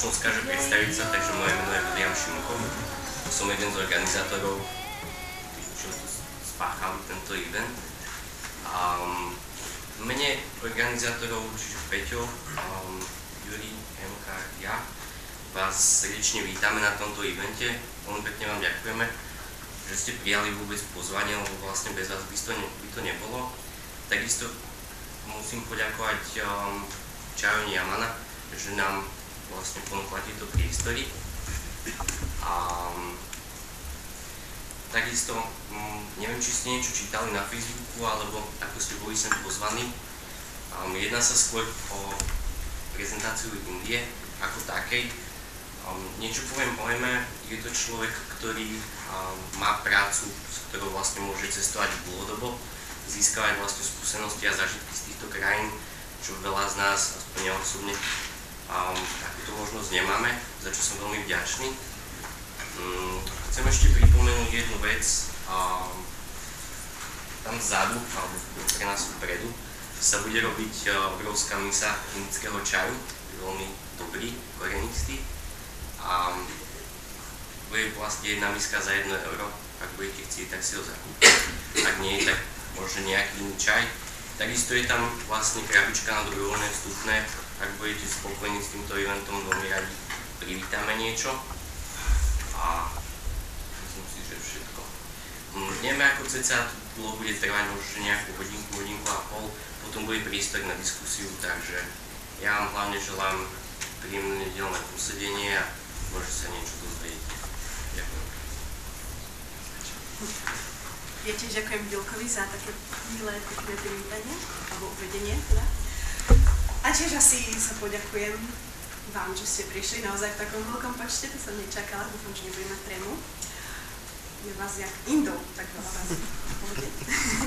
možno skáže predstaviť sa, takže moje meno je William Šimkov. Som jeden z organizátorov, čo tu spáchali tento event. V mene organizátorov, čiže Peťo, Juri, Emka, ja, vás srdečne vítame na tomto evente. Veľmi pekne vám ďakujeme, že ste prijali vôbec pozvanie, lebo vlastne bez vás by to nebolo. Takisto musím poďakovať Čajoni Jamana, že nám vlastne ponúkla tieto priestory. Takisto, neviem, či ste niečo čítali na Facebooku, alebo ako ste boli sem pozvaní. Jedná sa skôr o prezentáciu Indie ako takej. Niečo poviem o Eme, je to človek, ktorý má prácu, s ktorou vlastne môže cestovať dlhodobo, získavať vlastne skúsenosti a zážitky z týchto krajín, čo veľa z nás, aspoň ja osobne, takúto možnosť nemáme, za čo som veľmi vďačný. Chcem ešte pripomenúť jednu vec. Tam vzadu, alebo pre nás vpredu, sa bude robiť obrovská misa indického čaju, veľmi dobrý, korenistý. Bude vlastne jedna miska za 1 euro, ak budete chcieť, tak si ho zakúpiť. Ak nie, tak možno nejaký iný čaj. Takisto je tam vlastne krabička na dobrovoľné vstupné. Ak budete spokojní s týmto eventom, veľmi radi privítame niečo. A myslím si, že všetko. Neviem, ako cca dlho bude trvať, možno nejakú hodinku a pol. Potom bude priestor na diskusiu, takže ja vám hlavne želám príjemné nedeľné posedenie a môže sa niečo dozvedieť. Ďakujem. Ja tiež ďakujem Bilkovi za také milé, pekné privítanie, alebo uvedenie teda. A tiež asi sa poďakujem vám, že ste prišli naozaj v takom veľkom počte, to som nečakala, dúfam, že nebudem mať trému. Je vás jak Indov, tak veľa vás povede.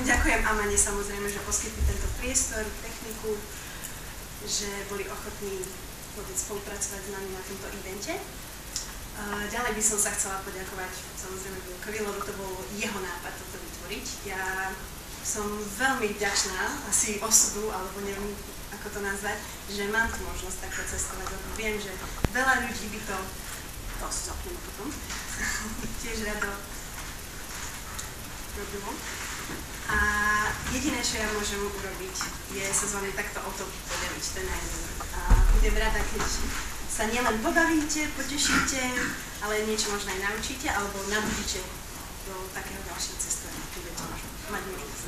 Ďakujem Amane samozrejme, že poskytli tento priestor, techniku, že boli ochotní vôbec spolupracovať s nami na tomto evente. Ďalej by som sa chcela poďakovať samozrejme Bilkovi, lebo to bol jeho nápad toto vytvoriť. Ja som veľmi vďačná asi osudu, alebo neviem ako to nazvať, že mám tu možnosť takto cestovať, lebo viem, že veľa ľudí by to si zapnem potom, tiež rado robilo. A jediné, čo ja môžem urobiť, je sa s vami takto o to podeliť, to je najmä. A budem rada, keď sa nielen pobavíte, potešíte, ale niečo možno aj naučíte, alebo nabudíte do takého ďalšieho cestovania, keď budete možno mať možnosť.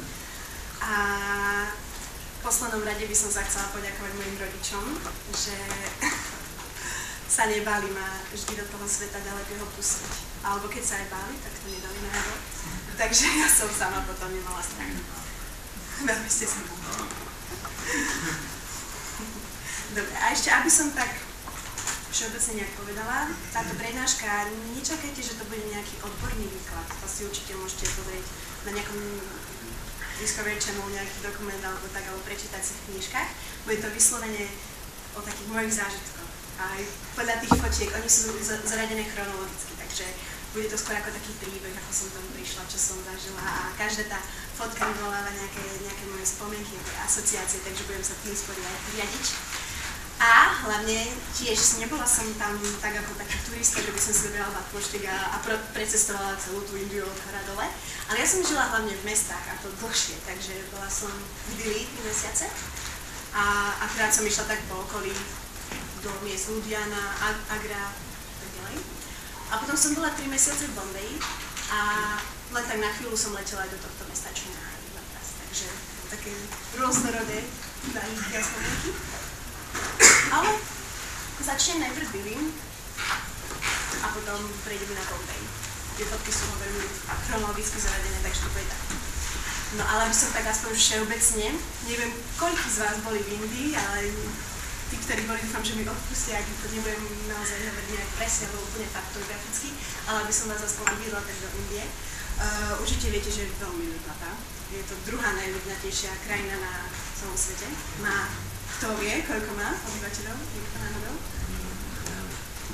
A v poslednom rade by som sa chcela poďakovať mojim rodičom, že sa nebáli ma vždy do toho sveta ďalekého pustiť. Alebo keď sa aj báli, tak to nedali najavo. Takže ja som sama potom nemala strach. Veľmi ste sa báli. Dobre, a ešte aby som tak všeobecne nejak povedala, táto prednáška, nečakajte, že to bude nejaký odborný výklad. To si určite môžete pozrieť na nejakom Discovery Channel, nejaký dokument alebo tak, alebo prečítať si v knižkách. Bude to vyslovene o takých mojich zážitkoch. A aj podľa tých fotiek, oni sú zaradené chronologicky, takže bude to skôr ako taký príbeh, ako som tam prišla, čo som zažila a každá tá fotka vyvoláva nejaké moje spomienky, nejaké asociácie, takže budem sa tým skôr aj riadiť. A hlavne tiež nebola som tam tak ako taký turista, že by som si zobrala vatpoštek a precestovala celú tú Indiu od hora dole. Ale ja som žila hlavne v mestách a to dlhšie, takže bola som v Dili 3 mesiace. A akrát som išla tak po okolí do miest Ludhiana, Agra a tak ďalej. A potom som bola 3 mesiace v Bombeji a len tak na chvíľu som letela aj do tohto mestačka. Takže také rôznorodé zážitky a spomienky. Ale začnem najprv Dilim a potom prejdeme na Bombay. Tie fotky sú veľmi chronologicky zaradené, takže to bude tak. No ale by som tak aspoň všeobecne, neviem, koľko z vás boli v Indii, ale tí, ktorí boli, dúfam, že mi odpustia, ak to nebudem naozaj hovoriť nejak presne, alebo úplne faktograficky, ale aby som vás aspoň uviedla tak do Indie. Určite viete, že je veľmi ľudnatá. Je to druhá najľudnatejšia krajina na celom svete. Má, kto vie, koľko má obyvateľov? Niekto náhodou?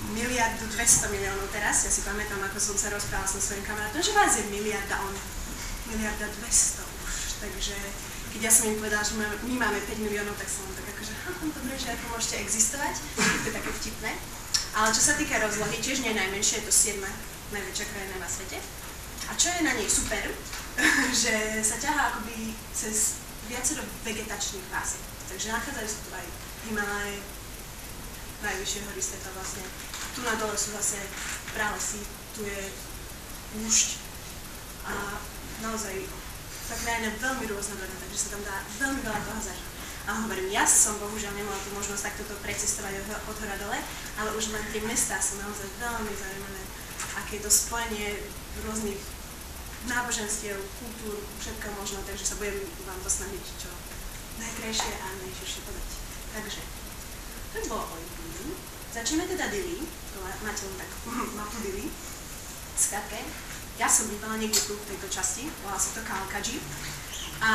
1,2 miliardy teraz. Ja si pamätám, ako som sa rozprával so svojím kamarátom, že vás je miliarda, on 1,2 miliardy už. Takže keď ja som im povedala, že my máme 5 miliónov, tak som len tak akože, dobre, že ako môžete existovať. To je také vtipné. Ale čo sa týka rozlohy, tiež nie je najmenšie, je to 7. najväčšia krajina na svete. A čo je na nej super, že sa ťahá akoby cez viacero vegetačných pásek. Takže nachádzajú sa tu aj Himaláje, najvyššie hory sveta vlastne. Tu na dole sú zase pralesy, tu je púšť a naozaj tá krajina je veľmi rôznorodná, takže sa tam dá veľmi veľa toho zažiť. A hovorím, ja som bohužiaľ nemala tú možnosť takto precestovať od hora dole, ale už len tie mestá sú naozaj veľmi zaujímavé. Aké je to spojenie rôznych náboženstiev, kultúr, všetko možno, takže sa budem vám to snažiť čo najkrajšie a najširšie podať. Takže, to by bolo o Indii. Začneme teda Dili, máte len takú mapu Dili. Skratke, ja som bývala niekde tu v tejto časti, volá sa to Kalkaji. A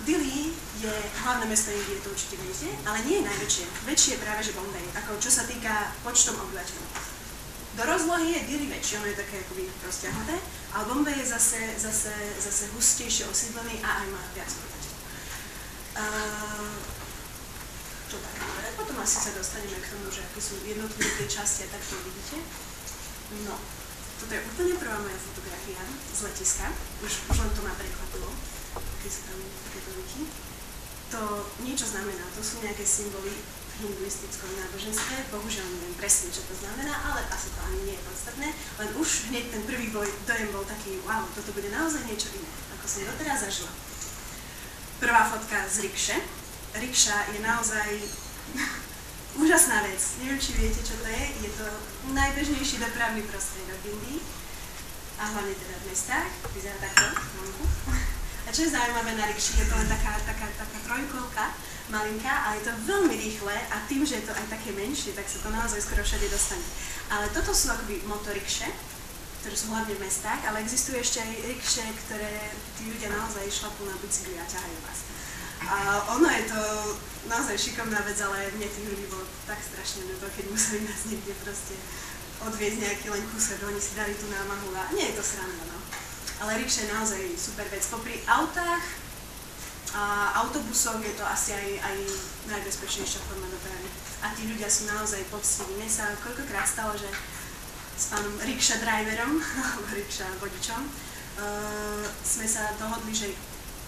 Dili je hlavné mesto Indie, to určite viete, ale nie je najväčšie. Väčšie je práve že Bombay, ako čo sa týka počtom obyvateľov. Do rozlohy je Dili väčšie, ono je také akoby rozťahnuté, ale Bombay je zase hustejšie osídlený a aj má viac obyvateľov. Čo tak povedať? Potom asi sa dostaneme k tomu, že aké sú jednotlivé tie časti a tak to vidíte. No, toto je úplne prvá moja fotografia z letiska, už len to ma prekvapilo. Keď sú tam takéto ruky. To niečo znamená, to sú nejaké symboly v hinduistickom náboženstve, bohužiaľ neviem presne, čo to znamená, ale asi to ani nie je podstatné, len už hneď ten prvý dojem bol taký, wow, toto bude naozaj niečo iné, ako som doteraz zažila. Prvá fotka z rikše. Rikša je naozaj úžasná vec, neviem, či viete, čo to je to najbežnejší dopravný prostriedok v Indii, a hlavne teda v mestách, vyzerá takto, vonku. A čo je zaujímavé na rikši, je to len taká trojkolka, malinká, ale je to veľmi rýchle a tým, že je to aj také menšie, tak sa to naozaj skoro všade dostane. Ale toto sú akoby motorikše, ktoré sú hlavne v mestách, ale existujú ešte aj rikše, ktoré tí ľudia naozaj šlapú na bicykli a ťahajú vás. A ono je to naozaj šikovná vec, ale mne tých ľudí bolo tak strašne ľúto, keď museli nás niekde proste odviezť nejaký len kúsok, oni si dali tú námahu a nie je to sranda, no. Ale rikša je naozaj super vec. Popri autách a autobusoch je to asi aj najbezpečnejšia forma dopravy. A tí ľudia sú naozaj poctiví. Mne sa koľkokrát stalo, že s pánom rikša driverom, alebo rikša vodičom, sme sa dohodli, že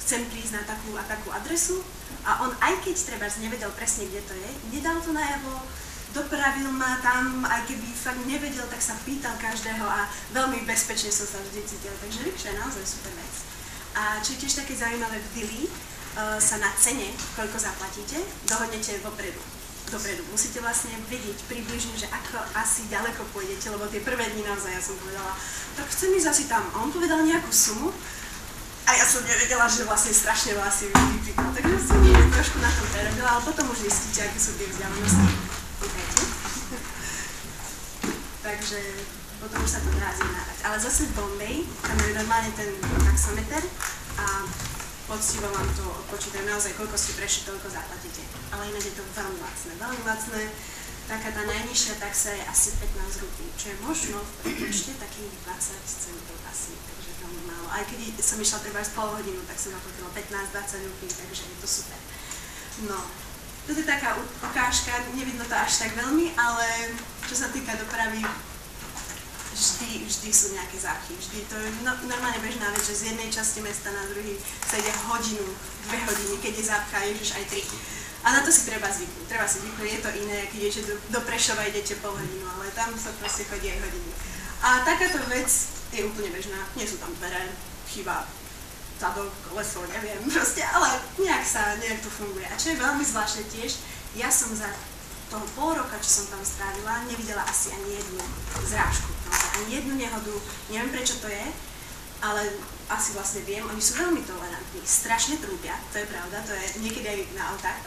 chcem prísť na takú a takú adresu a on aj keď trebárs nevedel presne, kde to je, nedal to najavo, dopravil ma tam, aj keby fakt nevedel, tak sa pýtal každého a veľmi bezpečne som sa vždy cítila, takže rikša je naozaj super vec. A čo je tiež také zaujímavé v Dili, sa na cene, koľko zaplatíte, dohodnete dopredu. Musíte vlastne vedieť približne, že ako asi ďaleko pôjdete, lebo tie prvé dni naozaj ja som povedala, tak chcem ísť asi tam. A on povedal nejakú sumu a ja som nevedela, že vlastne strašne veľa si vypýtal, takže som trošku na tom prerobila, ale potom už zistíte, aké sú tie vzdialenosti. Takže potom už sa to dá zjednávať. Ale zase v Bombay, tam je normálne ten taxometer a poctivo vám to odpočítajú naozaj, koľko ste prešli, toľko zaplatíte. Ale ináč je to veľmi lacné. Veľmi lacné. Taká tá najnižšia taxa je asi 15 rupí, čo je možno v prepočte takých 20 centov asi, takže veľmi málo. Aj keď som išla treba aj pol hodinu, tak som zaplatila 15-20 rupí, takže je to super. No. Toto je taká ukážka, nevidno to až tak veľmi, ale čo sa týka dopravy, vždy sú nejaké zápchy. Vždy to je normálne bežná vec, že z jednej časti mesta na druhý sa ide hodinu, 2 hodiny, keď je zápcha, ježiš aj 3. A na to si treba zvyknúť. Je to iné, keď idete do Prešova, idete pol hodinu, ale tam sa proste chodí aj hodiny. A takáto vec je úplne bežná, nie sú tam dvere, chyba zadok, koleso, neviem proste, ale nejak to funguje. A čo je veľmi zvláštne tiež, ja som za toho pol roka, čo som tam strávila, nevidela asi ani jednu zrážku, ani jednu nehodu, neviem prečo to je, ale asi vlastne viem, oni sú veľmi tolerantní, strašne trúbia, to je pravda, to je niekedy aj na autách,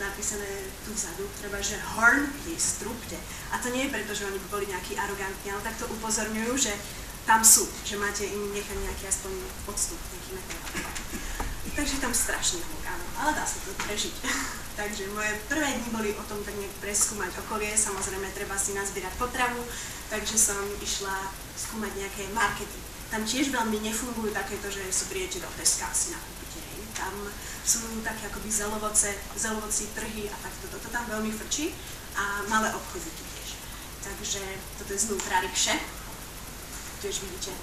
napísané tu vzadu, treba, že horn, please, trúbte. A to nie je preto, že oni by boli nejakí arogantní, ale takto upozorňujú, že tam sú, že máte im nechať nejaký aspoň odstup, nejaký meter. Takže tam strašne hluk, áno, ale dá sa to prežiť. Takže moje prvé dni boli o tom tak nejak preskúmať okolie, samozrejme treba si nazbierať potravu, takže som išla skúmať nejaké markety. Tam tiež veľmi nefungujú takéto, že si prídete do Teska si nakúpite. Tam sú také akoby zelovoci, trhy a takto. Toto tam veľmi frčí a malé obchodíky tiež. Takže toto je znútra rikše. Tiež vidíte,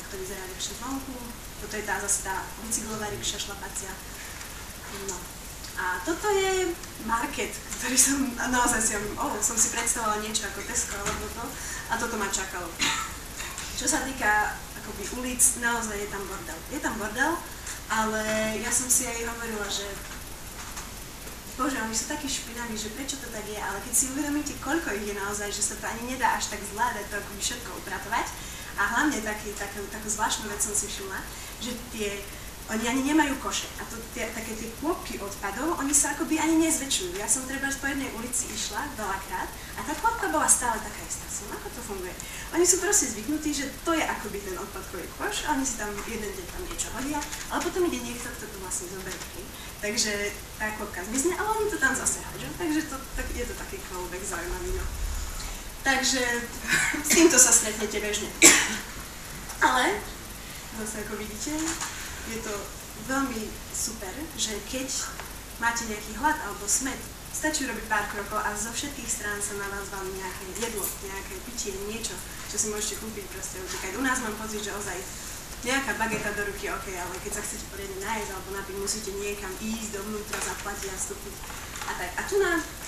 ako to vyzerá rikša zvonku. Toto je zase tá bicyklová rikša šlapacia. No. A toto je market, ktorý som naozaj som si predstavovala niečo ako Tesco alebo to. A toto ma čakalo. Čo sa týka akoby ulic, naozaj je tam bordel. Je tam bordel, ale ja som si aj hovorila, že Bože, oni sú takí špinaví, že prečo to tak je, ale keď si uvedomíte, koľko ich je naozaj, že sa to ani nedá až tak zvládať to akoby všetko upratovať. A hlavne takú zvláštnu vec som si všimla, že oni ani nemajú koše. A také tie kôpky odpadov, oni sa akoby ani nezväčšujú. Ja som treba po jednej ulici išla veľakrát a tá kôpka bola stále taká istá. Ako to funguje? Oni sú proste zvyknutí, že to je akoby ten odpadkový koš a oni si tam jeden deň tam niečo hodia, ale potom ide niekto, kto to vlastne zoberie. Takže tá kôpka zmizne, ale oni to tam zase hážu. Takže je to taký callback zaujímavý. No. Takže s týmto sa stretnete bežne. Ale, zase ako vidíte, je to veľmi super, že keď máte nejaký hlad alebo smäd, stačí robiť pár krokov a zo všetkých strán sa na vás valí nejaké jedlo, nejaké pitie, niečo, čo si môžete kúpiť, proste utekať. U nás mám pocit, že ozaj nejaká bageta do ruky, ok, ale keď sa chcete poriadne nájsť alebo napiť, musíte niekam ísť dovnútra, zaplatiť a vstúpiť. A tak. A tu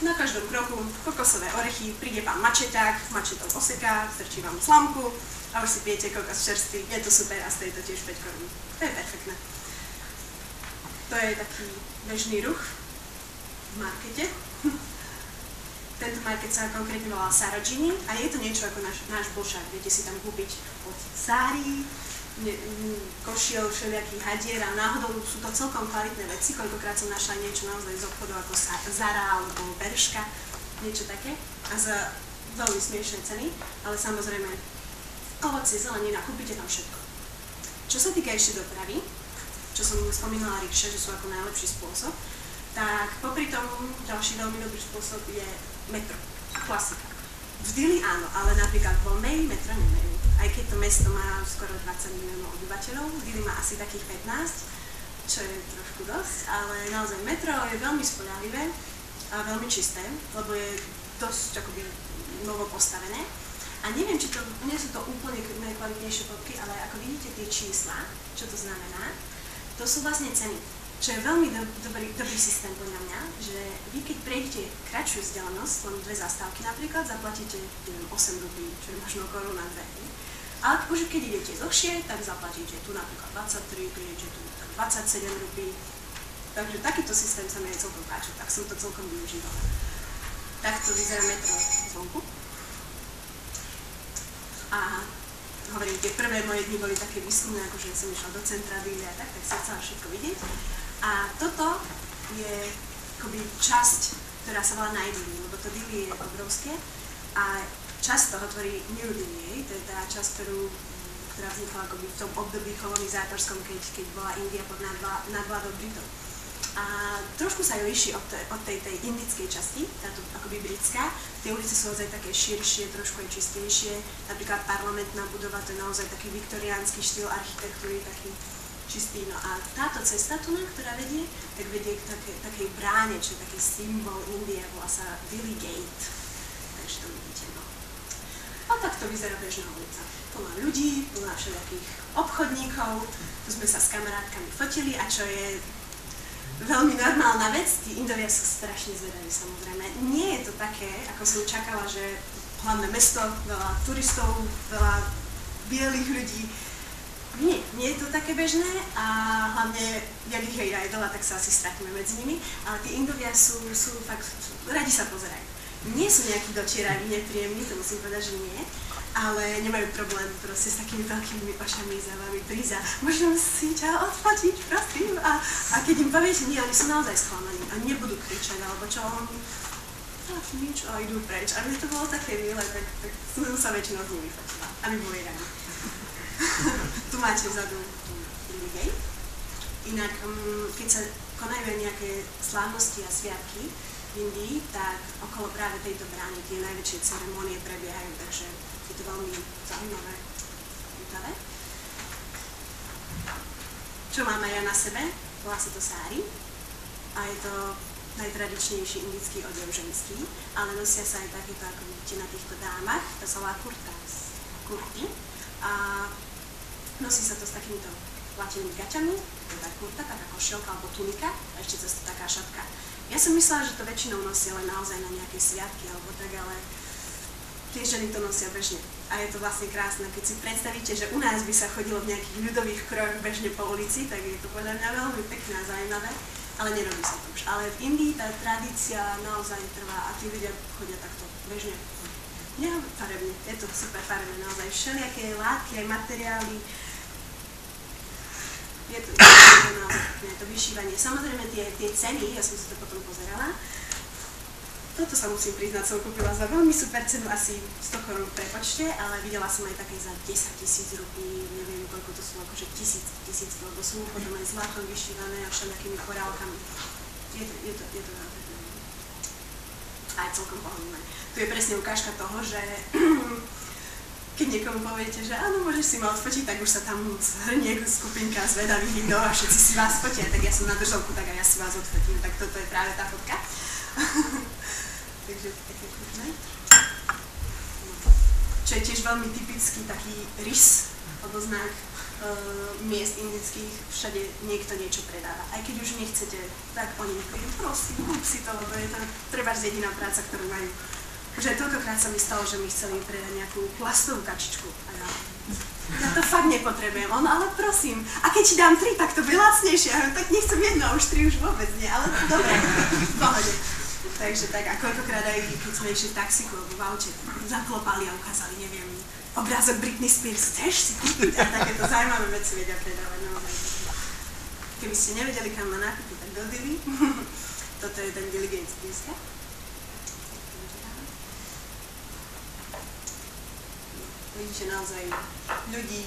na každom kroku kokosové orechy, príde pán mačeták, mačetou oseká, strčí vám slamku a už si pijete kokos čerstvý. Je to super a stojí to tiež 5 korún. To je perfektné. To je taký bežný ruch v markete. Tento market sa konkrétne volá Sarojini a je to niečo ako náš bošák. Viete si tam kúpiť od sári, košiel, všelijaký hadier a náhodou sú to celkom kvalitné veci. Koľkokrát som našla niečo naozaj z obchodu ako Zara alebo Berška, niečo také a za veľmi smiešné ceny, ale samozrejme ovocie, zelenina, kúpite tam všetko. Čo sa týka ešte dopravy, čo som spomínala rikše, že sú ako najlepší spôsob, tak popri tom ďalší veľmi dobrý spôsob je metro, klasika. V Dili áno, ale napríklad v Bombay metro nemajú. Aj keď to mesto má skoro 20 miliónov obyvateľov, Dili má asi takých 15, čo je trošku dosť, ale naozaj metro je veľmi spoľahlivé a veľmi čisté, lebo je dosť akoby novo postavené. A neviem, či to nie sú to úplne najkvalitnejšie fotky, ale ako vidíte tie čísla, čo to znamená, to sú vlastne ceny. Čo je veľmi dobrý systém podľa mňa, že vy keď prejdete kratšiu vzdialenosť, len 2 zastávky napríklad, zaplatíte 8 rupí, čo je možno koruna 2. Ale už keď idete dlhšie, tak zaplatíte tu napríklad 23, keď idete tu 27 rupí. Takže takýto systém sa mi aj celkom páčil, tak som to celkom využívala. Takto vyzerá metro zvonku. A hovorím, tie prvé moje dni boli také výskumné, akože som išla do centra Dili a tak som chcela všetko vidieť. A toto je akoby časť, ktorá sa volá Najdili, lebo to Dili je obrovské a časť toho tvorí New Dili, to je tá časť, ktorá vznikla akoby v tom období kolonizátorskom, keď bola India pod nadvládou Britov. A trošku sa ju líši od tej indickej časti, táto akoby britská. Tie ulice sú naozaj také širšie, trošku aj čistejšie. Napríklad parlamentná budova, to je naozaj taký viktoriánsky štýl architektúry, taký čistý. No a táto cesta tu, ktorá vedie, tak vedie k takej bráne, čo je taký symbol Indie, volá sa Dili Gate. Takže to vidíte, no. A tak to vyzerá bežná ulica. Plná ľudí, plná všelijakých obchodníkov. Tu sme sa s kamarátkami fotili a čo je veľmi normálna vec, tí Indovia sú strašne zvedaví, samozrejme. Nie je to také, ako som čakala, že hlavné mesto, veľa turistov, veľa bielých ľudí. Nie je to také bežné a hlavne, jak ich je aj veľa, tak sa asi stratíme medzi nimi, ale tí Indovia sú fakt, radi sa pozerajú. Nie sú nejakí dotieraví, nepríjemní, to musím povedať, že nie, ale nemajú problém proste s takými veľkými očami za vami prísť a môžem si ťa odfotiť, prosím. A keď im poviete nie, oni sú naozaj sklamaní a nebudú kričať, alebo čo, nič, a idú preč. A mne to bolo také milé, tak som sa väčšinou z nimi fotila, aby boli radi. Tu máte vzadu Dili Gate. Inak, keď sa konajú nejaké slávnosti a sviatky v Indii, tak okolo práve tejto brány tie najväčšie ceremónie prebiehajú, takže je to veľmi zaujímavé, pútavé. Čo mám aj ja na sebe, volá sa to sári a je to najtradičnejší indický odev ženský, ale nosia sa aj takéto, ako vidíte na týchto dámach, to sa volá kurty. A nosí sa to s takýmito platenými gaťami, to je tá kurta, taká košielka alebo tunika a ešte cez to taká šatka. Ja som myslela, že to väčšinou nosia len naozaj na nejaké sviatky alebo tak, ale tie ženy to nosia bežne. A je to vlastne krásne, keď si predstavíte, že u nás by sa chodilo v nejakých ľudových krojoch bežne po ulici, tak je to podľa mňa veľmi pekné a zaujímavé, ale nerobí sa to už. Ale v Indii tá tradícia naozaj trvá a tí ľudia chodia takto bežne. Farebne, je to super farebne, naozaj všelijaké látky, aj materiály. Je to vyšívanie. Samozrejme tie ceny, ja som si to potom pozerala, toto sa musím priznať, som kúpila za veľmi super cenu, asi 100 korún v prepočte, ale videla som aj také za 10 000 rupí, neviem koľko to sú, akože 1000, lebo sú potom aj zlatom vyšívané a všelijakými korálkami. Je to aj celkom pohodlné. Tu je presne ukážka toho, že keď niekomu poviete, že áno, môžeš si ma odfotiť, tak už sa tam zhrnie skupinka zvedavých Indov a všetci si vás fotia, tak ja som na držovku, tak aj ja si vás odfotím, tak toto je práve tá fotka. Takže také kľudné. Čo je tiež veľmi typický taký rys, alebo znak miest indických, všade niekto niečo predáva. Aj keď už nechcete, tak oni prídu, prosím, kúp si to, lebo je to trebárs jediná práca, ktorú majú. Už aj toľkokrát sa mi stalo, že mi chceli predať nejakú plastovú kačičku. A ja to fakt nepotrebujem. On, ale prosím, a keď ti dám 3, tak to bude lacnejšie. Ja tak nechcem jedno, už 3 už vôbec nie, ale dobre, v pohode. Takže tak, a koľkokrát aj keď sme išli v taxiku alebo v aute, zaklopali a ukázali, neviem, obrázok Britney Spears, chceš si kúpiť? A takéto zaujímavé veci vedia predávať naozaj. Keby ste nevedeli, kam ma nakúpiť, tak do Dili. Toto je ten Diligence blízka. Vidíte, naozaj ľudí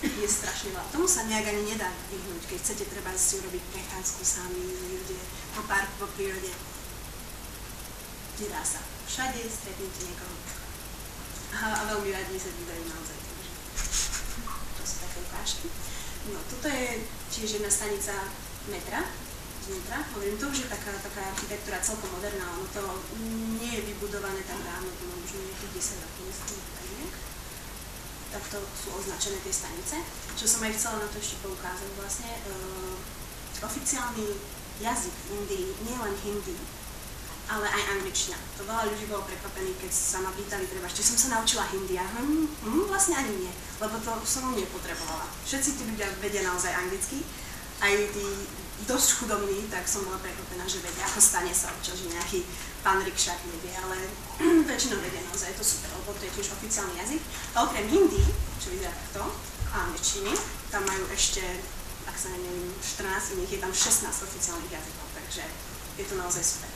je strašne veľa. Tomu sa nejak ani nedá vyhnúť, keď chcete treba si urobiť prechádzku sami, niekde po parku, po prírode. Nedá sa. Všade stretnete niekoho. A veľmi radi sa dívajú naozaj. To sú také ukážky. No, toto je tiež jedna stanica metra. Znútra. Hovorím, to už je taká architektúra celkom moderná, ono to nie je vybudované tak dávno, to má možno nejakých 10 rokov, myslím, tak nejak. Takto sú označené tie stanice. Čo som aj chcela na to ešte poukázať vlastne, oficiálny jazyk v Indii nie len hindi, ale aj angličtina. To veľa ľudí bolo prekvapených, keď sa ma pýtali, prepáčte, som sa naučila hindi a vlastne ani nie, lebo to som nepotrebovala. Všetci tí ľudia vedia naozaj anglicky, aj tí dosť chudobní, tak som bola prekvapená, že vedia, ako stane sa občas, že nejaký pán rikšák nevie, ale väčšinou vedia naozaj, je to super, lebo to je tiež oficiálny jazyk. A okrem hindi, čo vyzerá takto, a angličtiny, tam majú ešte, ak sa neviem, 14 iných, je tam 16 oficiálnych jazykov, takže je to naozaj super.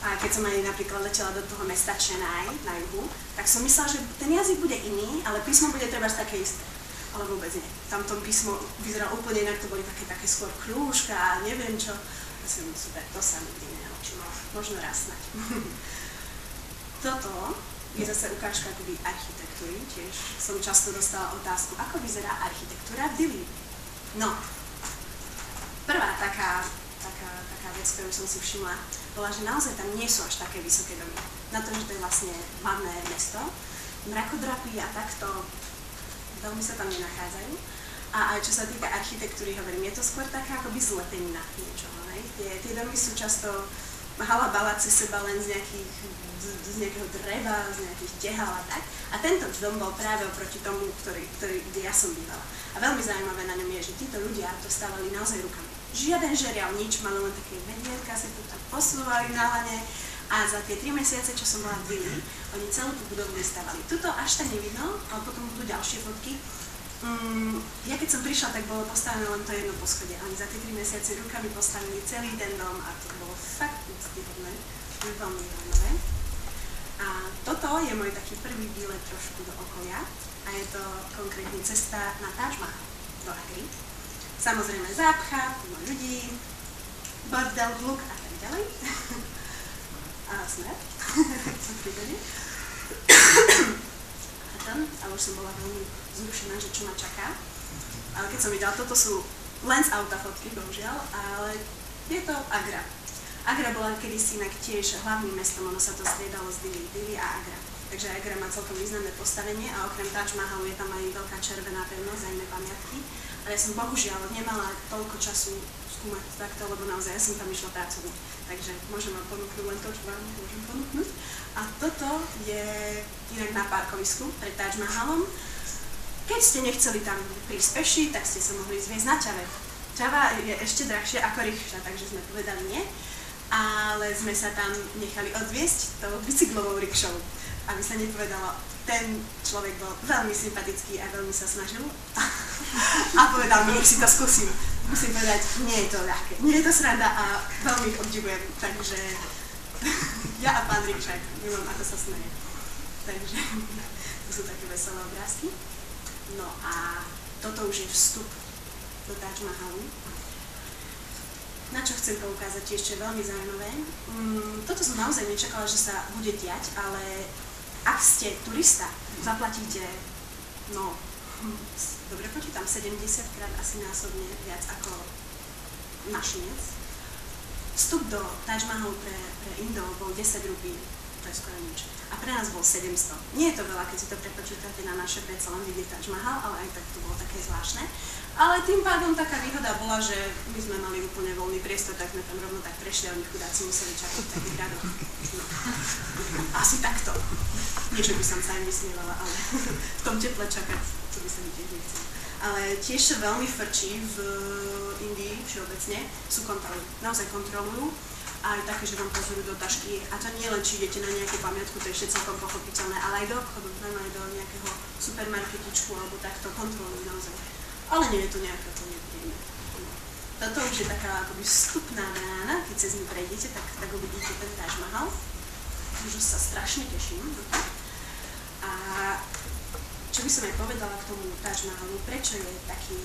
A keď som aj napríklad letela do toho mesta Chennai na juhu, tak som myslela, že ten jazyk bude iný, ale písmo bude trebárs také isté. Ale vôbec nie. Tam to písmo vyzeralo úplne inak, to boli také skôr krúžka a neviem čo. To som super, to sa nikdy nenaučila. Možno raz snať. Toto je zase ukážka akoby architektúry, tiež som často dostala otázku, ako vyzerá architektúra v Dili. No, prvá taká vec, ktorú som si všimla, bola, že naozaj tam nie sú až také vysoké domy. Na to, že to je vlastne hlavné mesto, mrakodrapy a takto veľmi sa tam nenachádzajú. A aj čo sa týka architektúry, hovorím, je to skôr taká akoby zlepenina niečoho, hej? Tie domy sú často halabala cez seba len z nejakého dreva, z nejakých tehál a tak. A tento dom bol práve oproti tomu, kde ja som bývala. A veľmi zaujímavé na ňom je, že títo ľudia to stávali naozaj rukami. Žiaden žeriav, nič, mali len také vedietka, si to tak posúvali na lane. A za tie 3 mesiace, čo som bola v Dili, oni celú tú budovu vystavali. Tuto až tak nevidno, ale potom budú ďalšie fotky. Ja keď som prišla, tak bolo postavené len to jedno poschodie. Oni za tie 3 mesiace rukami postavili celý ten dom a to bolo fakt úctyhodné, veľmi zaujímavé. A toto je môj taký prvý výlet trošku do okolia a je to konkrétne cesta na Taj Mahal do Agry. Samozrejme zápcha, plno ľudí, bordel, hluk a tak ďalej. A smer, som príbede. A tam, a už som bola veľmi zrušená, že čo ma čaká. Ale keď som videla, toto sú len z auta fotky, bohužiaľ, ale Je to Agra. Agra bola kedysi inak tiež hlavným mestom, ono sa to striedalo z Dili a Agra. Takže Agra má celkom významné postavenie a okrem Taj Mahalu je tam aj veľká červená pevnosť a iné pamiatky. Ale ja som bohužiaľ nemala toľko času skúmať takto, lebo naozaj ja som tam išla pracovne. Takže môžem vám ponúknuť len to, čo vám môžem ponúknuť. A toto je inak na parkovisku pred Taj Mahalom. Keď ste nechceli tam prísť peši, tak ste sa mohli zviesť na čave. Čava je ešte drahšie ako rikša, takže sme povedali nie. Ale sme sa tam nechali odviesť tou bicyklovou rikšou. Aby sa nepovedalo, ten človek bol veľmi sympatický a veľmi sa snažil. A povedal mi, si to skúsim. Musím povedať, nie je to ľahké. Nie je to sranda a veľmi ich obdivujem. Takže ja a pán Rikšák, milujem, ako sa smeje. Takže to sú také veselé obrázky. No a toto už je vstup do Taj Mahalu. Na čo chcem poukázať tiež, čo je veľmi zaujímavé. Toto som naozaj nečakala, že sa bude diať, ale ak ste turista, zaplatíte, no, dobre počítam, 70-krát asi násobne viac ako našinec. Vstup do Taj Mahalu pre Indov bol 10 rupí, to je skoro nič. A pre nás bol 700. Nie je to veľa, keď si to prepočítate na naše predsa len vidieť Taj Mahal, ale aj tak to bolo také zvláštne. Ale tým pádom taká výhoda bola, že my sme mali úplne voľný priestor, tak sme tam rovno tak prešli a oni chudáci museli čakať v takých radoch. No. Asi takto. Nie, že by som sa im vysmievala, ale v tom teple čakať, to by sa mi tiež nechcelo. Ale tiež sa veľmi frčí v Indii všeobecne, sú kontroly. Naozaj kontrolujú. Aj také, že vám pozorujú do tašky. A to nie len, či idete na nejakú pamiatku, to je ešte celkom pochopiteľné, ale aj do obchodu, aj do nejakého supermarketičku alebo takto kontrolujú naozaj. Ale nie je to nejaké to nepríjemné. Toto už je taká akoby vstupná brána, keď cez ňu prejdete, tak uvidíte ten Taj Mahal. Už sa strašne teším. A čo by som aj povedala k tomu Taj Mahalu, prečo je taký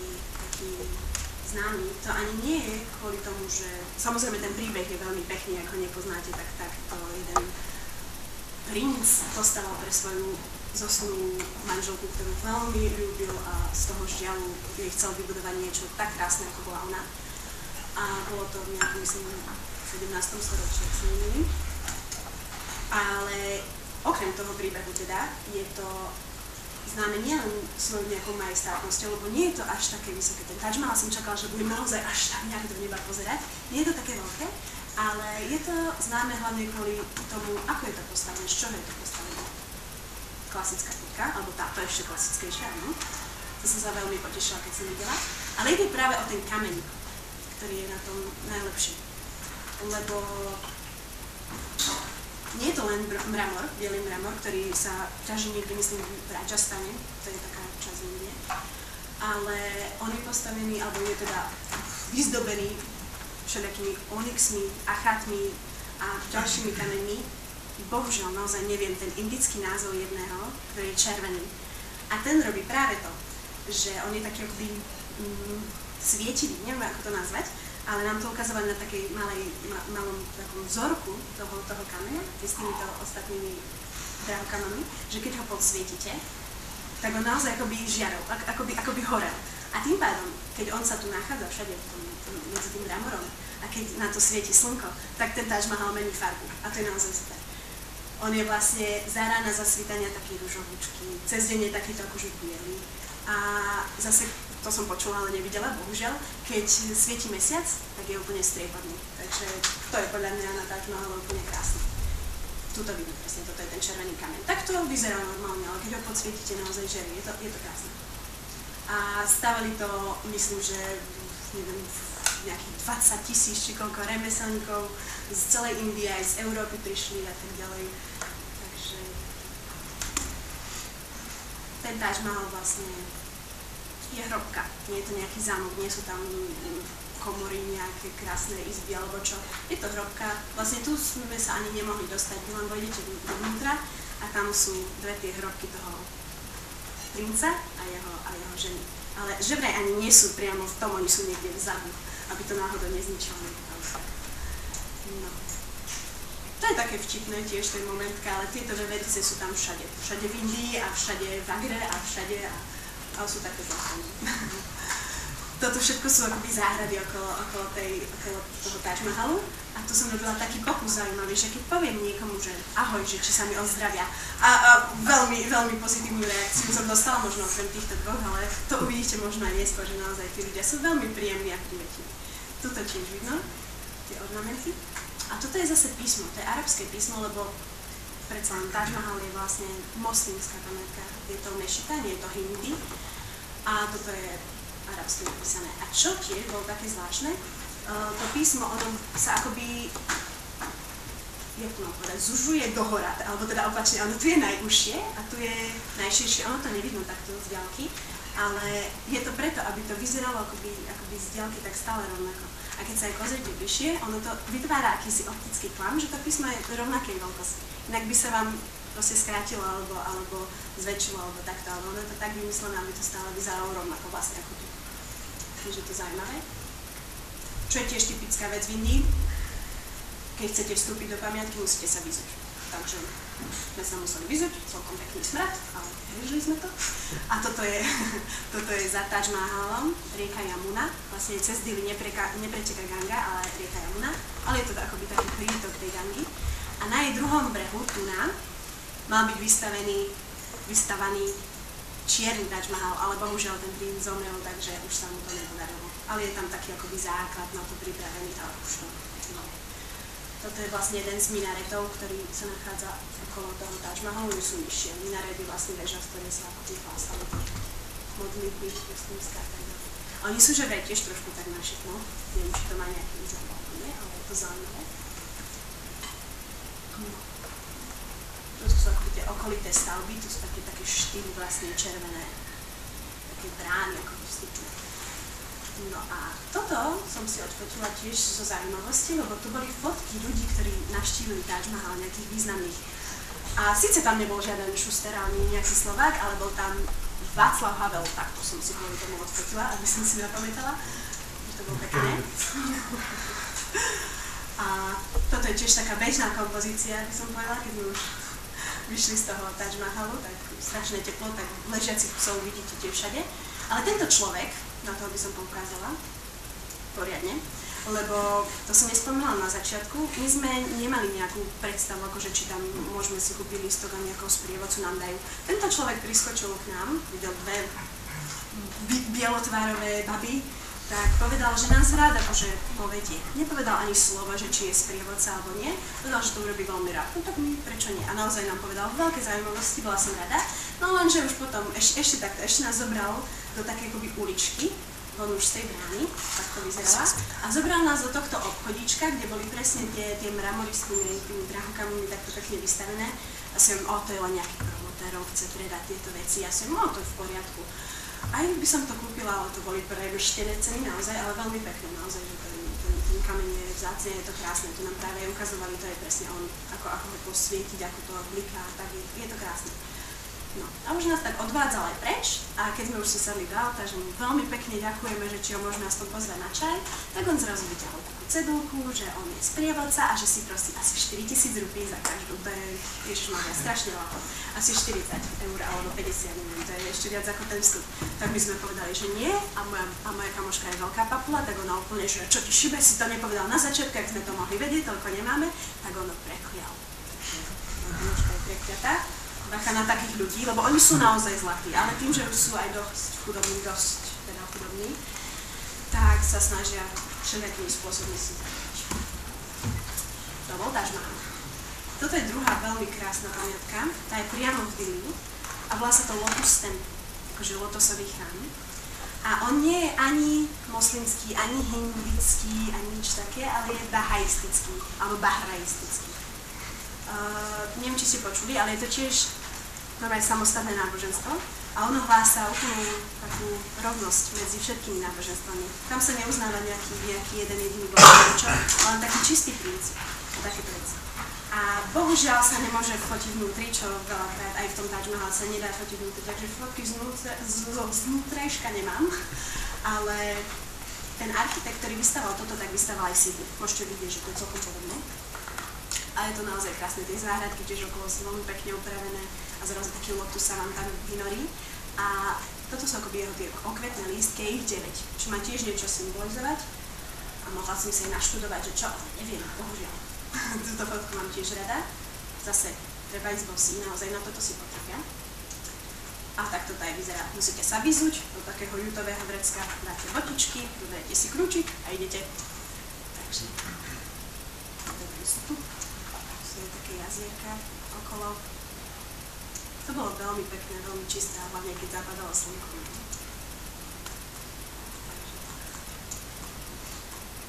známy, to ani nie je kvôli tomu, že samozrejme ten príbeh je veľmi pekný, ako nepoznáte, tak to jeden princ postavil pre svoju zosnulú manželku, ktorú veľmi ľúbil a z toho žiaľu jej chcel vybudovať niečo tak krásne, ako bola ona. A bolo to v nejakom, myslím, 17. storočí, ak sa nemýlim. Ale okrem toho príbehu teda je to známe nielen svojou nejakou majestátnosťou, lebo nie je to až také vysoké. Ten Taj Mahal som čakala, že bude naozaj až tak nejak do neba pozerať. Nie je to také veľké, ale je to známe hlavne kvôli tomu, ako je to postavené, z čoho je to postavené. Klasická fotka, alebo táto ešte klasickejšia, áno. To som sa veľmi potešila, keď som videla. Ale ide práve o ten kameň, ktorý je na tom najlepší. Lebo nie je to len mramor, bielý mramor, ktorý sa ťaží niekde, myslím, v Rajasthane, to je taká časť Indie. Ale on je postavený, alebo je teda vyzdobený všelijakými onyxmi, achatmi a ďalšími kameňmi. Bohužiaľ, naozaj neviem ten indický názov jedného, ktorý je červený. A ten robí práve to, že on je taký akoby svietivý, neviem ako to nazvať, ale nám to ukazovali na takej malom takom vzorku toho kameňa, s týmito ostatnými drahokamenmi, že keď ho podsvietite, tak on naozaj akoby žiarol, akoby horel. A tým pádom, keď on sa tu nachádza všade medzi tým mramorom a keď na to svieti slnko, tak ten Taj Mahal mení farbu. A to je naozaj super. On je vlastne za rána zasvítania taký ružovúčky, cez deň je takýto akože biely. A zase, to som počula, ale nevidela, bohužiaľ, keď svieti mesiac, tak je úplne strieborný. Takže to je podľa mňa na Taj Mahal úplne krásne. Tuto vidím presne, toto je ten červený kameň. Tak to vyzerá normálne, ale keď ho podsvietite, naozaj žerí, je to krásne. A stavali to, myslím, že neviem, nejakých 20 000 či koľko remeselníkov z celej Indie, aj z Európy prišli a tak ďalej. Takže ten Taj Mahal vlastne je hrobka, nie je to nejaký zámok, nie sú tam komory, nejaké krásne izby alebo čo. Je to hrobka, vlastne tu sme sa ani nemohli dostať, len vojdete dovnútra a tam sú dve tie hrobky toho princa a jeho ženy. Ale že vraj ani nie sú priamo v tom, oni sú niekde vzadu, aby to náhodou nezničilo niekto. No. To je také vtipné tiež ten momentka, ale tieto veverice sú tam všade. Všade v Indii a všade v Agre a všade a sú také zákonné. toto všetko sú akoby záhrady okolo toho Taj Mahalu a tu som robila taký pokus zaujímavý, že keď poviem niekomu, že ahoj, že či sa mi ozdravia a veľmi, veľmi pozitívnu reakciu som dostala možno okrem týchto dvoch, ale to uvidíte možno aj neskôr, že naozaj tí ľudia sú veľmi príjemní a privetiví. Tuto tiež vidno, tie ornamenty. A toto je zase písmo, to je arabské písmo, lebo predsa len Taj Mahal je vlastne moslimská pamätka. Je to mešita, nie je to hindi a toto je arabsky napísané. A čo tiež bolo také zvláštne, to písmo, ono sa akoby, jak to mám povedať, zužuje dohora, alebo teda opačne, ono tu je najúžšie a tu je najširšie, ono to nevidno takto z diaľky, ale je to preto, aby to vyzeralo akoby z diaľky tak stále rovnako. A keď sa aj pozrite bližšie, ono to vytvára akýsi optický klam, že to písmo je rovnakej veľkosti. Inak by sa vám proste skrátilo alebo zväčšilo alebo takto, ale ono je to tak vymyslené, aby to stále vyzeralo rovnako vlastne ako tu. Takže to je zaujímavé. Čo je tiež typická vec v Indii, keď chcete vstúpiť do pamiatky, musíte sa vyzuť. Takže sme sa museli vyzuť, celkom pekný smrad, ale vyžili sme to. A toto je za Taj Mahalom, rieka Yamuna. Vlastne cez Dili nepreteka Ganga, ale rieka Yamuna. Ale je to akoby taký prítok tej Gangy. A na jej druhom brehu, tu mal byť vystavaný čierny Taj Mahal, ale bohužiaľ ten princ zomrel, takže už sa mu to nepodarilo. Ale je tam taký akoby základ na to pripravený, ale už to no. Toto je vlastne jeden z minaretov, ktorý sa nachádza okolo toho Taj Mahalu, oni sú nižšie. Minaret je vlastne väža, z ktorej sa akoby hlásali modlitby, muslimská teda. Oni sú že vraj tiež trošku tak našitno, neviem, či to má nejaký význam, nie, ale je to zaujímavé. To sú akoby tie okolité stavby, to sú také 4 vlastne červené, také brány, ako styčné. No a toto som si odfotila tiež zo zaujímavosti, lebo tu boli fotky ľudí, ktorí navštívili Taj Mahal, nejakých významných. A síce tam nebol žiaden Šuster, ani nejaký Slovák, ale bol tam Václav Havel, tak to som si kvôli tomu odfotila, aby som si zapamätala, že to bolo pekné. A toto je tiež taká bežná kompozícia, by som povedala, keď už vyšli z toho Taj Mahalu, tak strašné teplo, tak ležiacich psov vidíte tie všade. Ale tento človek, na toho by som poukázala poriadne, lebo to som nespomínala na začiatku, my sme nemali nejakú predstavu, akože či tam môžeme si kúpiť lístok a nejakého sprievodcu nám dajú. Tento človek priskočil k nám, videl 2 bielotvárové baby, tak povedal, že nás rád akože povedie. Nepovedal ani slovo, že či je sprievodca alebo nie, povedal, že to urobí veľmi rád. No tak my prečo nie? A naozaj nám povedal veľké zaujímavosti, bola som rada. No lenže už potom, ešte nás zobral do takej akoby uličky, von už z tej brány, tak to vyzerala. A zobral nás do tohto obchodíčka, kde boli presne tie mramory s tými drahokami takto pekne vystavené. A si hovorím, to je len nejaký promotérov, chce predať tieto veci. Ja si hovorím, to je v poriadku. Aj by som to kúpila, ale to boli premrštené ceny naozaj, ale veľmi pekné naozaj, že ten kameň je vzácne, je to krásne, tu nám práve ukazovali, to je presne on, ako ho posvietiť, ako to bliká, tak je to krásne. No, a už nás tak odvádzal aj preč a keď sme už si sadli do auta, že mu veľmi pekne ďakujeme, že či ho môžeme aspoň pozvať na čaj, tak on zrazu vyťahol takú cedulku, že on je sprievodca a že si prosí asi 4 000 rupí za každú, to je ježišmaria, strašne veľa, asi 40 eur alebo 50, neviem, to je ešte viac ako ten vstup. Tak by sme povedali, že nie a moja kamoška je veľká papula, tak ona úplne, že čo ti šibe, si to nepovedal na začiatku, ak sme to mohli vedieť, toľko nemáme, tak ono preklial. Kamoška je prekliatá. Bacha na takých ľudí, lebo oni sú naozaj zlatí, ale tým, že už sú aj dosť chudobní, tak sa snažia všelijakými spôsobmi si zarobiť. To bol Taj Mahal. Toto je druhá veľmi krásna pamiatka, tá je priamo v Dili a volá sa to Lotus Temple, akože lotosový chrám. A on nie je ani moslimský, ani hinduický, ani nič také, ale je bahaistický, alebo bahraistický. Neviem, či ste počuli, ale je to tiež normálne samostatné náboženstvo a ono hlása úplnú takú rovnosť medzi všetkými náboženstvami. Tam sa neuznáva nejaký jeden jediný boh, ale taký čistý princíp a takéto veci. A bohužiaľ sa nemôže fotiť vnútri, čo veľakrát aj v tom Taj Mahal sa nedá fotiť vnútri, takže fotky zvnútrejška nemám, ale ten architekt, ktorý vystával toto, tak vystával aj Sydney. Môžete vidieť, že to je celkom podobné. A je to naozaj krásne, tie záhradky tiež okolo sú veľmi pekne upravené a zrazu taký lotus sa vám tam vynorí. A toto sú akoby jeho tie okvetné lístky, ich 9, čo má tiež niečo symbolizovať. A mohla som si aj naštudovať, že čo, neviem, bohužiaľ. Túto fotku mám tiež rada. Zase treba ísť bosí, naozaj na toto si potrpia. A takto to aj vyzerá. Musíte sa vyzuť do takého jutového vrecka, dáte botičky, dodajete si kľúčik a idete. Takže toto sú tu. Sú také jazierka okolo. To bolo veľmi pekné, veľmi čisté, hlavne keď zapadalo slnko.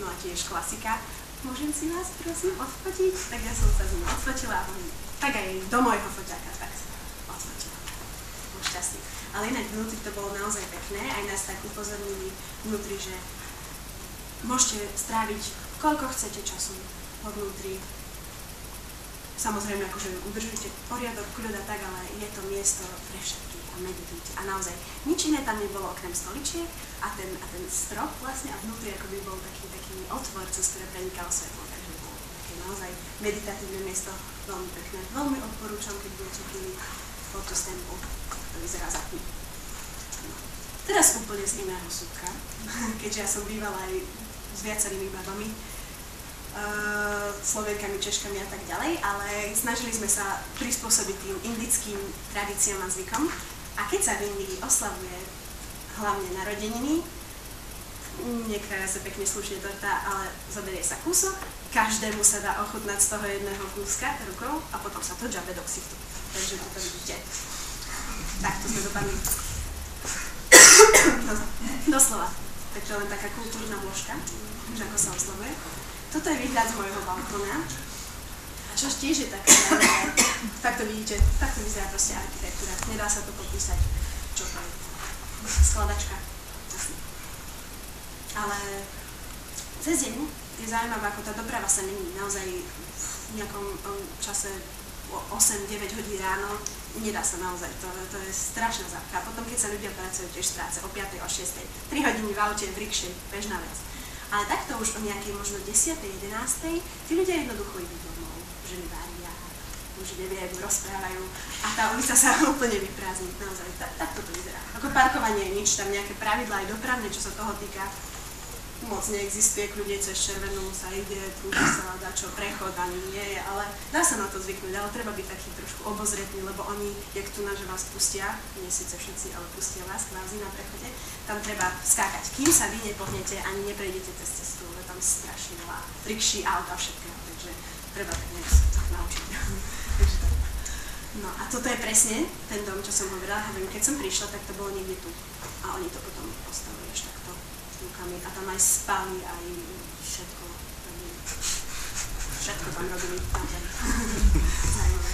No a tiež klasika. Môžem si vás prosím odfotiť? Tak ja som sa z ním odfotila a tak aj do môjho foťáka tak sa odfotila. Bol šťastný. Ale inak vnútri to bolo naozaj pekné. Aj nás tak upozornili vnútri, že môžete stráviť koľko chcete času vo vnútri. Samozrejme, akože udržujte poriadok, kľud a tak, ale je to miesto pre všetkých a meditujte. A naozaj nič iné tam nebolo okrem stoličiek a ten strop vlastne a vnútri akoby bol taký otvor, cez ktoré prenikalo svetlo. Takže bolo také naozaj meditatívne miesto, veľmi pekné. Veľmi odporúčam, keď budete chvíli Lotus Temple. To vyzerá za tým. No. Teraz úplne z iného súdka, keďže ja som bývala aj s viacerými babami, Slovenkami, Češkami a tak ďalej, ale snažili sme sa prispôsobiť tým indickým tradíciám a zvykom. A keď sa v Indii oslavuje hlavne narodeniny, nekrája sa pekne slušne torta, ale zoberie sa kúsok, každému sa dá ochutnať z toho jedného kúska rukou a potom sa to džabe do ksichtu. Takže to vidíte. Takto sme dopadli. Doslova. Takže len taká kultúrna vložka, že ako sa oslavuje. Toto je výhľad z môjho balkóna. A čo tiež je také, takto vidíte, takto vyzerá proste architektúra. Nedá sa to popísať, čo to je. Skladačka. Ale cez deň je zaujímavé, ako tá doprava sa mení. Naozaj v nejakom čase 8-9 hodín ráno nedá sa naozaj. To je strašná zápcha. A potom, keď sa ľudia pracujú, tiež stráca o 5. o 6. 3 hodiny v aute, v rikši, bežná vec. Ale takto už o nejakej možno 10. 11. tí ľudia jednoducho idú domov, ženy varia, muži neviem, rozprávajú a tá ulica sa úplne vyprázdni, naozaj, takto to vyzerá. Ako parkovanie je nič, tam nejaké pravidlá aj dopravné, čo sa toho týka, moc neexistuje, kľudne cez červenú sa ide, prúdi sa dá čo, prechod ani nie je, ale dá sa na to zvyknúť, ale treba byť taký trošku obozretný, lebo oni, jak tu na, že vás pustia, nie síce všetci, ale pustia vás kvázi na prechode, tam treba skákať. Kým sa vy nepohnete, ani neprejdete cez cestu, lebo tam strašne veľa rikší, auta, všetkého, takže treba tak nejak sa naučiť. No a toto je presne ten dom, čo som hovorila, keď som prišla, tak to bolo niekde tu a oni to potom postavili až takto rukami a tam aj spali, aj všetko tam robili. Zajímavé.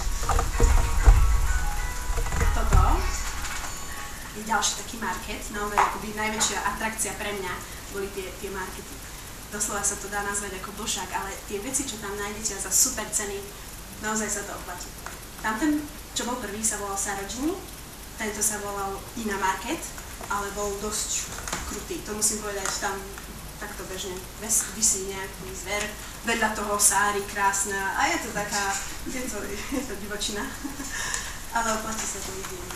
Toto je ďalší taký market, naozaj akoby najväčšia atrakcia pre mňa boli tie markety. Doslova sa to dá nazvať ako bošák, ale tie veci, čo tam nájdete za super ceny, naozaj sa to oplatí. Tamten, čo bol prvý, sa volal Sarojini, tento sa volal Ina Market, ale bol dosť krutý. To musím povedať, tam takto bežne visí nejaký zver, vedľa toho sári krásna a je to taká, je to divočina, ale oplatí sa to vidieť.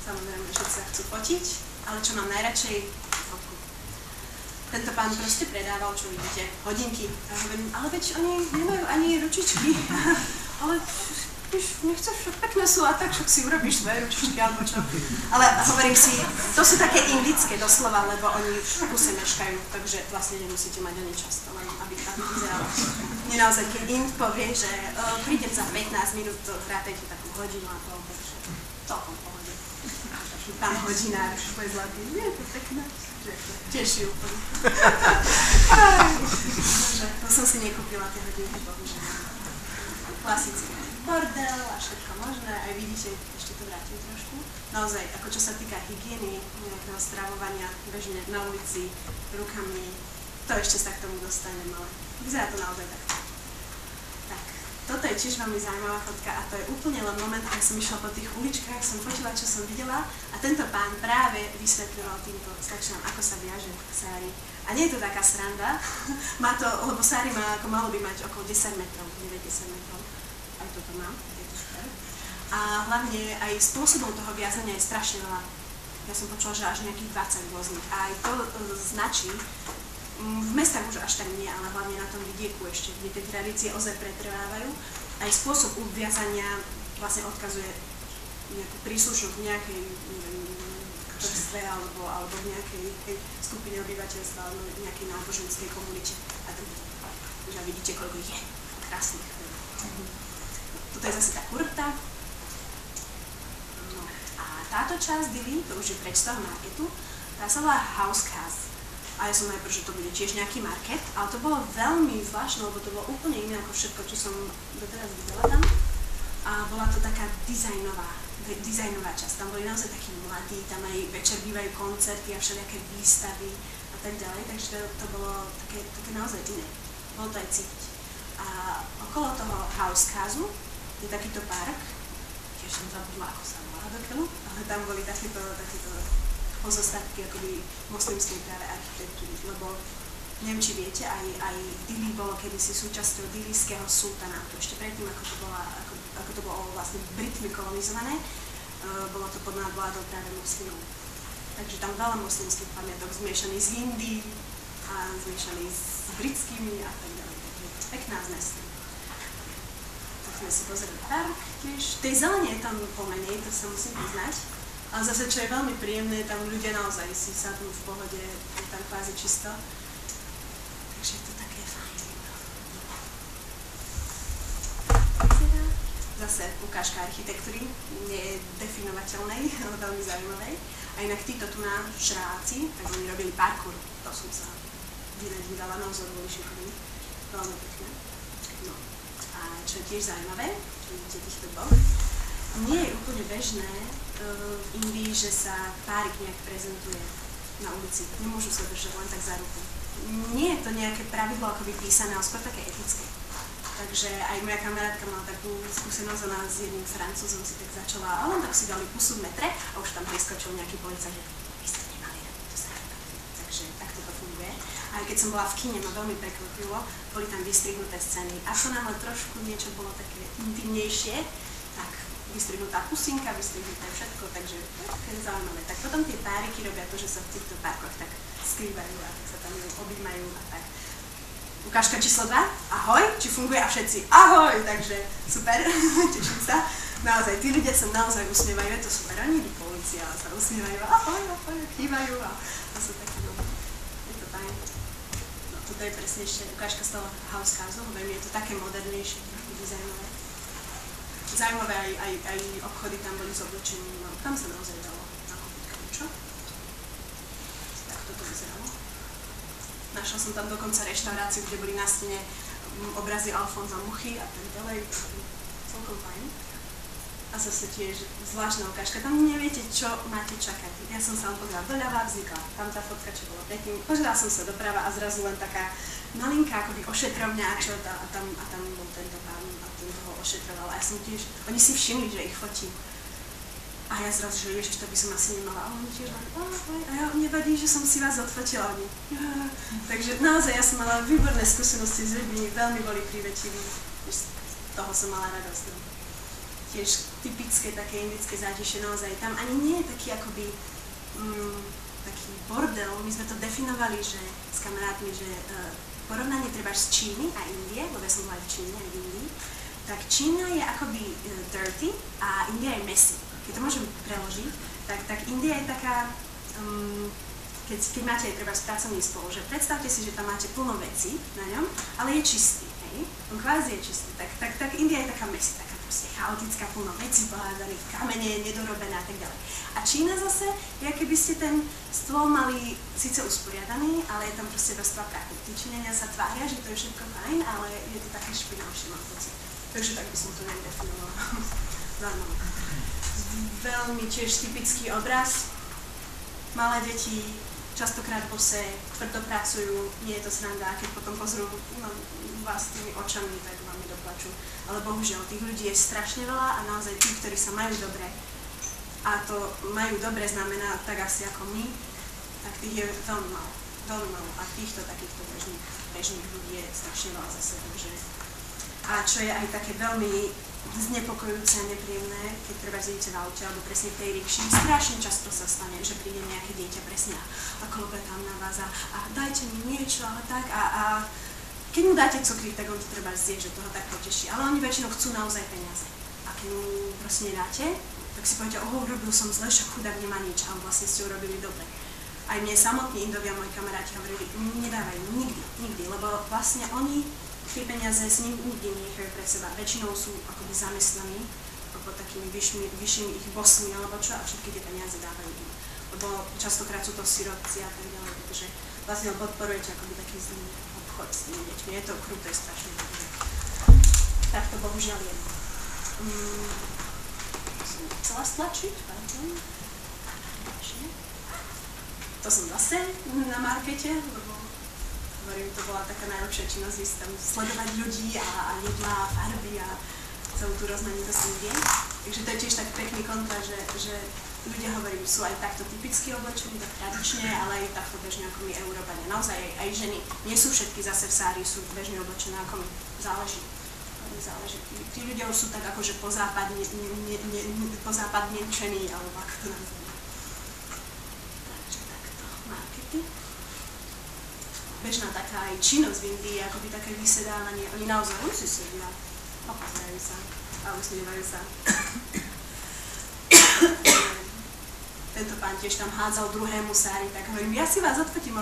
Samozrejme, že sa chcú fotiť, ale čo mám najradšej, fotku. Tento pán proste predával, čo vidíte, hodinky. A hovorím, ale veď oni nemajú ani ručičky, ale nechceš, pekné sú a tak, však si urobíš svoje ručičky alebo čo. Ale hovorím si, to sú také indické doslova, lebo oni v kuse meškajú, takže vlastne nemusíte mať ani často, len aby vyzeralo. Nie naozaj, keď Ind povie, že prídem za 15 minút, hrátajte takú hodinu a pol, takže celkom pohode. Pán hodinár, tvoj zlatý, nie je to pekné, že to teší úplne. To som si nekúpila tie hodinky, bohužiaľ. Klasické. Bordel a všetko možné, aj vidíte, ešte to vrátim trošku. Naozaj, ako čo sa týka hygieny, nejakého stravovania, bežne na ulici, rukami, to ešte sa k tomu dostanem, ale vyzerá to naozaj takto. Tak, toto je tiež veľmi zaujímavá fotka a to je úplne len moment, keď som išla po tých uličkách, som fotila, čo som videla a tento pán práve vysvetľoval týmto slečnám, ako sa viaže sári. A nie je to taká sranda, má to, lebo sári má, ako malo by mať okolo 10 metrov, 90 metrov. Aj toto mám, je to super. A hlavne aj spôsobom toho viazania je strašne veľa. ja som počula, že až nejakých 20 rôznych. A aj to značí, v mestách už až tak nie, ale hlavne na tom vidieku ešte, kde tie tradície ozaj pretrvávajú. Aj spôsob uviazania vlastne odkazuje nejakú príslušnosť v nejakej vrstve alebo v nejakej skupine obyvateľstva alebo v nejakej náboženskej komunite. A tam že vidíte, koľko ich je krásnych. Toto je zase tá kurta. No. A táto časť Dili, to už je preč z toho marketu, tá sa volá House Cast. A ja som najprv, že to bude tiež nejaký market, ale to bolo veľmi zvláštne, lebo to bolo úplne iné ako všetko, čo som doteraz videla tam. A bola to taká dizajnová časť. Tam boli naozaj takí mladí, tam aj večer bývajú koncerty a všelijaké výstavy a tak ďalej, takže to bolo také naozaj iné. Bolo to aj cítiť. A okolo toho House Castu je takýto park, tiež som zabudla, ako sa volá do keľu, ale tam boli takéto pozostatky akoby moslimskej práve architektúry, lebo neviem, či viete, aj Dili bolo kedysi súčasťou dilijského sultanátu. Ešte predtým, ako to bolo vlastne Britmi kolonizované, bolo to pod nadvládou práve moslimov. Takže tam veľa moslimských pamiatok zmiešaných z Indii a zmiešaných s britskými a tak ďalej. Takže pekná zmes. Tak sme si pozreli park tiež. Tej zelene je tam pomenej, to sa musím priznať. Ale zase, čo je veľmi príjemné, tam ľudia naozaj si sadnú v pohode, je tam kvázi čisto. Takže je to také fajn. Zase ukážka architektúry, nedefinovateľnej, ale veľmi zaujímavej. A inak títo tu na Šráci, tak oni robili parkour. To som sa vydala na vzoru, boli šikovní. Veľmi pekné. No. A čo je tiež zaujímavé, čo vidíte týchto dvoch, nie je úplne bežné v Indii, že sa párik nejak prezentuje na ulici. Nemôžu sa držať len tak za ruku. Nie je to nejaké pravidlo ako vypísané, ale skôr také etické. Takže aj moja kamarátka mala takú skúsenosť, ona s jedným Francúzom si tak začala, a len tak si dali pusu v metre a už tam priskočil nejaký policajt, že vy ste nemali robiť, to sa robí. Takže takto to funguje. A keď som bola v kine, ma veľmi prekvapilo, boli tam vystrihnuté scény. Ako náhle trošku niečo bolo také intimnejšie, tak vystrihnutá pusinka, vystrihnuté všetko, takže to je zaujímavé. Tak potom tie páriky robia to, že sa v týchto parkoch tak skrývajú a tak sa tam objímajú a tak. Ukážka číslo 2, ahoj, či funguje a všetci ahoj, takže super, teším sa. Naozaj, tí ľudia sa naozaj usmievajú, to super, oni idú polícia, ale sa usmievajú, ahoj, chýbajú a to sú také, no, je to fajn. No, toto je presne ešte ukážka z toho House Castu, lebo je to také modernejšie, také dizajnové. Zaujímavé aj obchody tam boli s oblečením, no, tam sa naozaj dalo nakúpiť kľúčo. Tak toto vyzeralo. Našla som tam dokonca reštauráciu, kde boli na stene obrazy Alfonza Muchy a tak ďalej. Celkom fajn. A zase tiež zvláštna ukážka. Tam neviete, čo máte čakať. Ja som sa len pozerala doľava, vznikla tam tá fotka, čo bolo predtým. Pozerala som sa doprava a zrazu len taká malinká akoby ošetrovňa, čo a tam bol tento pán a ten ho ošetroval. A ja som tiež, oni si všimli, že ich fotím. A ja zrazu, že ježiš, to by som asi nemala. A oni tiež ahoj, a ja nevadí, že som si vás odfotila. Oni. Takže naozaj ja som mala výborné skúsenosti s ľuďmi, veľmi boli privetiví. Z toho som mala radosť. Tiež typické také indické zátišie, naozaj tam ani nie je taký akoby taký bordel. My sme to definovali, že s kamarátmi, že porovnanie treba z Číny a Indie, lebo ja som bola aj v Číne, aj v Indii, tak Čína je akoby dirty a India je messy. Keď to môžem preložiť, tak India je taká, keď máte aj treba pracovný spol, že predstavte si, že tam máte plno vecí na ňom, ale je čistý, hej? On kvázi je čistý, tak India je taká messy, taká proste chaotická, plno vecí pohádaných, kamene, nedorobené a tak ďalej. A Čína zase je, keby ste ten stôl mali síce usporiadaný, ale je tam proste vrstva prachu. Tí Číňania sa tvária, že to je všetko fajn, ale je to také špinavšie, mám pocit. Takže tak by som to nedefinovala. Zaujímavé. Veľmi tiež typický obraz. Malé deti, častokrát bose, tvrdo pracujú, nie je to sranda, keď potom pozrú vás tými očami, tak vám doplačú. Ale bohužiaľ, tých ľudí je strašne veľa a naozaj tí, ktorí sa majú dobre, a to majú dobre znamená tak asi ako my, tak tých je veľmi málo. Veľmi málo. A týchto takýchto bežných ľudí je strašne veľa zase. Takže. A čo je aj také veľmi znepokojujúce a nepríjemné, keď treba idete v aute alebo presne v tej rikši. Strašne často sa stane, že príde nejaké dieťa presne a klope tam na vás a dajte mi niečo a tak a keď mu dáte cukry, tak on to treba zjeť, že toho tak poteší. Ale oni väčšinou chcú naozaj peniaze. A keď mu proste nedáte, tak si poviete, urobil som zle, však chudák nemá nič a vlastne ste urobili dobre. Aj mne samotní Indovia, moji kamaráti hovorili, nedávajú nikdy, lebo vlastne oni tie peniaze si nikdy nechajú pre seba. Väčšinou sú akoby zamestnaní pod takými vyššími ich bossmi alebo čo a všetky tie peniaze dávajú im. Lebo častokrát sú to sirotci a tak ďalej, takže vlastne podporujete akoby taký zlý obchod s tými deťmi. Je to kruté strašne. Tak to bohužiaľ je. Som chcela stlačiť, pardon. To som zase na markete, lebo hovorím, to bola taká najlepšia činnosť, ísť tam sledovať ľudí a jedlá a farby a celú tú rozmanitosť ľudí. Takže to je tiež tak pekný kontrast, že ľudia, hovorím, sú aj takto typicky oblečení, tak tradične, ale aj takto bežne ako my Európania. Naozaj aj ženy nie sú všetky zase v sári, sú bežne oblečené ako my. Záleží. Tí ľudia už sú tak akože pozápadnenčení, alebo ako to nazveme. Takže takto, markety. Bežná taká aj činnosť v Indii, akoby také vysedávanie. Oni naozaj si sedia a pozerajú sa a usmievajú sa. Tento pán tiež tam hádzal druhému sári, tak hovorím, ja si vás odfotím.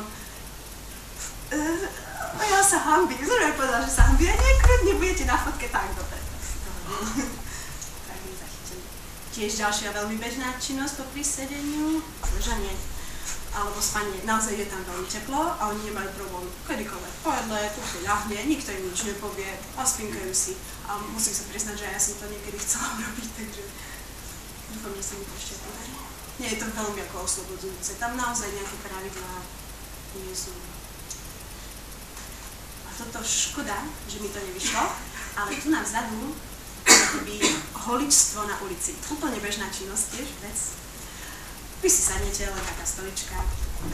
Ja sa hanbím, zrovna povedala, že sa hanbím. A nie, budete na fotke tak dobre. Tak je zachytený. Tiež ďalšia veľmi bežná činnosť po prísedeniu, ležanie alebo spanie. Naozaj je tam veľmi teplo a oni nemajú problém kedykoľvek po jedle, tu si ľahne, nikto im nič nepovie a spinkajú si. A musím sa priznať, že ja som to niekedy chcela urobiť, takže dúfam, že sa mi to ešte podarí. Nie je to veľmi ako oslobodzujúce. Tam naozaj nejaké pravidlá nie sú. A toto škoda, že mi to nevyšlo, ale tu nám vzadu je holičstvo na ulici. Úplne bežná činnosť tiež, vec. Vy si sadnete, len taká stolička,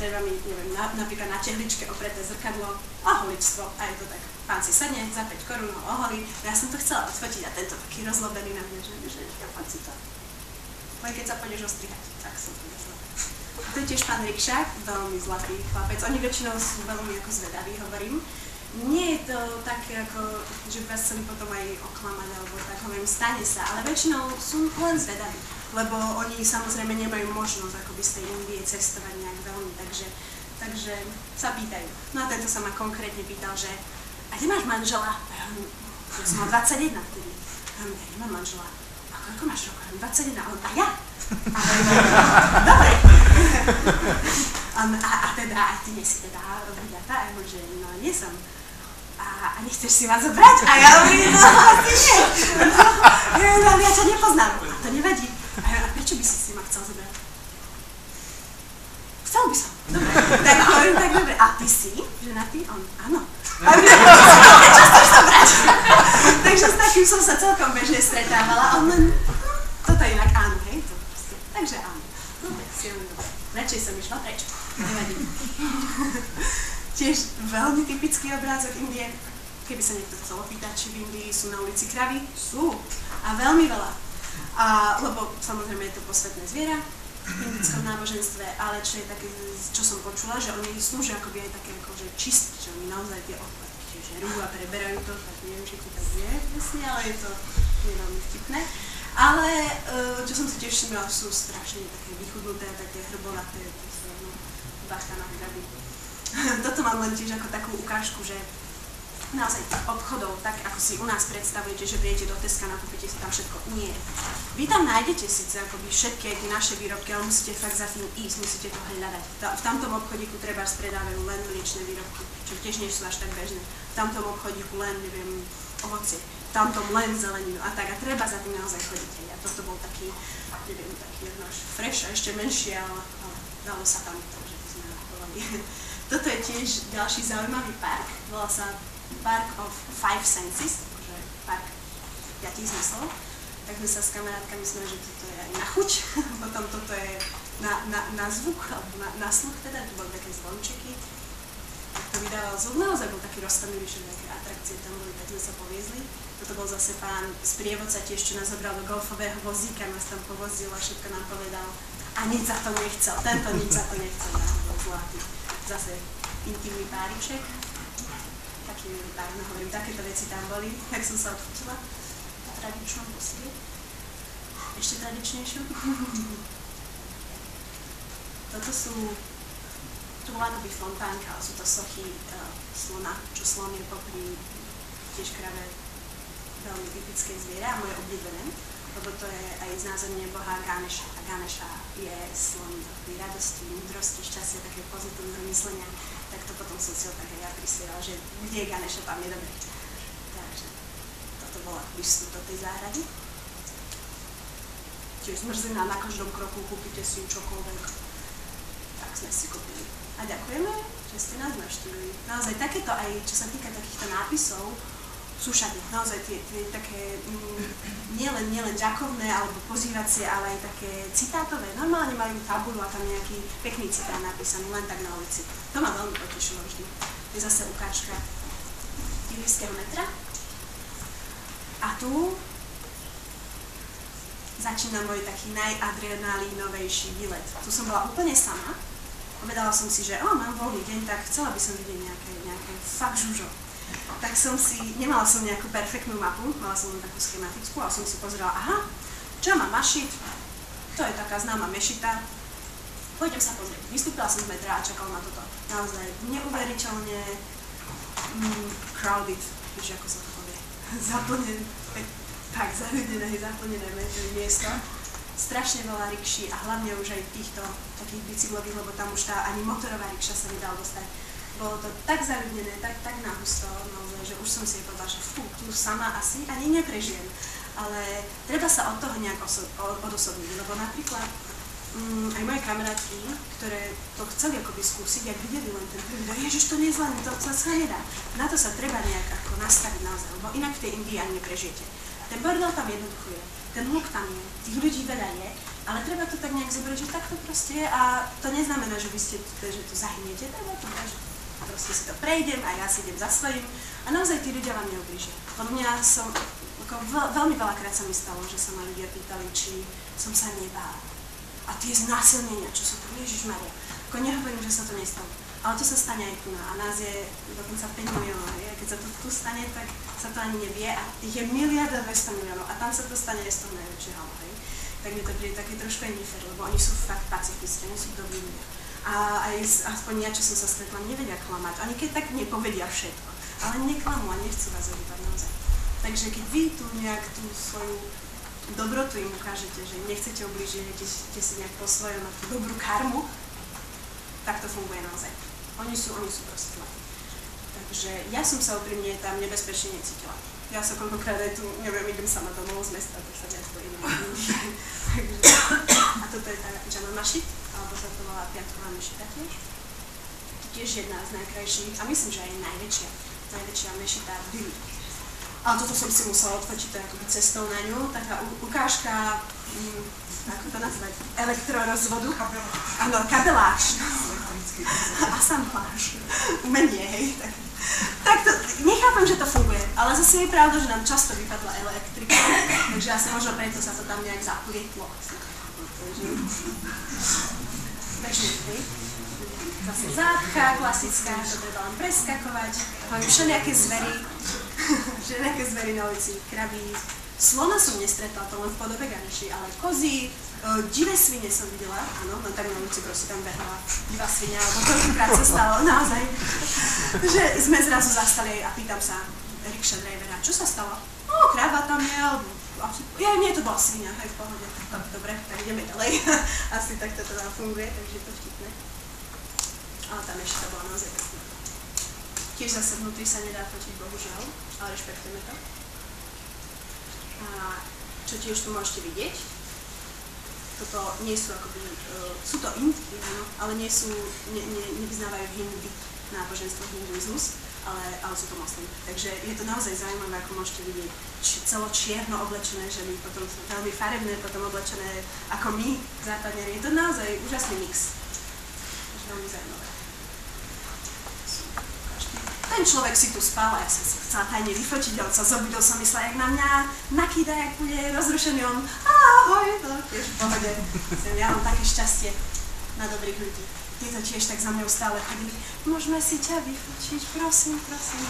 treba mi, neviem, napríklad na tehličke opreté zrkadlo a holičstvo. A je to tak, pán si sadne, za 5 korún ho oholí. Ja som to chcela odfotiť a tento taký rozlobený na mňa, že poď si to. Len keď sa pôjdeš ostrihať, tak som to myslela. To je tiež pán Rikšák, veľmi zlatý chlapec. Oni väčšinou sú veľmi ako zvedaví, hovorím. Nie je to také ako, že by vás chceli potom aj oklamať, alebo tak hovorím, stane sa, ale väčšinou sú len zvedaví. Lebo oni samozrejme nemajú možnosť akoby z tej Indie cestovať nejak veľmi, takže sa pýtajú. No a tento sa ma konkrétne pýtal, že a kde máš manžela? Ja som mal 21 vtedy. Ja nemám manžela. A koľko máš rokov? 21. A ja? Dobre. A teda, a ty nie si teda vydatá? A ja hovorím, že no nie som. A nechceš si ma zobrať? A ja hovorím, no asi nie. No, ja ťa nepoznám. A to nevadí. A prečo by si ma chcel zobrať? Chcel by som. Dobre. Tak hovorím, tak dobre. A ty si ženatý? On, áno. A prečo chceš zobrať? Takže s takým som sa celkom bežne stretávala. A on len, toto je inak áno, hej? To proste. Takže áno. Dobre, si len dobre. Radšej som išla preč. Nevadí. Tiež veľmi typický obrázok Indie. Keby sa niekto chcel opýtať, či v Indii sú na ulici kravy? Sú. A veľmi veľa. Lebo samozrejme je to posvätné zviera v indickom náboženstve, ale čo je také, čo som počula, že oni slúžia akoby aj také akože čistí, že oni naozaj tie odpadky žerú a preberajú to, tak neviem, či to tak je presne, ale je to veľmi vtipné. Ale čo som si tiež všimla, sú strašne také vychudnuté, také hrbonaté, bachta na kraby. Toto mám len tiež ako takú ukážku, že naozaj obchodov, tak ako si u nás predstavujete, že prídete do Teska, nakúpite si tam všetko. Nie. Vy tam nájdete síce akoby všetky tie naše výrobky, ale musíte fakt za tým ísť, musíte to hľadať. V tamtom obchodíku treba predávajú len mliečne výrobky, čo tiež nie sú až tak bežné. V tamtom obchodíku len, neviem, ovocie, v tamtom len zeleninu a tak. A treba za tým naozaj chodiť. A toto bol taký, neviem, taký náš fresh a ešte menší, ale dalo sa tam, takže to sme nakupovali. Toto je tiež ďalší zaujímavý park, volá sa Park of Five Senses, akože park 5 zmyslov. Tak sme sa s kamarátkami mysleli, že toto je aj na chuť, potom toto je na zvuk, alebo na sluch teda, to boli také zvončeky. Tak to dával zvuk, naozaj bol taký roztomilý, že nejaké atrakcie tam boli, tak sme sa poviezli. Toto bol zase pán sprievodca tiež, čo nás zobral do golfového vozíka, nás tam povozdil a všetko nám povedal. A nič za to nechcel, tento nič za to nechcel, náhodou zlatý. Zase intimný páriček. Taký milý pár, no hovorím, takéto veci tam boli, tak som sa odfutila v tradičnom posile. Ešte tradičnejšiu. Toto sú tu bola akoby fontánka, ale sú to sochy slona, čo slon je popri tiež krave veľmi typické zviera a moje obľúbené, lebo to je aj znázornenie boha Ganesha. A Ganesha je slon radosti, múdrosti, šťastia, také pozitívneho myslenia. Tak to potom som si ho tak aj ja prisvierala, že kde je Ganesha, tam je dobre. Takže toto bola vstup do tej záhrady. Tiež zmrzlina, na každom kroku kúpite si čokoľvek. Tak sme si kúpili. A ďakujeme, že ste nás navštívili. Naozaj takéto aj, čo sa týka takýchto nápisov, sú všade. Naozaj tie také nielen ďakovné alebo pozývacie, ale aj také citátové. Normálne majú tabulu a tam nejaký pekný citát napísaný len tak na ulici. To ma veľmi potešilo vždy. Je zase ukážka Ilirského metra. A tu začína môj taký najadrenalínovejší výlet. Tu som bola úplne sama. Povedala som si, že mám voľný deň, tak chcela by som vidieť nejaké fakt žužo. Tak nemala som nejakú perfektnú mapu, mala som len takú schematickú, ale som si pozerala, čo má Mašit, to je taká známa mešita, pôjdem sa pozrieť. Vystúpila som z metra a čakala ma toto. Naozaj neuveriteľne crowded, vieš, ako sa to povie, zaplnené miesto. Strašne veľa rikší a hlavne už aj týchto takých bicyklových, lebo tam už tá ani motorová rikša sa nedala dostať. Bolo to tak zaľudnené, tak nahusto, naozaj, že už som si povedala, že tu sama asi ani neprežijem. Ale treba sa od toho nejak odosobniť, lebo napríklad aj moje kamarátky, ktoré to chceli akoby skúsiť, ak videli len ten prvý, ježiš, to nie je zlé, to sa nedá. Na to sa treba nejak ako nastaviť naozaj, lebo inak v tej Indii ani neprežijete. Ten bordel tam jednoducho je. Ten hluk tam je, tých ľudí veľa je, ale treba to tak nejak zobrať, že tak to proste je a to neznamená, že vy ste, že tu zahyniete, treba to dať, že proste si to prejdem a ja si idem za svojím a naozaj tí ľudia vám neublížia. Lebo veľmi veľakrát sa mi stalo, že sa ma ľudia pýtali, či som sa nebála. A tie znásilnenia, čo sú tu, Ježišmaria, ako nehovorím, že sa to nestalo. Ale to sa stane aj tu a nás je dokonca 5 miliónov. Keď sa to tu stane, tak sa to ani nevie a tých je 1 200 000 000 a tam sa to stane z toho najväčšieho. Tak mi to príde také trošku aj nefér, lebo oni sú fakt pacifisti, oni sú dobrí ľudia. A aj aspoň ja, čo som sa stretla, nevedia klamať. Oni keď tak nepovedia všetko, ale neklamú a nechcú vás ohýbať naozaj. Takže keď vy tu nejak tú svoju dobrotu im ukážete, že nechcete ublížiť, idete si nejak po svojom na tú dobrú karmu, tak to funguje naozaj. Oni sú proste zlatí. Takže ja som sa úprimne tam nebezpečne necítila. Ja sa koľkokrát aj tu, neviem, idem sama domov z mesta, tak sa viac bojím. A toto je tá Jama Mašit, alebo sa to volá Piatková mešita tiež. Tiež jedna z najkrajších, a myslím, že aj najväčšia mešita v Dili. Ale toto som si musela odfočiť, to je akoby cestou na ňu, taká ukážka, ako to nazvať, elektrorozvodu. Áno, kabeláž. Asambláž. Umenie, hej. Tak to, nechápem, že to funguje, ale zase je pravda, že nám často vypadla elektrika, takže asi možno preto sa to tam nejak zaplietlo. Takže, hej. Zase zápcha klasická, to treba len preskakovať. Mám všelijaké zvery na ulici, krabí. Slona som nestretla, to len v podobe Ganeši, ale kozy, divé svine som videla, áno, len tak na ulici proste tam behla divá svinia, alebo koľkokrát sa stalo, naozaj. Že sme zrazu zastali a pýtam sa rikša drivera, čo sa stalo? Kráva tam je, alebo nie, to bola svinia, hej, v pohode. Dobre, tak ideme ďalej. Asi takto to tam funguje, takže to vtipné. Ale tam ešte to bola naozaj pekná. Tiež zase vnútri sa nedá fotiť, bohužiaľ, ale rešpektujeme to. A čo tiež tu môžete vidieť, toto nie sú akoby, sú to Indky, ale nevyznávajú hindu, náboženstvo hinduizmus, ale sú to moslimy. Takže je to naozaj zaujímavé, ako môžete vidieť čierno oblečené ženy, potom veľmi farebné, potom oblečené ako my, západňari. Je to naozaj úžasný mix. Takže veľmi zaujímavé. ten človek si tu spal a ja som si chcela tajne vyfotiť, on sa zobudil, som myslela, jak na mňa nakýda, jak bude rozrušený, on ahoj, to tiež v pohode. Ja mám také šťastie na dobrých ľudí. Títo tiež tak za mňou stále chodili, môžeme si ťa vyfotiť, prosím.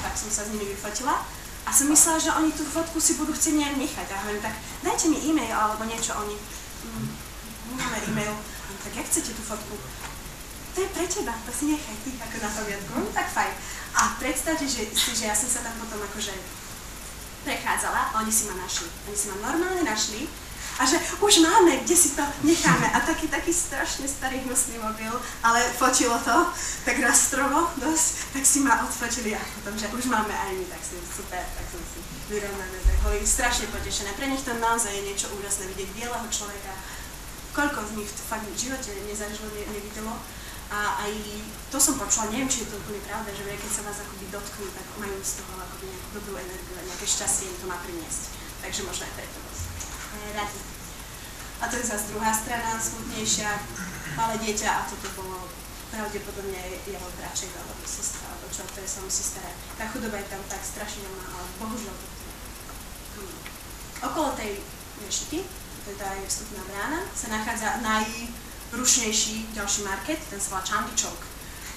Tak som sa s nimi vyfotila a som myslela, že oni tú fotku si budú chcieť nejak nechať. A hovorím, tak dajte mi e-mail alebo niečo, oni, nemáme e-mail, tak jak chcete tú fotku? To je pre teba, to si nechaj ty ako na pamiatku, tak fajn. A predstavte, že ja som sa tam potom akože prechádzala a oni si ma našli. Oni si ma normálne našli a že už máme, kde si to necháme. A taký strašne starý hnusný mobil, ale fotilo to tak rastrovo dosť, tak si ma odfotili a potom, že už máme aj my, tak si super, tak som si vyrovnané, tak boli strašne potešené. Pre nich to naozaj je niečo úžasné vidieť bieleho človeka, koľko z nich to fakt v živote nezažilo, nevidelo. A aj to som počula, neviem, či je to úplne pravda, že keď sa vás akoby dotknú, tak majú z toho akoby nejakú dobrú energiu a nejaké šťastie im to má priniesť. Takže možno aj preto vás radi. A to je zase druhá strana, smutnejšia, malé dieťa a toto bolo pravdepodobne jeho bratček alebo sestra, alebo čo, ktoré sa musí starať. Tá chudoba je tam tak strašidelná, ale bohužiaľ to je. Okolo tej mešity, teda je vstupná brána, sa nachádza rušnejší ďalší market, ten sa volá Chandni Chowk.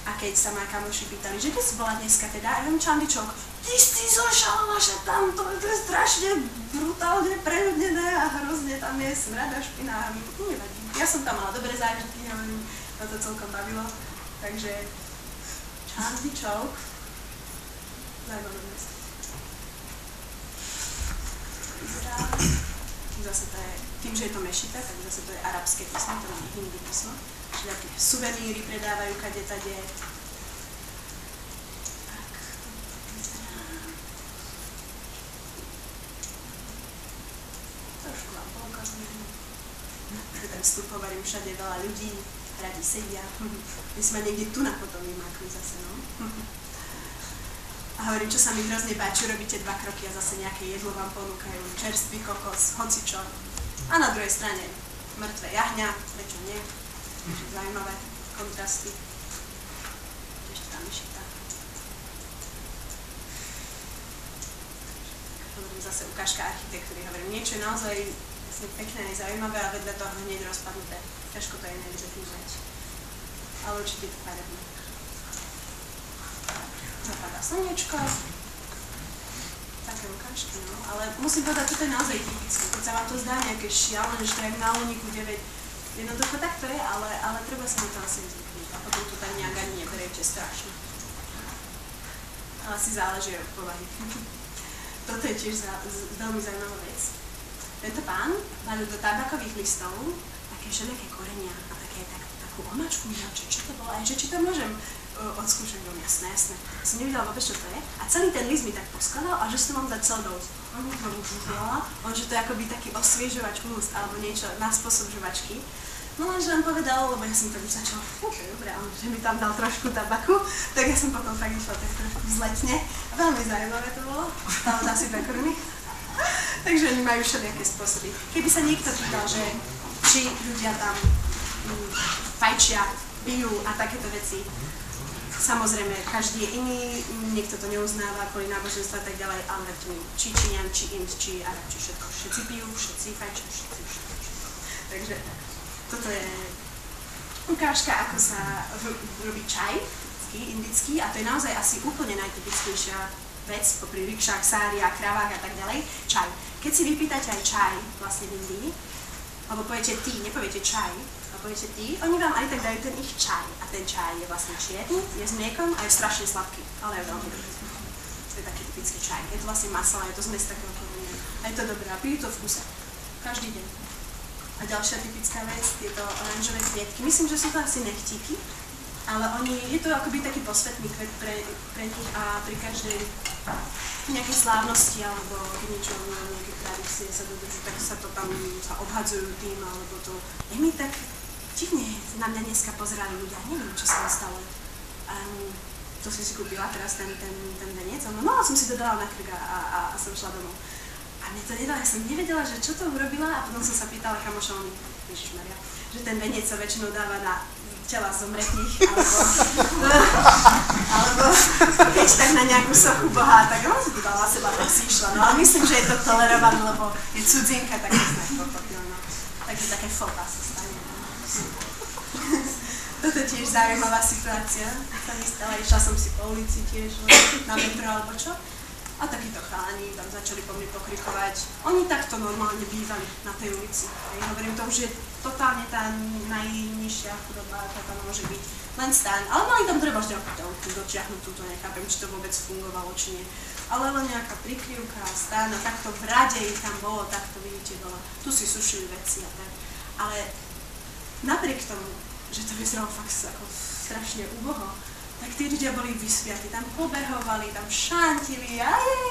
A keď sa ma kamoši pýtali, že kde si bola dneska teda, ja viem Chandni Chowk, ty si zošala že tam, to je strašne brutálne preľudnené a hrozne tam je smrad a špina. Nevadí. Ja som tam mala dobré zážitky, hovorím, ma to celkom bavilo. Takže Chandni Chowk, zaujímavé mesto. Zase to je, tým, že je to mešita, tak zase to je arabské písmo, to nie je hindi písmo. Čiže také suveníry predávajú kade-tade. Tak, trošku vám poukazujem. Ten vstup hovorím, všade veľa ľudí, radi sedia. My sme niekde tu na potom vymákli zase, no. A hovorím, čo sa mi hrozne páči, robíte 2 kroky a zase nejaké jedlo vám ponúkajú, čerstvý kokos, hocičo. A na druhej strane mŕtve jahňa, prečo nie? Zaujímavé kontrasty. Ešte tam mešita. Hovorím zase ukážka architektúry, hovorím, niečo je naozaj pekné, nezaujímavé a vedľa toho hneď rozpadnuté. Ťažko to je nevydefingovať. Ale určite to farebné. Zapadá slnečko, také ukážky, no, ale musím povedať, že to je naozaj typické. Keď sa vám to zdá nejaké šialené, že to je na Úniku 9, jednoducho tak to je, ale treba sa na to asi zvyknúť a potom to tam nejak ani neberiete strašne. Ale si záleží od povahy. Toto je tiež veľmi zaujímavá vec. Tento pán malil do tabakových listov také všelijaké korenia a takú omáčku, čo to bolo, aj že či to môžem odskúšať, bol jasné. Som nevidela vôbec, čo to je. A celý ten list mi tak poskladal a že si to mám dať celou dosť. On že to je akoby taký osviežovač úst alebo niečo na spôsob žuvačky. No lenže len povedal, lebo ja som tak už začala, dobre, on že mi tam dal trošku tabaku, tak ja som potom tak išla tak trošku vzletne. Veľmi zaujímavé to bolo, stalo to asi 2 koruny. Takže oni majú všelijaké spôsoby. Keby sa niekto pýtal, že či ľudia tam fajčia, pijú a takéto veci, samozrejme, každý je iný, niekto to neuznáva kvôli náboženstvu a tak ďalej, ale či Číňan, či Ind, či Arab, či všetko. Všetci pijú, všetci fajčia, všetci. Takže toto je ukážka, ako sa robí čaj, indický, a to je naozaj asi úplne najtypickejšia vec, popri rikšách, sáriách, kravách a tak ďalej, čaj. Keď si vypýtate aj čaj vlastne v Indii, alebo poviete ty, nepoviete čaj, poviete ty, oni vám aj tak dajú ten ich čaj. A ten čaj je vlastne čierny, je s mliekom a je strašne sladký, ale je veľmi dobrý. To je taký typický čaj. Je to vlastne masla, je to zmes takého korenia. A je to dobré a pijú to v kuse. Každý deň. A ďalšia typická vec, tieto oranžové kvietky. Myslím, že sú to asi nechtíky, ale je to akoby taký posvetný kvet pre nich a pri každej nejakej slávnosti alebo niečo, nejaké tradície sa dodrží, tak sa to tam obhadzujú tým, alebo to je mi tak divne na mňa dneska pozerali ľudia, neviem, čo sa mi stalo. To som si kúpila teraz ten venec, no som si to dala na krk a som šla domov. A mne to nedala, ja som nevedela, že čo to urobila a potom som sa pýtala kamošovi, Ježišmaria, že ten venec sa väčšinou dáva v tela zomretých, alebo keď tak na nejakú sochu Boha, tak on si to dala seba, tak si išla. No ale myslím, že je to tolerované, lebo je cudzinka, tak to snad pochopil, no. Takže také fopa sa stane. Toto tiež zaujímavá situácia, sa mi stala, išla som si po ulici tiež, na metro alebo čo. A takíto chalani tam začali po mne pokrikovať. Oni takto normálne bývali na tej ulici. Ja hovorím, to už je totálne tá najnižšia chudoba, aká tam môže byť. Len stan. Ale mali tam treba dočiahnuť túto, nechápem, či to vôbec fungovalo, či nie. Ale len nejaká prikryvka, stan a takto v rade ich tam bolo, takto vidíte dole. Tu si sušili veci a tak. Ale napriek tomu, že to vyzeralo fakt ako strašne úboho, tak tí ľudia boli vysviatí, tam pobehovali, tam šantili,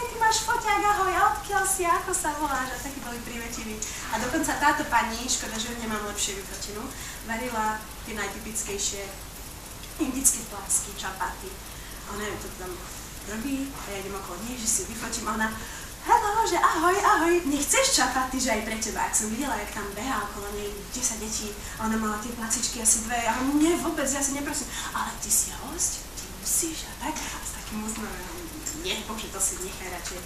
ty máš foťák, ahoj, odkiaľ si, ako sa voláš, a takí boli privetiví. A dokonca táto pani, škoda, že nemám lepšie vyfotinu, varila tie najtypickejšie indické placky, čapaty. A ona to tam robí a ja idem okolo nej, že si vyfotím a ona, hello, že ahoj, nechceš čapaty, že aj pre teba. Ak som videla, jak tam behá okolo nej 10 detí a ona mala tie placičky asi 2 a nie, vôbec, ja si neprosím, ale ty si host, ty musíš a tak. A s takým úsmevom, nie, bože, to si nechaj radšej.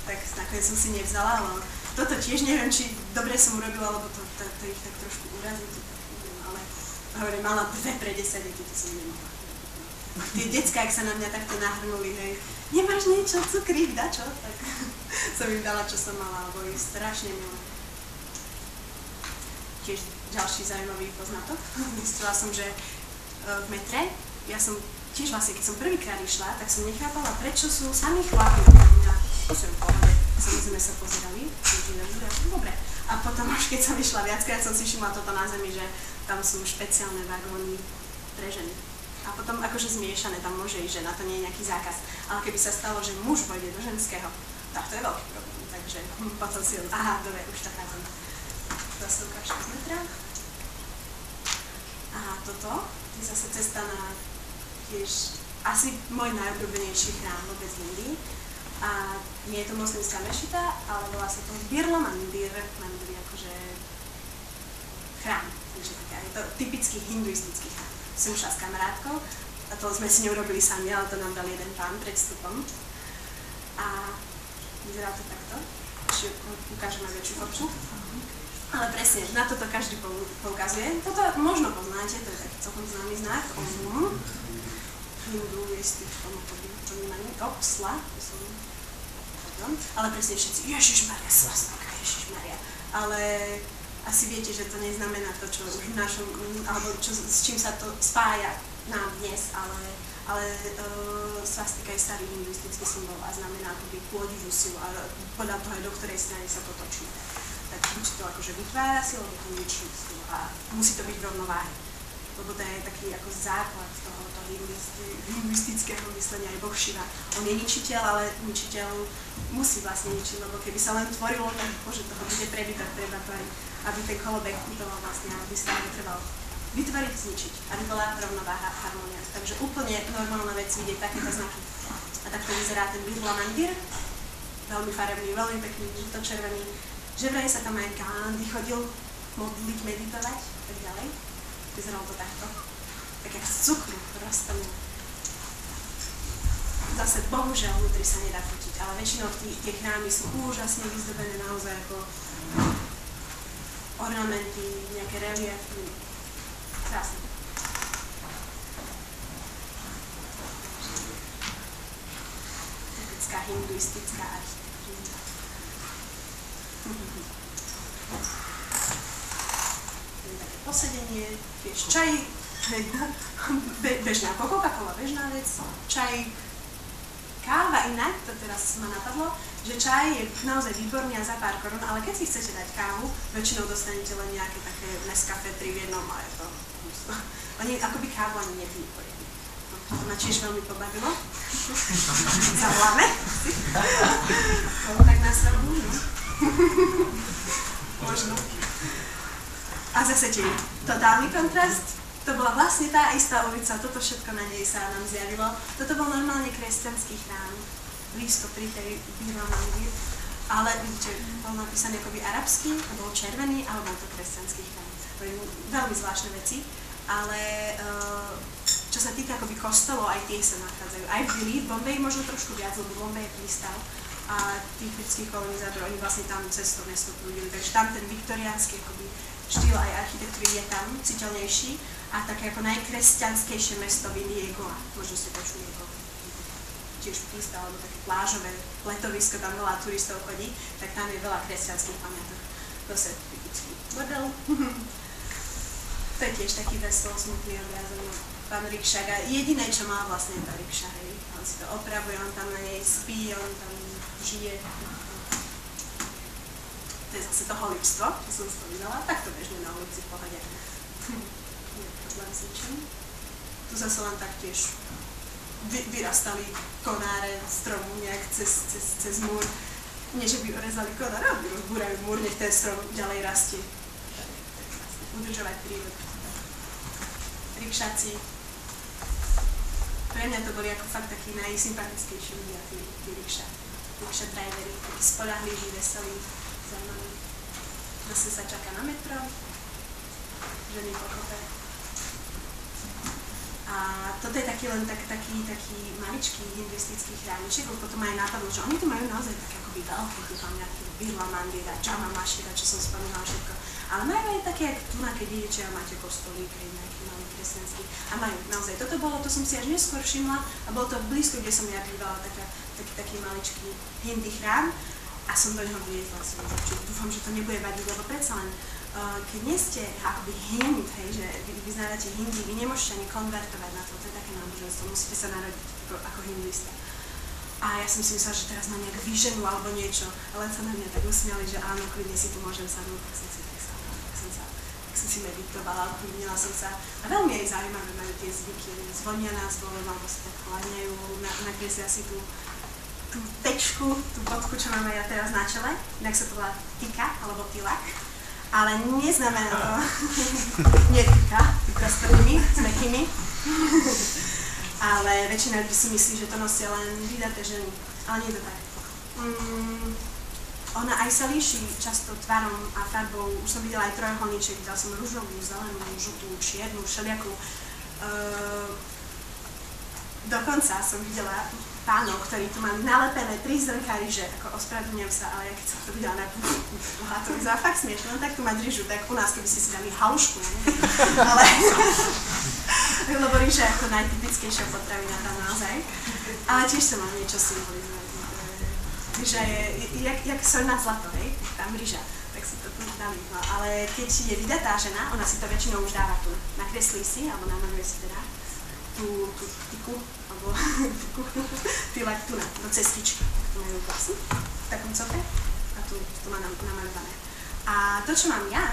Tak nakoniec som si nevzala, ale toto tiež neviem, či dobre som urobila, lebo to ich tak trošku urazí, ale hovorím, mala 2 pre 10 detí, to som nemohla. Tie decká, ak sa na mňa takto nahrnuli, hej, nemáš niečo, cukrík, dačo? Tak som im dala, čo som mala, lebo ich strašne milé. Tiež ďalší zaujímavý poznatok. Zistila som, že v metre, ja som tiež vlastne, keď som prvýkrát išla, tak som nechápala, prečo sú sami chlapi na mňa. Som v pohode, samozrejme sa pozerali, dobre. A potom až keď som išla viackrát, som si všimla toto na zemi, že tam sú špeciálne vagóny pre ženy. A potom akože zmiešané, tam môže ísť žena, to nie je nejaký zákaz. Ale keby sa stalo, že muž vojde do ženského, tak to je veľký problém. Takže potom si aha, dobre, už tak hádzam. Zase ukážka z metra. A toto je zase cesta na tiež asi môj najobľúbenejší chrám vôbec v Indii. A nie je to moslimská mešita, ale volá sa to Birla Mandir, akože chrám. Takže je to typický hinduistický chrám. Som šla s kamarátkou a to sme si neurobili sami, ale to nám dal jeden pán pred vstupom. A vyzerá to takto. Ešte ukážem aj väčšiu fotku. Ale presne, na toto každý poukazuje. Toto možno poznáte, to je taký celkom známy znak. Hinduističkom ponímaní. Opsla. Ale presne všetci, Ježišmaria, svastika, Ježišmaria. Ale asi viete, že to neznamená to, čo už v našom, alebo s čím sa to spája nám dnes, ale svastika je starý hinduistický symbol a znamená akoby pôdivú silu a podľa toho aj do ktorej strany sa to točí. Tak buď to akože vytvára silu, alebo to ničí silu a musí to byť v rovnováhe. Lebo to je taký ako základ tohoto hinduistického myslenia aj Boh Šiva. On je ničiteľ, ale ničiteľ musí vlastne ničiť, lebo keby sa len tvorilo, tak bože, toho bude prebytok, treba to aj, aby ten kolobek putoval vlastne, aby sa netrval vytvoriť, zničiť, aby bola rovnováha, harmónia. Takže úplne normálna vec vidieť takéto znaky. A takto vyzerá ten Birla Mandir, veľmi farebný, veľmi pekný, žlto-červený. Že vraj sa tam aj Gandhi chodil modliť, meditovať a tak ďalej. Vyzeralo to takto. Tak jak z cukru, roztomil. Zase bohužiaľ vnútri sa nedá fotiť, ale väčšinou tie chrámy sú úžasne vyzdobené naozaj ako ornamenty, nejaké reliefy. Krásne. Typická hinduistická architektúra. Posedenie, tiež čaj, bežná Coca-Cola, bežná vec, čaj, káva inak, to teraz ma napadlo, že čaj je naozaj výborný a za pár korún, ale keď si chcete dať kávu, väčšinou dostanete len nejaké také Nescafé 3 v jednom a je to husto. Oni akoby kávu ani nepijú poriadne. To ma tiež veľmi pobavilo. Zavoláme. Tak nás robí, no. Možno. A zase tiež totálny kontrast, to bola vlastne tá istá ulica, toto všetko na nej sa nám zjavilo. Toto bol normálne kresťanský chrám, blízko pri tej Birla Mandir, ale vidíte, bol napísaný akoby arabský, bol červený, ale bol to kresťanský chrám. Veľmi zvláštne veci. ale čo sa týka akoby kostolov, aj tie sa nachádzajú. Aj v Dili, v Bombeji možno trošku viac, lebo Bombej je prístav a tí britskí kolonizátori, oni vlastne tam cez to mesto prúdili, takže tam ten viktoriánsky akoby štýl aj architektúry je tam citeľnejší a také ako najkresťanskejšie mesto v Indii je Goa. Možno ste počuli ako tiež prístav, alebo také plážové letovisko, tam veľa turistov chodí, tak tam je veľa kresťanských pamiatok. Zase typický bordel. To je tiež taký vesel, smutný obrazok. Pán rikšák a jediné, čo má vlastne tá rikša, hej. On si to opravuje, on tam na nej spí, on tam žije. To je zase to holíčstvo, čo som spomínala, tak to bežne na ulici v pohode. Nie je problém s ničím. Tu zase len tak tiež vyrastali konáre stromu nejak cez múr. Nie, že by orezali konáre, ale rozbúrajú múr, nech ten strom ďalej rastie. Udržovať prírodu. Rikšáci. Pre mňa to boli ako fakt takí najsympatickejší ľudia, tí rikša drivery, takí spoľahliví, veselí, zaujímaví. Zase sa čaká na metro, ženy pochope. A toto je taký len taký maličký hinduistický chrániček, lebo potom aj nápadlo, že oni tu majú naozaj také akoby veľké, tu tam nejaký Birla Mandira, Jama Mashira, čo som spomínala všetko. Ale majú aj také, jak tu na keď idete a máte kostolík, nejaký malý kresťanský. A majú naozaj, to som si až neskôr všimla a bolo to blízko, kde som ja bývala, taký maličký hindi chrám a som do neho vliezla, som dúfam, že to nebude vadiť, lebo predsa len keď nie ste akoby hind, hej, že vy vyznávate hindi, vy nemôžete ani konvertovať na to je také náboženstvo, musíte sa narodiť ako hinduista. A ja som si myslela, že teraz ma nejak vyženú alebo niečo, ale sa na mňa tak usmiali, že áno, kľudne si tu môžem sadnúť, tak som si meditovala, uklidnila som sa. A veľmi aj zaujímavé majú tie zvyky, zvonia nás volom, alebo sa tak kláňajú, nakreslia si tú tečku, tú bodku, čo máme ja teraz na čele, inak sa to volá tika alebo tilak. Ale neznamená to, nie týka s mäkkými, ale väčšina ľudí si myslí, že to nosia len vydaté ženy, ale nie je to tak. Ona aj sa líši často tvarom a farbou, už som videla aj trojuholníček, videla som ružovú, zelenú, žltú, čiernu, všelijakú. Dokonca som videla pánov, ktorí tu mali nalepené 3 zrnka ryže, ako ospravedlňujem sa, ale ja keď som to videla na to vyzerá fakt smiešne, len tak tu mať ryžu, tak u nás, keby ste si dali halušku, ale lebo ryža je ako najtypickejšia potravina tam naozaj, ale tiež sa mám niečo symbolizovať. Ryža je, jak solná zlato, hej, tam ryža, tak si to tu dali, no, ale keď je vydatá žena, ona si to väčšinou už dáva tu, nakreslí si, alebo namaluje si teda tú tiku, alebo tilak tu do cestičky, tak to majú klasy, v takom cope a tu má namaľované. A to, čo mám ja,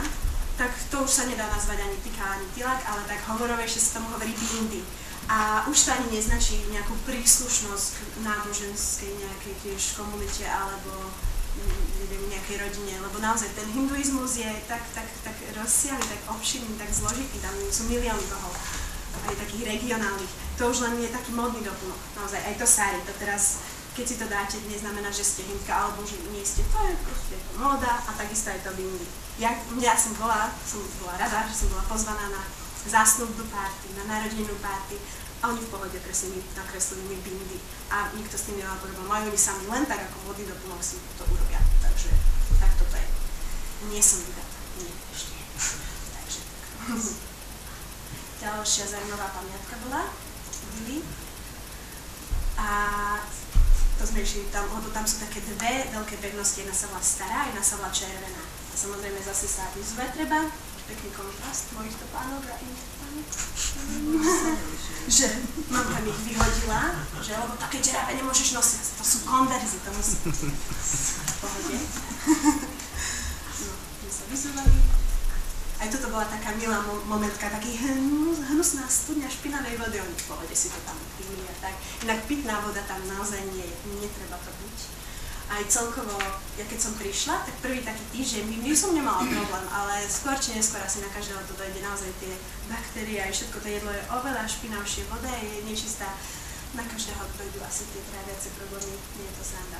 tak to už sa nedá nazvať ani tika, ani tilak, ale tak hovorovejšie sa tomu hovorí bindi. A už to ani neznačí nejakú príslušnosť k náboženskej nejakej tiež komunite alebo neviem, nejakej rodine, lebo naozaj ten hinduizmus je tak rozsiahly, tak obširný, tak zložitý, tam sú milióny bohov, aj takých regionálnych. To už len je taký módny doplnok, naozaj, aj to sari, to teraz, keď si to dáte, neznamená, že ste hindka, alebo že nie ste, to je proste móda a takisto aj to bindi. Ja som bola rada, že som bola pozvaná na zásnubnú party, na narodenú party a oni v pohode presne mi nakreslili mi bindi a nikto s tým nemal problém. Majú oni sami len tak ako módny doplnok si to urobia, takže tak toto je. Nie som vydatá, nie, ešte nie. Takže tak. Ďalšia zaujímavá pamiatka bola v Dili a to sme išli tam, lebo tam sú také dve veľké pevnosti, jedna sa volá stará, jedna sa volá červená. A samozrejme zase sa vyzúvať treba, pekný kontrast mojich topánok a iných topánok. Že mamka mi ich vyhodila, že lebo také džeráve nemôžeš nosiť, to sú konverzy, to musí byť v pohode. No, my sa vyzúvali. Aj toto bola taká milá momentka, taký hnusná studňa špinavej vody, oni v pohode si to tam pili a tak. Inak pitná voda tam naozaj nie je, netreba to byť. Aj celkovo, ja keď som prišla, tak prvý taký týždeň, my som nemala problém, ale skôr či neskôr asi na každého to dojde, naozaj tie baktérie a všetko to jedlo je oveľa špinavšie, voda je nečistá, na každého dojdú asi tie tráviace problémy, nie je to sranda.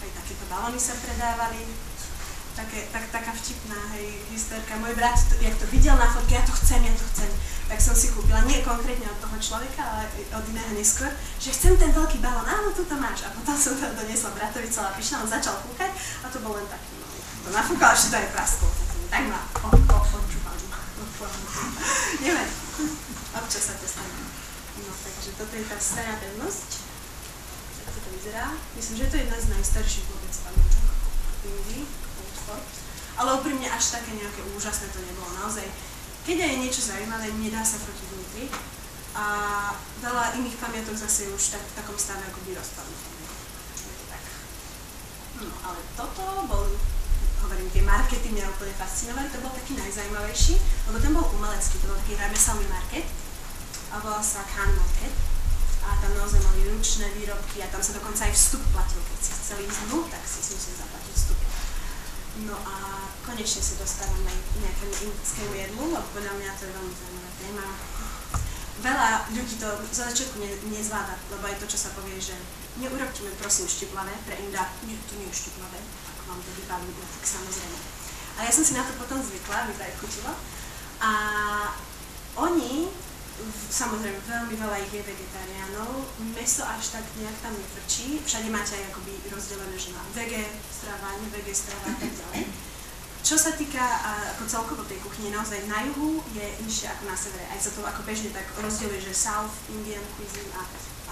Aj takéto balóny sa predávali. taká vtipná, hej, hysterka. Môj brat, jak to videl na fotke, ja to chcem, tak som si kúpila, nie konkrétne od toho človeka, ale od iného neskôr, že chcem ten veľký balón, áno, tu to máš. A potom som to doniesla bratovi, celá pyšná, on začal kúkať a to bol len taký, no, to nafúkal, že to je praskol, tak ma odčúval. Neviem, občas sa to stane. No, takže toto je tá stará pevnosť. Tak to vyzerá. Myslím, že to je jedna z najstarších vôbec pamiatok v Indii. Ale úprimne až také nejaké úžasné to nebolo. Naozaj, keď je niečo zaujímavé, nedá sa proti vnútri. A veľa iných pamiatok zase je už v takom stave ako by rozpadnuté. Tak. No, ale toto bol, hovorím, tie markety mňa úplne fascinovali, to bol taký najzaujímavejší, lebo ten bol umelecký, to bol taký remeselný market a volal sa Khan Market. A tam naozaj mali ručné výrobky a tam sa dokonca aj vstup platil, keď si chceli ísť dnu, tak si musel zaplatiť vstup. No a konečne sa dostávame k nejakému indickému jedlu, lebo podľa mňa to je veľmi zaujímavá téma. Veľa ľudí to za začiatku nezvláda, lebo aj to, čo sa povie, že neurobte mi prosím štiplavé pre Inda, nie, to nie je štiplavé, ako vám to vybaví, tak samozrejme. Ale ja som si na to potom zvykla, mi to aj chutilo. A oni, samozrejme, veľmi veľa ich je vegetariánov, mäso až tak nejak tam nefrčí, všade máte aj akoby rozdelené, že na vege strava, nevege strava a tak ďalej. Čo sa týka ako celkovo tej kuchyne, naozaj na juhu je inšie ako na severe, aj sa to ako bežne tak rozdeľuje, že South Indian cuisine a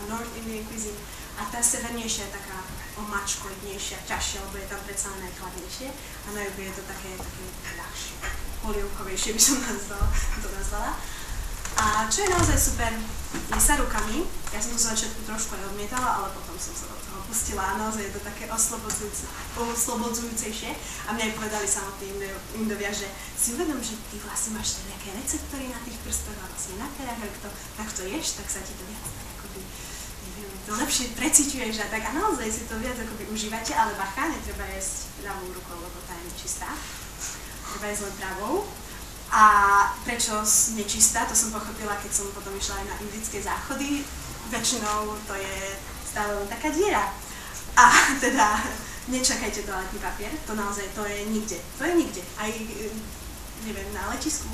North Indian cuisine a tá severnejšia je taká omačkoidnejšia, ťažšia, lebo je tam predsa len najchladnejšie a na juhu je to také ľahšie, polievkovejšie by som to nazvala. A čo je naozaj super, je sa rukami. Ja som to z začiatku trošku aj odmietala, ale potom som sa do toho pustila a naozaj je to také oslobodzujúcejšie. A mne aj povedali samotní Indovia, že si uvedom, že ty vlastne máš nejaké receptory na tých prstoch a vlastne na perách, ak to ješ, tak sa ti to viac tak akoby, neviem, to lepšie preciťuješ a tak. A naozaj si to viac akoby užívate, ale bacha, netreba jesť ľavou rukou, lebo tá je nečistá. Treba jesť len pravou. A prečo nečistá, to som pochopila, keď som potom išla aj na indické záchody. Väčšinou to je stále len taká diera. A teda nečakajte toaletný papier, to naozaj to je nikde. To je nikde. Aj, neviem, na letisku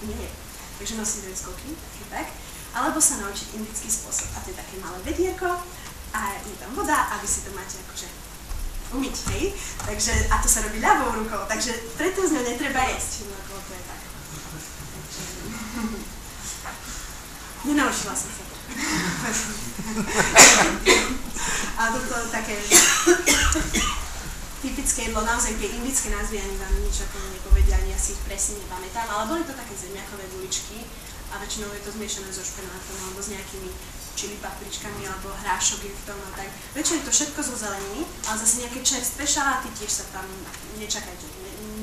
nie je. Takže nosím dreskovky, tak. Alebo sa naučiť indický spôsob. A to je také malé vedierko a je tam voda a vy si to máte akože umyť, hej? Takže, a to sa robí ľavou rukou, takže preto z ňou netreba jesť. No, to je tak. Nenaučila som sa to. A toto také typické jedlo, naozaj tie indické názvy ani vám nič ako nepovedia, ani asi ich presne nepamätám, ale boli to také zemiakové guličky a väčšinou je to zmiešané so špenátom alebo s nejakými čili papričkami alebo hrášok je v tom a tak. Väčšinou je to všetko zo zeleniny, ale zase nejaké čerstvé šaláty tiež sa tam nečakajte.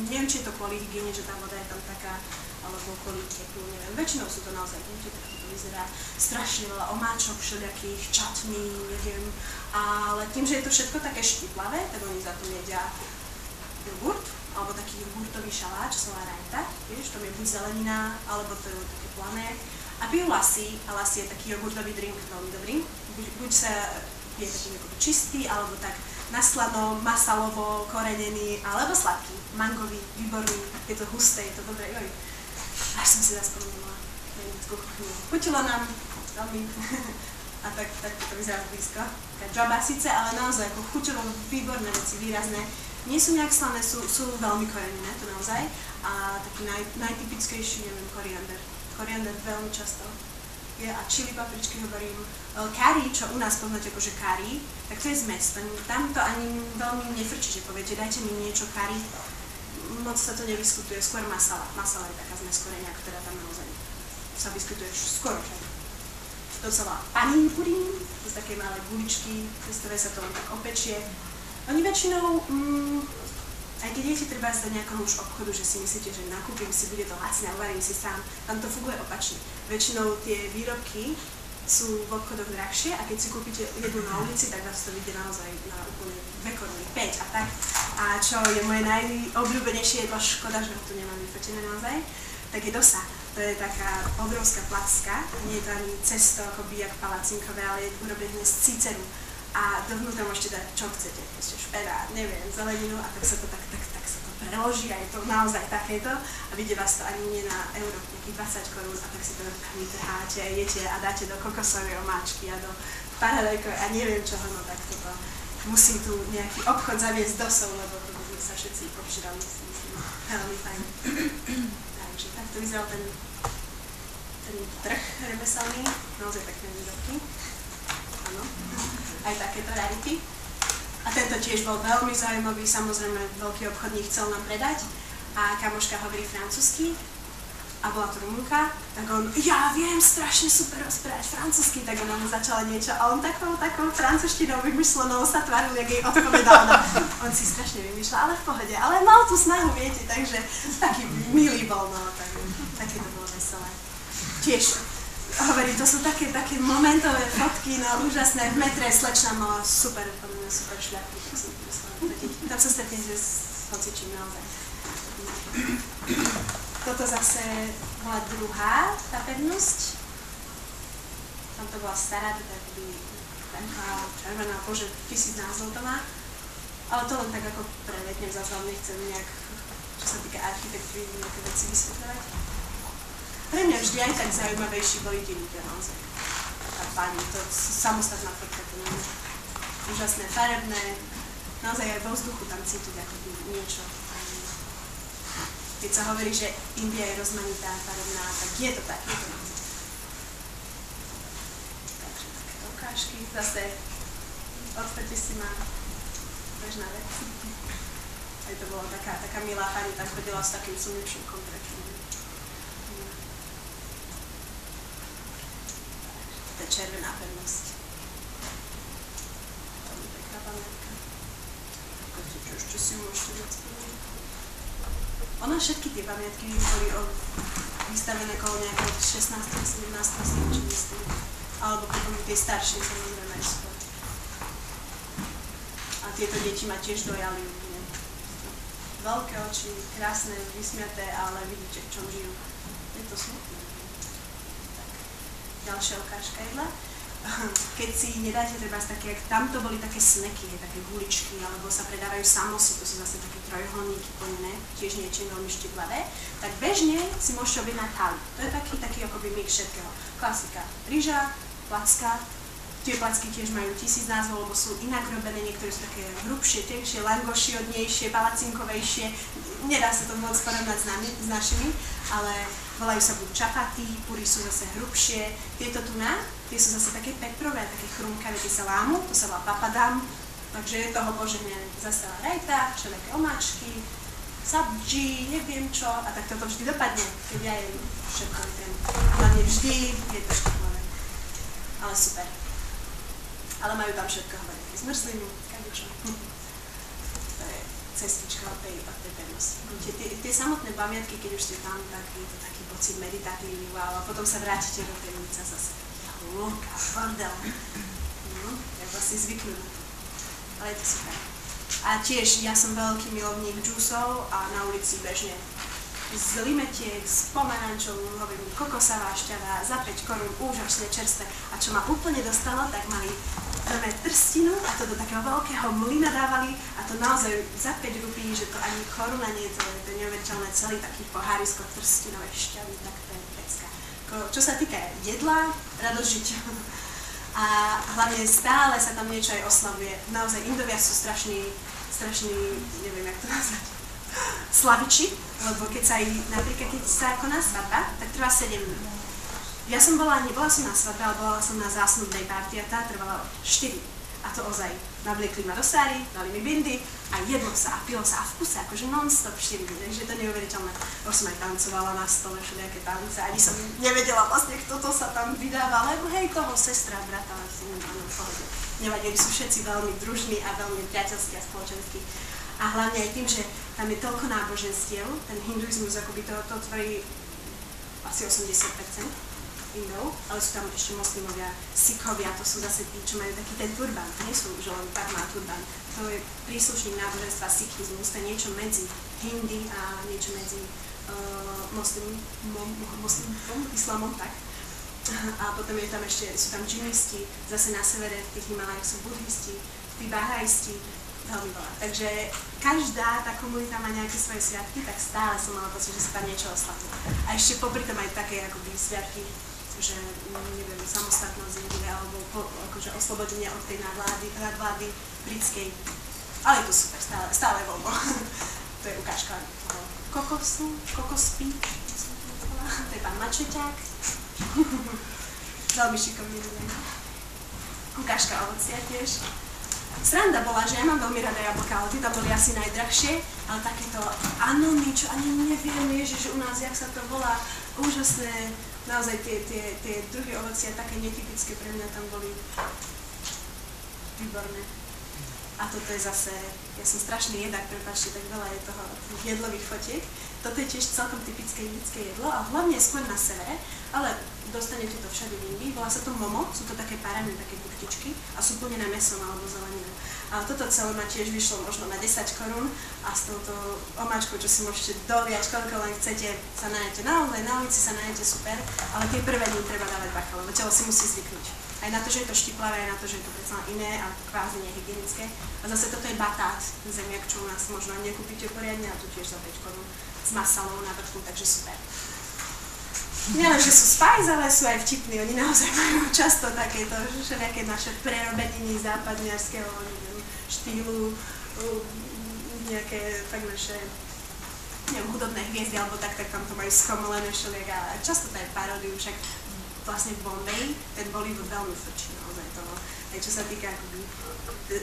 Neviem, či je to kvôli hygiene, že tá voda je tam taká, alebo kvôli teplu, neviem. Väčšinou sú to naozaj guličky, tak to vyzerá strašne veľa omáčok, všelijakých čatní, neviem. Ale tým, že je to všetko také štiplavé, tak oni za to jedia jogurt, alebo taký jogurtový šaláč, celá rajta, vieš, tam je buď zelenina, alebo to je také plané. A pijú lassi, a lassi je taký jogurtový drink, veľmi dobrý. Buď sa je taký čistý, alebo tak naslano, masalovo, korenený, alebo sladký, mangový, výborný, je to husté, je to dobré, joj. Až som si zaspomínala na indickú kuchyňu. Chutilo nám veľmi, a tak to vyzerá blízko. Taká džaba síce, ale naozaj ako chuťovo výborné veci, výrazné. Nie sú nejak slané, sú veľmi korenené, to naozaj. A taký najtypickejší, neviem, koriander. Koriander veľmi často je a čili papričky hovorím. Curry, čo u nás poznáte akože curry, tak to je zmes. Tam to ani veľmi nefrčí, že poviete, dajte mi niečo curry. Moc sa to nevyskutuje, skôr masala. Masala je taká zmes korenia, ktorá tam naozaj sa vyskytuje skoro však. To sa volá panín purín, to sú také malé guličky, cez ktoré sa to tak opečie. Oni väčšinou, aj keď idete treba do nejakého už obchodu, že si myslíte, že nakúpim si, bude to lacné a uvarím si sám, tam to funguje opačne. Väčšinou tie výrobky sú v obchodoch drahšie a keď si kúpite jednu na ulici, tak vás to vyjde naozaj na úplne 2 koruny, 5 a tak. A čo je moje najobľúbenejšie jedlo, škoda, že to nemám vyfotené naozaj, tak je dosa. To je taká obrovská placka, nie je to ani cesto akoby jak palacinkové, ale je urobené z cíceru. a dovnútra môžete dať, čo chcete, proste špenát, neviem, zeleninu a tak sa to preloží aj to naozaj takéto a vidie vás to ani nie na euro, nejakých 20 korún a tak si to rukami trháte a jete a dáte do kokosovej omáčky a do paradajkov a neviem čoho, no tak toto musím tu nejaký obchod zaviesť do Sov, lebo to by sa všetci obžrali, si myslím, veľmi fajn. Takže takto vyzeral ten trh remeselný, naozaj pekné výrobky. Áno, aj takéto rarity. A tento tiež bol veľmi zaujímavý, samozrejme veľký obchodník chcel nám predať a kamoška hovorí francúzsky a bola tu Rumunka, tak on, ja viem strašne super rozprávať francúzsky, tak ona mu začala niečo a on takou francúzštinou vymyslenou sa tváril, jak jej odpovedal. On si strašne vymýšľal, ale v pohode, ale mal tú snahu, viete, takže taký milý bol, no, také to bolo veselé. Tiež hovorí, to sú také momentové fotky, no úžasné. V metre slečna mala super šľapky, tak som musela fotiť. Tam sa stretnete s hocičím naozaj. Toto zase bola druhá tá pevnosť. Tam to bola stará, teda akoby taká červená, bože, 1000 názov to má. Ale to len tak ako prevednem, zase vám nechcem nejak, čo sa týka architektúry, nejaké veci vysvetľovať. Pre mňa vždy aj tak zaujímavejší boli tie ľudia naozaj. Tá pani, to samostatná fotka, to nie je úžasné, farebné, naozaj aj vo vzduchu tam cítiť akoby niečo. Keď sa hovorí, že India je rozmanitá, farebná, tak je to tak, je to naozaj. Takže takéto ukážky, zase odstavte si ma, bežná vec. Aj to bola taká milá pani, tam chodila s takým slnečníkom prečom. To je červená pevnosť. Veľmi pekná pamiatka. Čo ešte si môžete dať spomenúť? Ono všetky tie pamiatky boli vystavené okolo nejakého 16. 17. storočí, myslím. Alebo potom tie staršie, samozrejme aj skôr. A tieto deti ma tiež dojali úplne. Veľké oči, krásne, vysmiaté, ale vidíte, v čom žijú. Je to smutné. Ďalšia ukážka jedla. Keď si nedáte treba také, tam to boli také sneky, také guličky, alebo sa predávajú samosy, to sú zase také trojuholníky plnené, tiež niečím veľmi štiplavé, tak bežne si môžete objednať thali. To je taký akoby mix všetkého. Klasika, ryža, placka. Tie placky tiež majú 1000 názvov, lebo sú inak robené, niektoré sú také hrubšie, tenšie, langošiodnejšie, palacinkovejšie. Nedá sa to moc porovnať s našimi, ale volajú sa buď čapaty, puri sú zase hrubšie. Tieto tu tie sú zase také peprové, také chrumkavé, tie sa lámu, to sa volá papadam. Takže je toho požehnané zase rajta, všelijaké omáčky, sabji, neviem čo, a tak toto vždy dopadne, keď ja jem všetko ten. Hlavne vždy je to štiplavé. Ale super. Ale majú tam všetko, hovorí, zmrzlinu, kadečo. To je cestička od tej pevnosti. Tie samotné pamiatky, keď už ste tam, tak je to taký pocit meditatívny, wow, a potom sa vrátite do pevnice zase. Lúka, bordel. No, ja to asi zvyknú na to. Ale je to super. A tiež, ja som veľký milovník džúsov a na ulici bežne z limetiek, s pomarančou, hovorím, kokosová šťava, za 5 korún, úžasne čerstvé. A čo ma úplne dostalo, tak mali trstinu a to do takého veľkého mlyna dávali a to naozaj za 5 rupí, že to ani koruna nie je, to je neuveriteľné, celý taký pohárisko trstinovej šťavy, tak to je pecka. Čo sa týka jedla, radosť žiť. A hlavne stále sa tam niečo aj oslavuje. Naozaj Indovia sú strašný, neviem, jak to nazvať, slaviči, lebo keď sa koná svadba, tak trvá 7 dní. Ja nebola som na svadbe, ale bola som na zásnubnej party a tá trvala 4. A to ozaj, navliekli ma do sári, dali mi bindy a jedlo sa a pilo sa a v kuse, akože non-stop 4 dní, takže je to neuveriteľné. Už som aj tancovala na stole, všelijaké tance, ani som nevedela vlastne, kto to sa tam vydáva, lebo hej, toho sestra, brata, si nemám v pohode. Nevadili, sú všetci veľmi družní a veľmi priateľskí a spoločenskí. A hlavne aj tým, že tam je toľko náboženstiev, ten hinduizmus akoby to tvorí asi 80% Indov, ale sú tam ešte moslimovia, Sikhovia, to sú zase tí, čo majú taký ten turban, to nie sú, že len tak má turban, to je príslušník náboženstva sikhizmus, to je niečo medzi Hindi a niečo medzi islamom, tak. A potom sú tam džinisti, zase na severe v tých Himalajoch sú budhisti, tí bahaisti, veľmi veľa. Takže každá tá komunita má nejaké svoje sviatky, tak stále som mala pocit, že sa tam niečo oslavilo. A ešte popri tom aj také akoby sviatky, že neviem, samostatnosť Indie alebo akože oslobodenie od tej nadvlády britskej. Ale je to super, stále voľno. To je ukážka toho kokospí, to je pán Mačeťák. Veľmi šikovný ľudia. Ukážka ovocia tiež. Sranda bola, že ja mám veľmi rada jablka, ale tie tam boli asi najdrahšie, ale takéto anony, čo ani neviem, že u nás, jak sa to volá, úžasné, naozaj tie druhy ovocia, také netypické pre mňa tam boli výborné. A toto je zase, ja som strašný jedák, prepáčte, tak veľa je toho jedlových fotiek. Toto je tiež celkom typické indické jedlo, a hlavne skôr na severe, ale dostanete to všade v Indii. Volá sa to momo, sú to také párané, také buchtičky a sú plnené mäsom alebo zeleninou. Ale toto celé ma tiež vyšlo možno na 10 korún a s touto omáčkou, čo si môžete doliať, koľko len chcete, sa najete na ulici sa najete super, ale tie prvé dní treba dávať bacha, lebo telo si musí zvyknúť. Aj na to, že je to štiplavé, aj na to, že je to predsa iné a kvázi nehygienické. A zase toto je batát, zemiak, čo u nás možno nekúpite poriadne, a tu tiež za 5 korún s masalou na vrchu, takže super. Nielen, že sú spice, ale sú aj vtipní. Oni naozaj majú často takéto všelijaké naše prerobeniny západňarského štýlu, nejaké tak naše hudobné hviezdy, alebo tak tam to majú skomolené všelijak a často to je paródiu, však vlastne v Bombaji ten Bollywood veľmi frčí naozaj toho. Aj čo sa týka akoby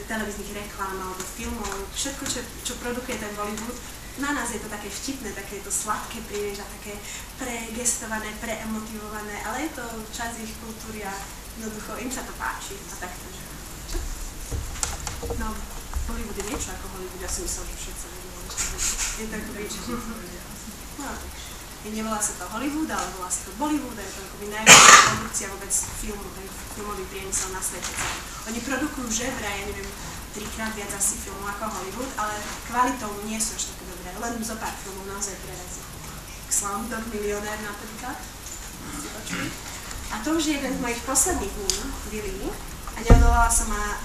televíznych reklám alebo filmov, všetko, čo produkuje ten Bollywood, na nás je to také vtipné, také je to sladké príliš a také pregestované, preemotivované, ale je to časť ich kultúry a jednoducho im sa to páči a takto, že čo? No, Bollywood je niečo ako Hollywood, ja si myslel, že všetci vedia, je to akoby, no, nevolá sa to Hollywood, ale volá sa to Bollywood a je to akoby najväčšia produkcia vôbec filmový priemysel na svete. Oni produkujú že vraj, ja neviem, 3-krát viac asi filmov ako Hollywood, ale kvalitou nie sú až také dobré, len zo pár filmov naozaj prerazí. Slumdog Millionaire napríklad, si počuli. A to už je jeden z mojich posledných dní, Dili, a neodolala som a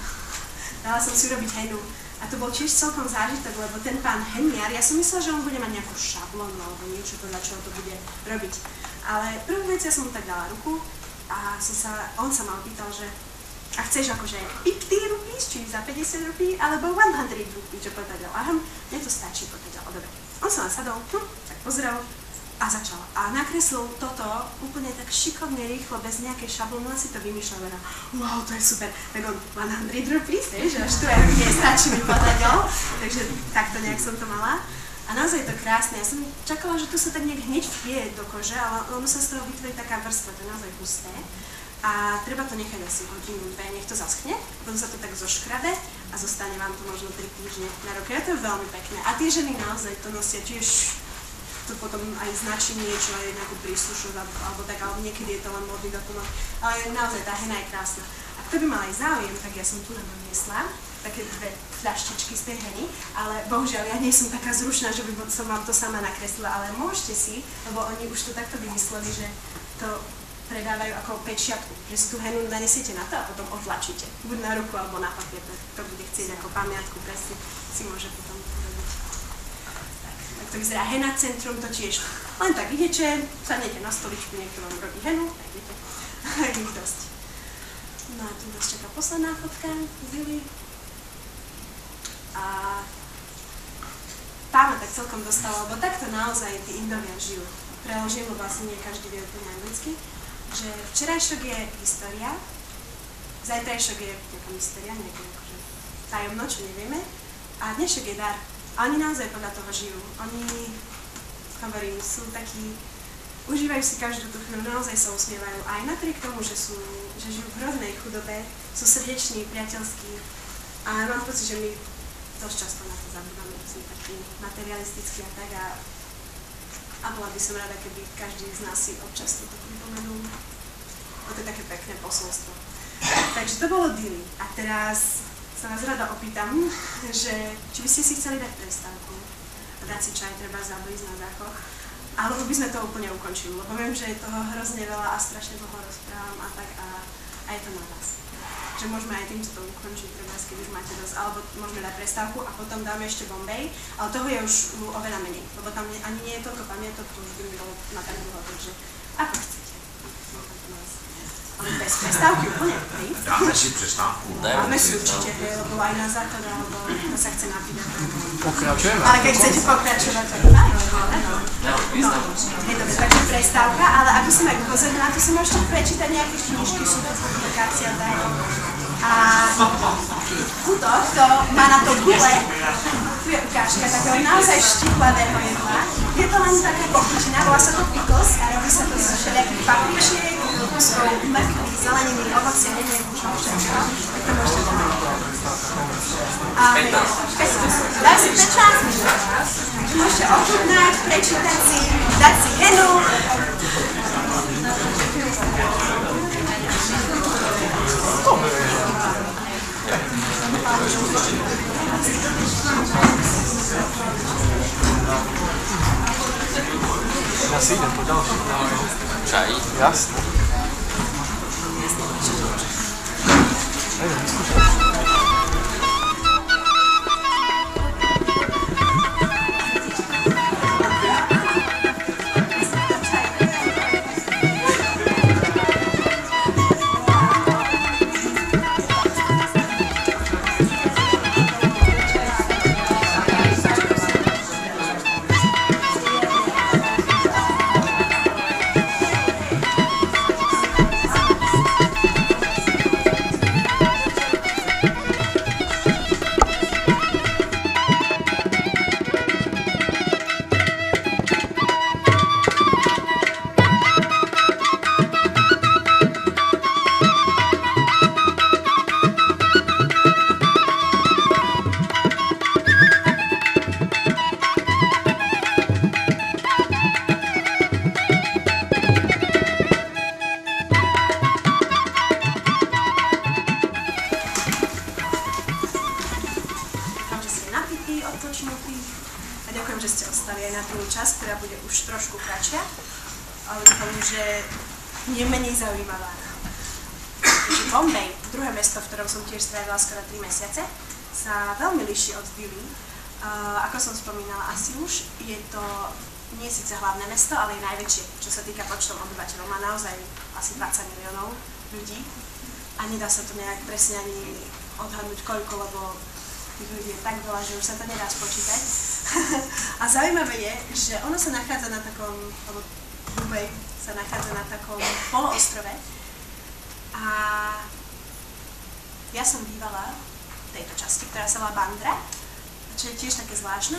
dala som si urobiť henu. A to bol tiež celkom zážitok, lebo ten pán heniar, ja som myslela, že on bude mať nejakú šablónu alebo niečo, podľa čoho to bude robiť. Ale prvú vec, ja som mu tak dala ruku a on sa ma opýtal, že a chceš akože 50 rupees, či za 50 rupí, alebo 100 rupí, čo povedal. Aha, mne to stačí, povedal, dobre. On sa len sadol, tak pozrel a začal. A nakreslil toto úplne tak šikovne, rýchlo, bez nejakej šablóny, len si to vymýšľal, a wow, to je super. Tak on 100 rupees, že až tu aj nestačí mi povedal. Takže takto nejak som to mala. A naozaj je to krásne. Ja som čakala, že tu sa tak nejak hneď vpije do kože, ale ono sa z toho vytvorí taká vrstva, to je naozaj husté. A treba to nechať asi hodinu, dve, nech to zaschne, potom sa to tak zoškrabe a zostane vám to možno 3 týždne na roky. A to je veľmi pekné. A tie ženy naozaj to nosia tiež, to potom aj značí niečo, aj nejakú príslušnosť, alebo tak, alebo niekedy je to len modný doplnok. Ale naozaj tá hena je krásna. A kto by mal aj záujem, tak ja som tu naniesla také 2 fľaštičky z tej heny, ale bohužiaľ ja nie som taká zručná, že by som vám to sama nakreslila, ale môžete si, lebo oni už to takto vymysleli, že to predávajú ako pečiatku, že si tú henu nanesiete na to a potom otlačíte. Buď na ruku alebo na papier, to bude chcieť ako pamiatku, presne si môže potom urobiť. Tak to vyzerá Hena centrum, to tiež len tak idete, sadnete na stoličku, niekto vám robí henu a idete. Tak ich dosť. No a tu nás čaká posledná fotka z Dili. A tá ma tak celkom dostala, lebo takto naozaj tí Indovia žijú. Preložím, lebo asi nie každý vie úplne anglicky. Že včerajšok je história, zajtrajšok je nejaká mystéria, nejaké akože tajomno, čo nevieme, a dnešok je dar. A oni naozaj podľa toho žijú. Oni, hovorím, sú takí, užívajú si každú tú chvíľu, naozaj sa usmievajú. Aj napriek tomu, že žijú v hroznej chudobe, sú srdeční, priateľskí. A mám pocit, že my dosť často na to zabývame, sme takí materialistickí a tak. A bola by som rada, keby každý z nás si občas toto pripomenul. To je také pekné posolstvo. Takže to bolo Dili. A teraz sa vás rada opýtam, že či by ste si chceli dať prestávku a dať si čaj, treba ísť na záchod. alebo by sme to úplne ukončili, lebo viem, že je toho hrozne veľa a strašne dlho rozprávam a tak a je to na vás. Že môžeme aj týmto to ukončiť, keď už máte dosť, alebo môžeme dať prestávku a potom dáme ešte Bombay, ale toho je už oveľa menej, lebo tam ani nie je toľko pamiatok, to už by mi bolo na tak dlho, takže ako chcete. Ale bez prestávky úplne, hej? Dáme si přestávku. Dáme si určite, hej, lebo aj na základ, alebo to sa chce napídať. Pokračujeme. Ale keď chcete pokračovať, tak áno. No, hej, dobre, takže prestávka, ale aby som aj upozornila, tu si môžete prečítať nejaké knižky, sú to publikácia, tak. A tuto, to má na to gule, tu je ukážka takého naozaj štiplavého jedla. Je to len taká pochutina, volá sa to pickles a robí sa to z všelijakých papričiek, kuskov, mrkvy, zeleniny, ovocie, neviem už všetko. Tak to môžete dať. Ale 15. Daj si 15 minút. Môžete ochutnať, prečítať si, dať si jenu. Ja si idem po ďalší. Čaj? Jasne. Idem vyskúšať. A ďakujem, že ste ostali aj na tú časť, ktorá bude už trošku kratšia, ale dúfam, že nie menej zaujímavá. Takže Bombay, druhé mesto, v ktorom som tiež strávila skoro 3 mesiace, sa veľmi líši od Dili. Ako som spomínala asi už, je to nie síce hlavné mesto, ale je najväčšie, čo sa týka počtom obyvateľov. Má naozaj asi 20 miliónov ľudí a nedá sa to nejak presne ani odhadnúť koľko, lebo tých ľudí je tak veľa, že už sa to nedá spočítať. A zaujímavé je, že ono sa nachádza na takom, alebo Bombay sa nachádza na takom poloostrove a ja som bývala v tejto časti, ktorá sa volá Bandra, čo je tiež také zvláštne.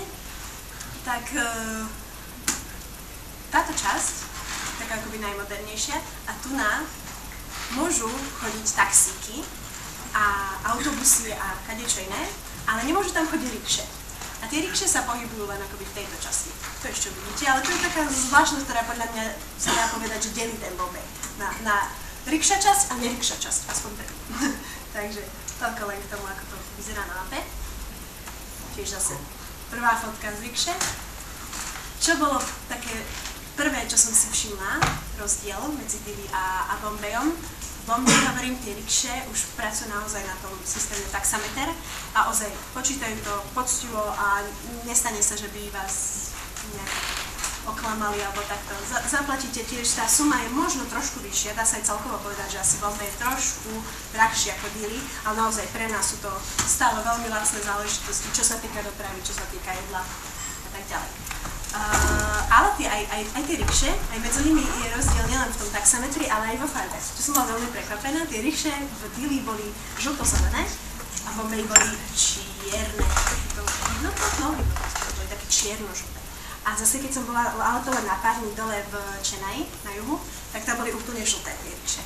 Tak táto časť, taká akoby najmodernejšia, a tu na môžu chodiť taxíky a autobusy a kadečo iné, ale nemôžu tam chodiť rikše. A tie rikše sa pohybujú len akoby v tejto časti. To ešte vidíte, ale to je taká zvláštnosť, ktorá podľa mňa sa dá povedať, že delí ten Bombay na rikša časť a nerikša časť, aspoň tak. Takže toľko len k tomu, ako to vyzerá na mape. Tiež zase prvá fotka z rikše. Čo bolo také prvé, čo som si všimla, rozdiel medzi Dili a Bombayom. V Bombaji, hovorím, tie rikše už pracujú naozaj na tom systéme taxameter a ozaj počítajú to poctivo a nestane sa, že by vás nejak oklamali alebo takto. Zaplatíte tiež, tá suma je možno trošku vyššia, dá sa aj celkovo povedať, že asi Bombay je trošku drahšie ako Dili, ale naozaj pre nás sú to stále veľmi lacné záležitosti, čo sa týka dopravy, čo sa týka jedla a tak ďalej. Ale aj tie rikše, aj medzi nimi je rozdiel nielen v tom taxametri, ale aj vo farbe. Čo som bola veľmi prekvapená, tie rikše v Dili boli žlto-zelené a v Bombaji boli čierne. No boli také čierno-žlté. A zase keď som bola autovať na pár dní dole v Chennai, na juhu, tak tam boli úplne žlté tie rikše.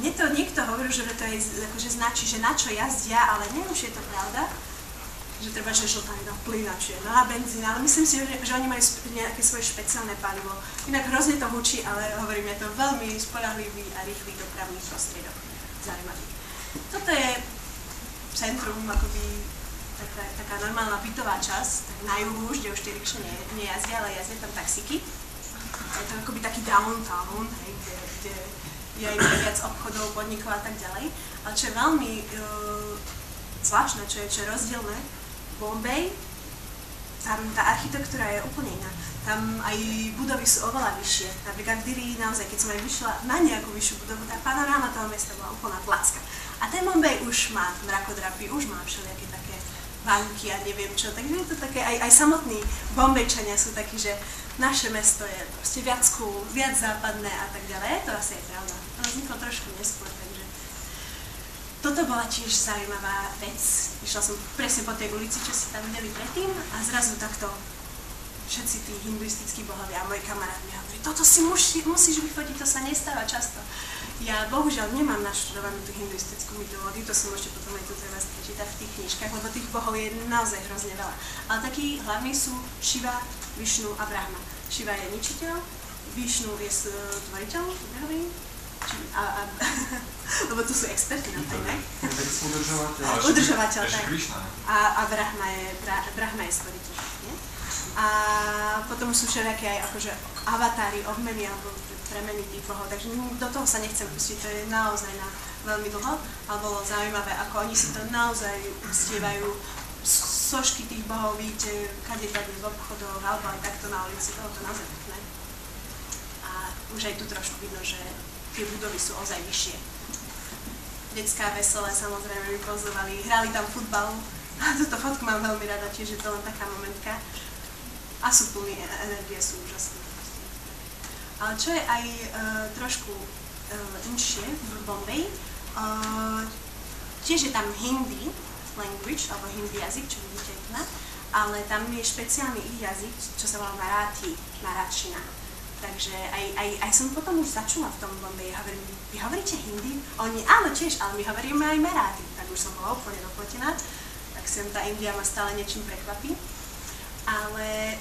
Mne to niekto hovoril, že to je, akože značí, že na čo jazdia, ale neviem, či je to pravda. Že treba, že žltá je na plyn a či je na benzín, ale myslím si, že oni majú nejaké svoje špeciálne palivo. Inak hrozne to hučí, ale hovorím, je to veľmi spoľahlivý a rýchly dopravný prostriedok. Zaujímavý. Toto je centrum, akoby taká normálna bytová časť, tak na juhu, kde už tie rikše nejazdia, ale jazdia tam taxíky. Je to akoby taký downtown, hej, kde je aj viac obchodov, podnikov a tak ďalej. Ale čo je veľmi zvláštne, čo je rozdielne, Bombay, tam tá architektúra je úplne iná. Tam aj budovy sú oveľa vyššie. Napríklad v Dili naozaj, keď som aj vyšla na nejakú vyššiu budovu, tá panoráma toho mesta bola úplná placka. A ten Bombay už má mrakodrapy, už má všelijaké také banky a neviem čo, takže je to také, aj samotní Bombejčania sú takí, že naše mesto je proste viac cool, viac západné a tak ďalej. To asi je pravda. To vzniklo trošku neskôr, takže toto bola tiež zaujímavá vec. Išla som presne po tej ulici, čo si tam videli predtým a zrazu takto všetci tí hinduistickí bohovia a môj kamarát mi hovorí, toto si musíš vyfotiť, to sa nestáva často. Ja bohužiaľ nemám naštudovanú tú hinduistickú mytológiu, to si môžete potom aj tu treba prečítať v tých knižkách, lebo tých bohov je naozaj hrozne veľa. Ale takí hlavní sú Šiva, Višnu a Brahma. Šiva je ničiteľ, Višnu je tvoriteľ, nehovorím? Lebo tu sú experti na to, ne? Udržovateľ, tak. A Brahma je stvoriteľ, nie? A potom sú všelijaké aj akože avatári, obmeny alebo premeny tých bohov, takže do toho sa nechcem pustiť, to je naozaj na veľmi dlho, ale bolo zaujímavé, ako oni si to naozaj uctievajú, sošky tých bohov, vidíte, kade v obchodoch, alebo aj takto na ulici, bolo to naozaj pekné. A už aj tu trošku vidno, že tie budovy sú ozaj vyššie. Detská veselé samozrejme mi pozovali, hrali tam futbal, a túto fotku mám veľmi rada, tiež je to len taká momentka. A sú plní energie, sú úžasné. Ale čo je aj trošku inšie v Bombay, tiež je tam hindi language, alebo hindi jazyk, čo vidíte tu, ale tam je špeciálny ich jazyk, čo sa volá Marathčina. Takže aj som potom už začula v tom Bombayi, hovorím, vy hovoríte hindi? Oni, áno tiež, ale my hovoríme aj Marathi, tak už som bola úplne dopletená, tak sem tá India ma stále niečím prekvapí. Ale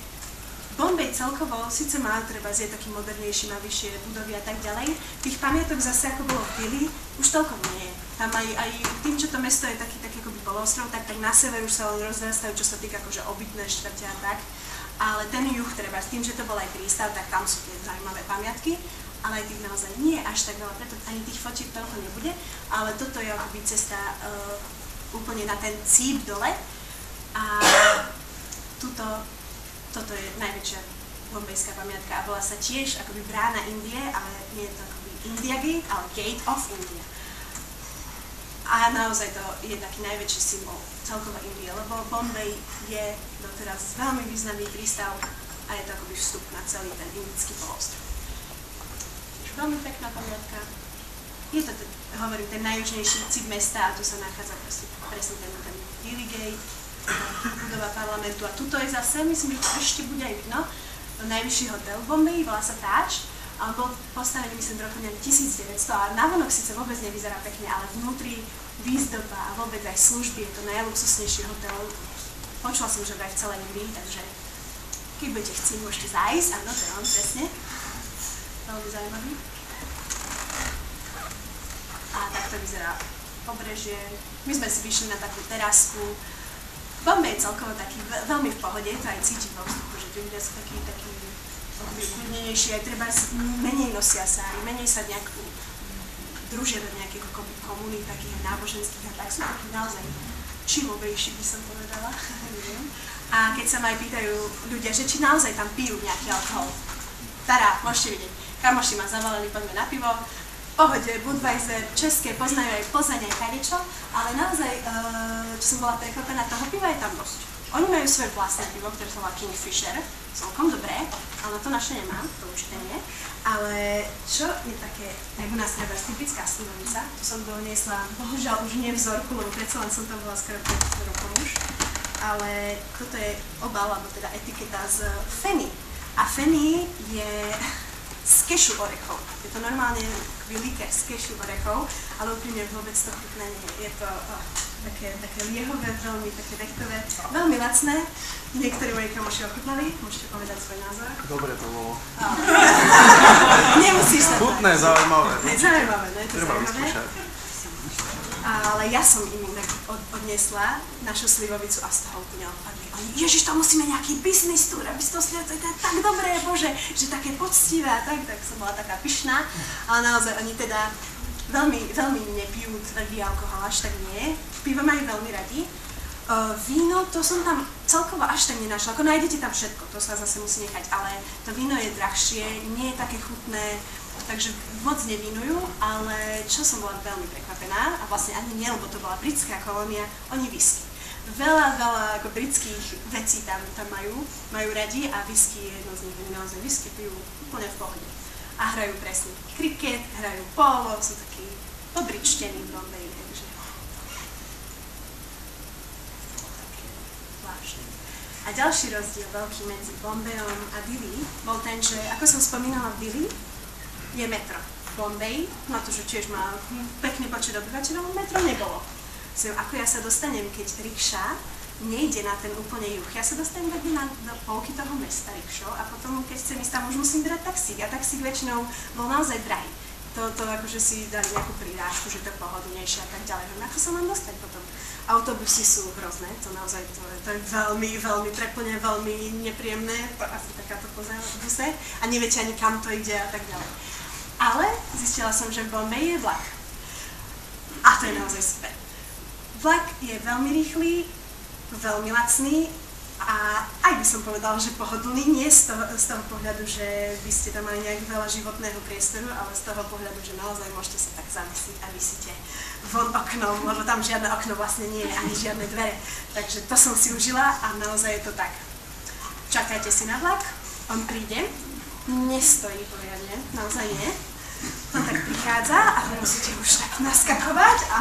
Bombay celkovo, síce má treba je taký modernejší, má vyššie budovy a tak ďalej, tých pamiatok zase ako bolo v Dili, už toľko nie je. Tam aj tým, čo to mesto je taký akoby poloostrov, tak na severu sa len rozrastajú, čo sa týka akože obytné štvrte a tak. Ale ten juh treba, s tým, že to bol aj prístav, tak tam sú tie zaujímavé pamiatky, ale aj tých naozaj nie až tak veľa, preto ani tých fotiek toľko nebude, ale toto je akoby cesta úplne na ten cíp dole a toto je najväčšia bombejská pamiatka a volá sa tiež akoby brána Indie, ale nie je to akoby India Gate, ale Gate of India. A naozaj to je taký najväčší symbol celkovo Indie, lebo Bombay je doteraz veľmi významný prístav a je to akoby vstup na celý ten indický poloostrov. Veľmi pekná pamiatka. Je to, hovorím, ten najjužnejší cíp mesta a tu sa nachádza presne ten Dili Gate, budova parlamentu a tuto je zase, myslím, že to ešte bude aj vidno, najvyšší hotel v Bombayi, volá sa Taj, ale bol postavený, myslím, v roku 1900 a navonok síce vôbec nevyzerá pekne, ale vnútri výzdoba a vôbec aj služby, je to najluxusnejší hotel. Počula som, že aj v celej Indii, takže keď budete chcieť, môžete zájsť, áno, to je on, presne. Veľmi zaujímavý. A takto vyzerá pobrežie. My sme si vyšli na takú terasku. Bombay je celkovo taký veľmi v pohode, to aj cítiť vo vzduchu, že tí ľudia sú takí uklidnenejší, aj treba menej nosia sári, menej sa nejak družia do nejakých komunít, takých náboženských a tak sú takí naozaj chillovejší, by som povedala, neviem. A keď sa ma aj pýtajú ľudia, že či naozaj tam pijú nejaký alkohol, teda, môžete vidieť, kamoši ma zavolali, poďme na pivo, pohode, Budweiser, české, poznajú aj Plzeň, aj kadečo, ale naozaj, čo som bola prekvapená, toho piva je tam dosť. Oni majú svoje vlastné pivo, ktoré sa volá Kingfisher, celkom dobré, ale na to naše nemám, to určite nie. Ale čo je také, tak u nás treba typická slivovica, to som doniesla, bohužiaľ už nie vzorku, lebo predsa len som tam bola skoro 5 rokov už, ale toto je obal, alebo teda etiketa z Feny. A Feny je z kešu orechov. Je to normálne likér z kešu orechov, ale úprimne vôbec to chutné nie. Je to také liehové, veľmi také nechtové, veľmi lacné. Niektorí moji kamoši ochutnali, môžete povedať svoj názor. Dobre to bolo. Nemusíš sa chutné, zaujímavé. Zaujímavé, ne? To treba zaujímavé. vyskúšať. Ale ja som im inak odniesla našu slivovicu a z toho úplne odpadli. Oni, Ježiš, to musíme nejaký business tour, aby si to slivovicu, to je tak dobré, Bože, že také poctivé a tak som bola taká pyšná. Ale naozaj oni teda veľmi nepijú tvrdý alkohol, až tak nie. Pivo majú veľmi radi. Víno, to som tam celkovo až tak nenašla, ako nájdete tam všetko, to sa zase musí nechať, ale to víno je drahšie, nie je také chutné, takže moc nevínujú, ale čo som bola veľmi prekvapená, a vlastne ani nie, lebo to bola britská kolónia, oni whisky. Veľa ako britských vecí tam majú radi a whisky je jedno z nich, naozaj whisky pijú úplne v pohode. A hrajú presne kriket, hrajú polo, sú takí pobričtení v Bombeji, takže zvláštne. A ďalší rozdiel veľký medzi Bombejom a Dili bol ten, že ako som spomínala v Dili, je metro. V Bombeji, no to, že tiež má pekný počet obyvateľov, metro nebolo. Ako ja sa dostanem, keď rikša nejde na ten úplne juh. Ja sa dostanem do polky toho mesta rikšou a potom, keď chcem ísť tam, už musím brať taxík. A taxík väčšinou bol naozaj drahý. To akože si dali nejakú prirážku, že to je pohodlnejšie a tak ďalej. Ako sa mám dostať potom? Autobusy sú hrozné, to naozaj to je veľmi preplne, veľmi nepríjemné, asi takáto poza v buse a neviete ani kam to ide a tak ďalej. Ale zistila som, že v Bombeji je vlak. A to je naozaj super. Vlak je veľmi rýchly, veľmi lacný a aj by som povedala, že pohodlný, nie z toho pohľadu, že by ste tam mali nejak veľa životného priestoru, ale z toho pohľadu, že naozaj môžete sa tak zamyslieť a vysíte von oknom, lebo tam žiadne okno vlastne nie je, ani žiadne dvere. Takže to som si užila a naozaj je to tak. Čakajte si na vlak, on príde, nestojí poriadne, naozaj nie. To tak prichádza a vy musíte už tak naskakovať a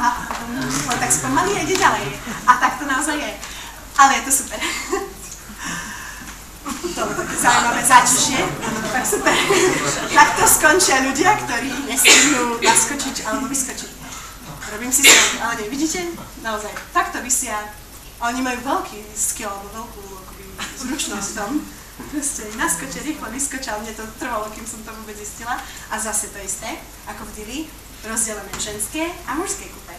len tak spomalí a ide ďalej. A tak to naozaj je. Ale je to super. To je také zaujímavé záťažie. Tak super. Takto skončia ľudia, ktorí nestihnú naskočiť alebo vyskočiť. Robím si srandu, ale nie, vidíte? Naozaj, takto visia. A oni majú veľký skill, alebo veľkú zručnosť v tom. Proste naskočia, rýchlo vyskočia, mne to trvalo, kým som to vôbec zistila. A zase to isté, ako v Dili, rozdelené ženské a mužské kupé.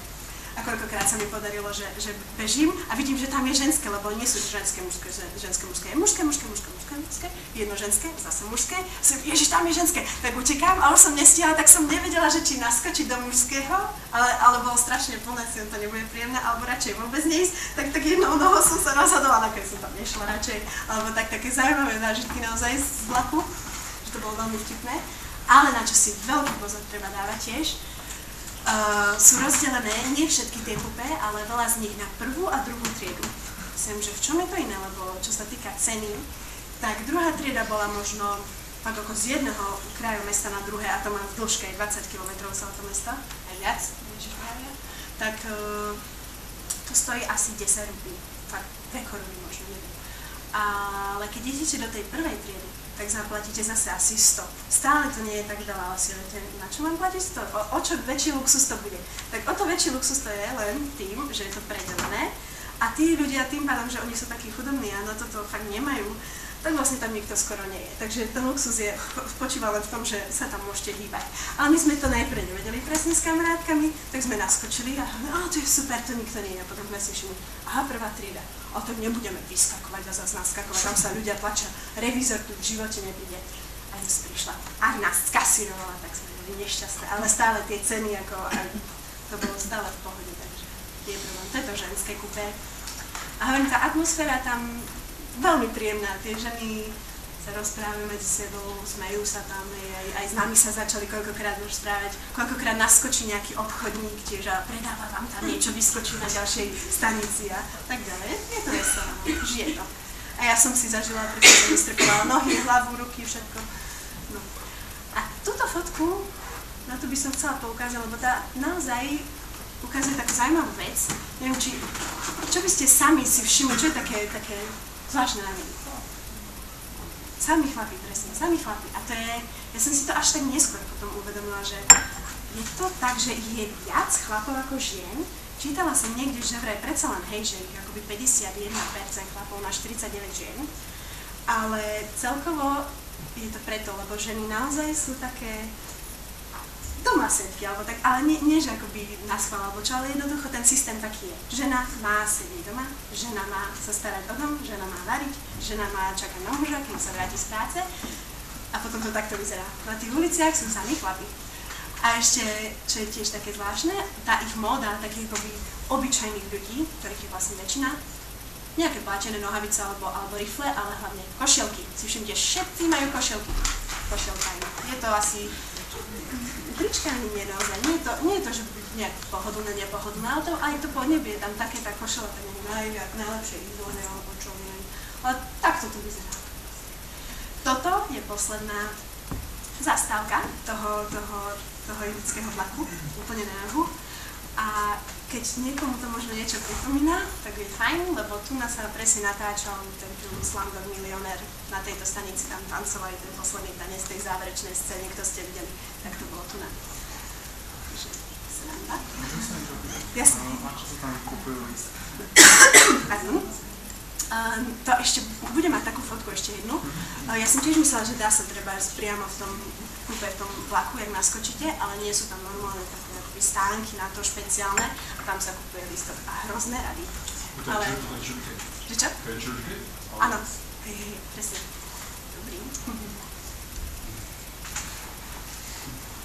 A koľkokrát sa mi podarilo, že bežím a vidím, že tam je ženské, lebo nie sú ženské, mužské, je mužské, jedno ženské, zase mužské. Ježiš, tam je ženské, tak utekám a už som nestihala, tak som nevedela, že či naskočiť do mužského, ale bolo strašne plné, si to nebude príjemné, alebo radšej vôbec neísť, tak jednou nohou som sa rozhodovala, keď som tam nešla radšej, alebo také zaujímavé zážitky naozaj z vlaku, že to bolo veľmi vtipné. Ale na čo si veľký pozor treba dávať tiež, sú rozdelené nie všetky tie kupé, ale veľa z nich na prvú a druhú triedu. Myslím, že v čom je to iné, lebo čo sa týka ceny, tak druhá trieda bola možno tak ako z jedného kraju mesta na druhé, a to má v dĺžke 20 km celé to mesto, aj viac, tak to stojí asi 10 rupí, fakt 2 koruny možno, neviem. Ale keď idete do tej prvej triedy, tak zaplatíte zase asi 100. Stále to nie je tak veľa, ale si viete, na čo mám platiť 100? O čo väčší luxus to bude? Tak o to väčší luxus to je len tým, že je to predelené a tí ľudia tým pádom, že oni sú takí chudobní a na toto fakt nemajú, tak vlastne tam nikto skoro nie je. Takže ten luxus spočíva len v tom, že sa tam môžete hýbať. Ale my sme to najprv nevedeli presne s kamarátkami, tak sme naskočili a to je super, to nikto nie je. A potom sme si všimli, aha, prvá trieda. A tak nebudeme vyskakovať a zase naskakovať, tam sa ľudia tlačia. Revízor tu v živote nepríde. A dnes prišla a nás skasírovala, tak sme boli nešťastné. Ale stále tie ceny, ako aj to bolo stále v pohode, takže je problém. To je to ženské kupé. A hovorím, tá atmosféra tam veľmi príjemná. Tie ženy sa rozprávajú medzi sebou, smejú sa tam, aj s nami sa začali koľkokrát rozprávať, koľkokrát naskočí nejaký obchodník tiež a predáva vám tam niečo, vyskočí na ďalšej stanici a tak ďalej. Je to veselé, žije to. A ja som si zažila, pretože vystrkovala nohy, hlavu, ruky, všetko. No. A túto fotku, na to by som chcela poukázať, lebo tá naozaj ukazuje takú zaujímavú vec. Neviem, čo by ste sami si všimli, čo je také zvláštne na nej. Sami chlapi, presne, sami chlapi. A to je, ja som si to až tak neskôr potom uvedomila, že je to tak, že je viac chlapov ako žien. Čítala som niekde, že vraj predsa len hej, že ich akoby 51% chlapov na 49 žien. Ale celkovo je to preto, lebo ženy naozaj sú také doma setky, alebo tak, ale nie že akoby na schvál, alebo čo, ale jednoducho ten systém taký je. Žena má sedieť doma, žena má sa starať o dom, žena má variť, žena má čakať na muža, kým sa vráti z práce a potom to takto vyzerá. Na tých uliciach sú sami chlapi. A ešte, čo je tiež také zvláštne, tá ich móda takých akoby obyčajných ľudí, ktorých je vlastne väčšina, nejaké plátené nohavice alebo rifle, ale hlavne košielky. Si všimte, všetci majú košielky. Košielkajú. Je to asi trička ani nie naozaj. Nie je to, že nejak pohodlné, nepohodlné, ale to, aj to podnebie, tam také tá košelka najlepšie izolné alebo čo neviem. Ale takto to vyzerá. Toto je posledná zastávka toho indického vlaku, úplne na juhu. A keď niekomu to možno niečo pripomína, tak je fajn, lebo tu sa presne natáčal ten film Slumdog Millionaire. Na tejto stanici tam tancovali ten posledný tanec z tej záverečnej scény, kto ste videli, tak to bolo tu na. Takže sranda. Jasne. A čo sa tam kúpujú lístky? To ešte, budem mať takú fotku ešte jednu. Ja som tiež myslela, že dá sa treba priamo v tom kúpe, v tom vlaku, jak naskočíte, ale nie sú tam normálne také stánky na to špeciálne a tam sa kúpuje lístok a hrozné rady. Ale... Že čo? To je čurky? Áno, presne. Dobrý.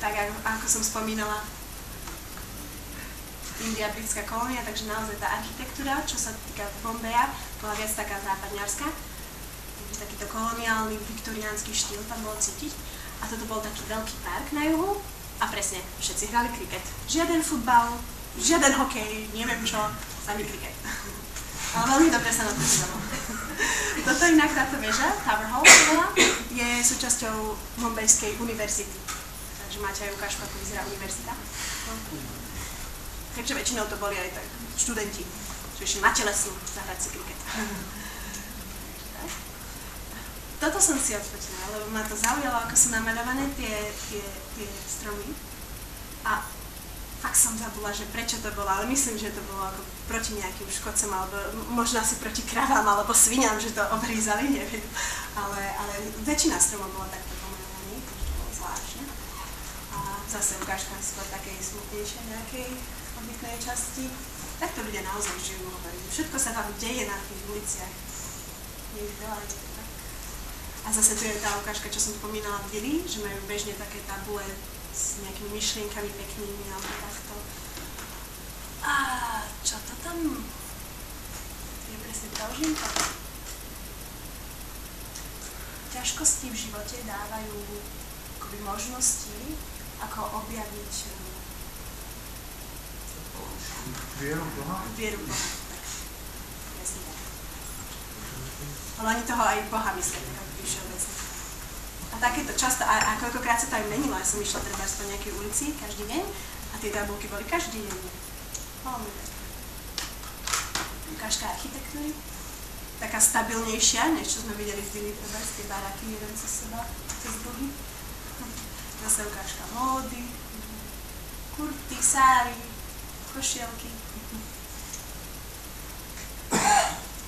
Tak ako som spomínala, India, britská kolónia, takže naozaj tá architektúra, čo sa týka Bombeja, bola viac taká západňarská. Takýto koloniálny, viktoriánsky štýl tam bolo cítiť. A toto bol taký veľký park na juhu a presne, všetci hrali kriket. Žiaden futbal, žiaden hokej, neviem čo, samý kriket. Ale veľmi dobre sa na to videlo. Toto inak táto väža, Tower Hall, je súčasťou Mumbajskej univerzity. Takže máte aj ukážku, ako vyzerá univerzita. Takže väčšinou to boli aj tak študenti, čo išli na telesnú zahrať si kriket. Toto som si odfočila, lebo ma to zaujalo, ako sú namaľované tie stromy. A fakt som zabula, že prečo to bolo, ale myslím, že to bolo ako proti nejakým škodcom, alebo možno asi proti kravám, alebo sviniam, že to obrízali, neviem. Ale väčšina stromov bola takto pomaľovaných, takže to bolo zvláštne. A zase ukážka skôr takej smutnejšej nejakej obytnej časti. Takto ľudia naozaj žijú, hovorím. Všetko sa tam deje na tých uliciach. Nie ich veľa, je to tak. A zase tu je tá ukážka, čo som spomínala v Dili, že majú bežne také tabule s nejakými myšlienkami peknými alebo takto. A čo to tam? Je presne Traužinka. Ťažkosti v živote dávajú akoby možnosti, ako objaviť Vieru v Boha? Vieru v Boha, tak. Presne tak. Ale oni toho aj Boha myslia, tak ako všeobecne. A takéto často, a koľkokrát sa to aj menilo, ja som išla treba po nejakej ulici každý deň a tie tabulky boli každý deň. Veľmi pekné. Ukážka architektúry, taká stabilnejšia, než čo sme videli v Dili, treba tie baráky jeden cez seba, cez druhý. Zase ukážka módy, kurty, sáry, košielky.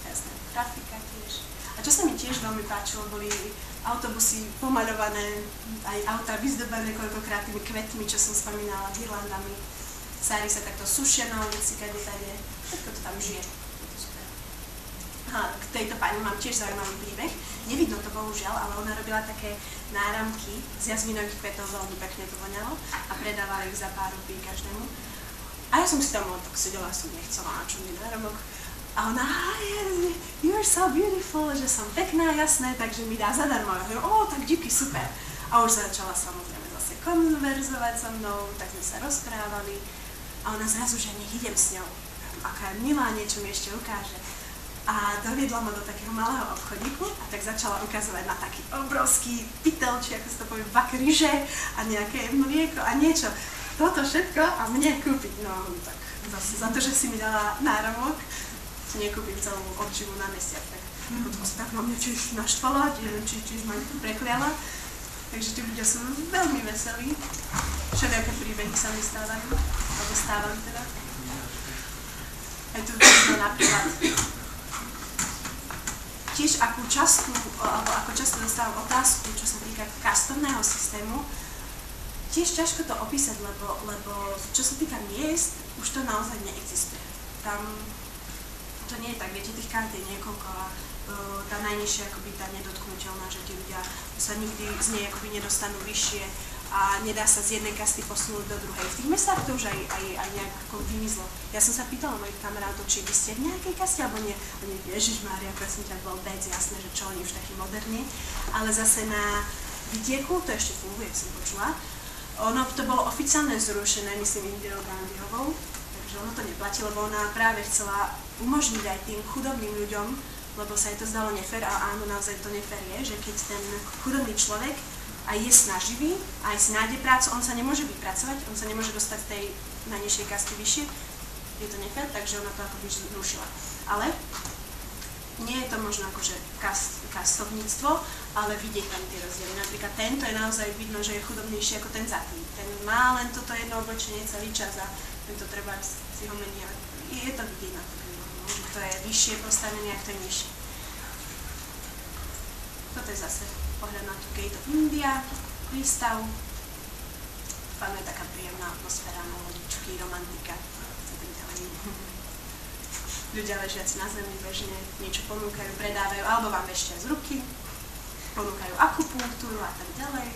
Jasné, grafika tiež. A čo sa mi tiež veľmi páčilo, boli autobusy pomaľované, aj auta vyzdobené koľkokrát tými kvetmi, čo som spomínala, girlandami. Sáry sa takto sušia na ulici, kade-tade. Všetko to tam žije. Je to super. K tejto pani mám tiež zaujímavý príbeh. Nevidno to bohužiaľ, ale ona robila také náramky z jazminových kvetov, veľmi pekne to voňalo a predávala ich za pár rupí každému. A ja som si tam tak sedela, som nechcela na čomný náramok. A ona, you're so beautiful, že som pekná, jasné, takže mi dá zadarmo. Ja hovorím, tak díky, super. A už začala samozrejme zase konverzovať so mnou, tak sme sa rozprávali. A ona zrazu, že nech idem s ňou. Aká je milá, niečo mi ešte ukáže. A doviedla ma do takého malého obchodíku a tak začala ukazovať na taký obrovský pytel, či ako sa to povie, vak ryže a nejaké mlieko a niečo. Toto všetko a mne kúpiť. No tak zase za to, že si mi dala náramok, si nekúpim celú obživu na mesiac. Tak potom sa tak na mňa čiž naštvala, čiž ma prekliala. Takže tí ľudia sú veľmi veselí. Všelijaké príbehy sa mi stávajú, alebo stávam teda. Aj tu vidíme napríklad tiež ako často dostávam otázku, čo sa týka kastovného systému. tiež ťažko to opísať, lebo čo sa týka miest, už to naozaj neexistuje. Tam to nie je tak, viete, tých kart je niekoľko a tá najnižšia akoby tá nedotknutelná, že tí ľudia sa nikdy z nej akoby nedostanú vyššie a nedá sa z jednej kasty posunúť do druhej. V tých mestách to už aj nejak ako vymizlo. Ja som sa pýtala mojich kamarátov, či vy ste v nejakej kaste, alebo nie. Oni, Ježišmária, prosím ťa, bol bec, jasné, že čo, oni už takí moderní. Ale zase na vidieku, to ešte funguje, som počula. Ono to bolo oficiálne zrušené, myslím, Indírou Gándhiovou, takže ono to neplatí, lebo ona práve chcela umožniť aj tým chudobným ľuďom, lebo sa jej to zdalo nefér, a áno, naozaj to nefér je, že keď ten chudobný človek aj je snaživý, aj si nájde prácu, on sa nemôže vypracovať, on sa nemôže dostať z tej najnižšej kasty vyššie, je to nefér, takže ona to akoby zrušila. Ale nie je to možno akože kastovníctvo, ale vidieť tam tie rozdiely. Napríklad tento je naozaj vidno, že je chudobnejší ako ten za tým. Ten má len toto jedno oblečenie celý čas a tento treba si ho mení. Je to vidieť na to, že kto je vyššie postavený a kto je nižšie. Toto je zase pohľad na tú Gate of India, prístav. Panuje taká príjemná atmosféra, lodičky, romantika. Ľudia ležiaci na zemi bežne niečo ponúkajú, predávajú, alebo vám veštia z ruky, ponúkajú akupunktúru a tak ďalej.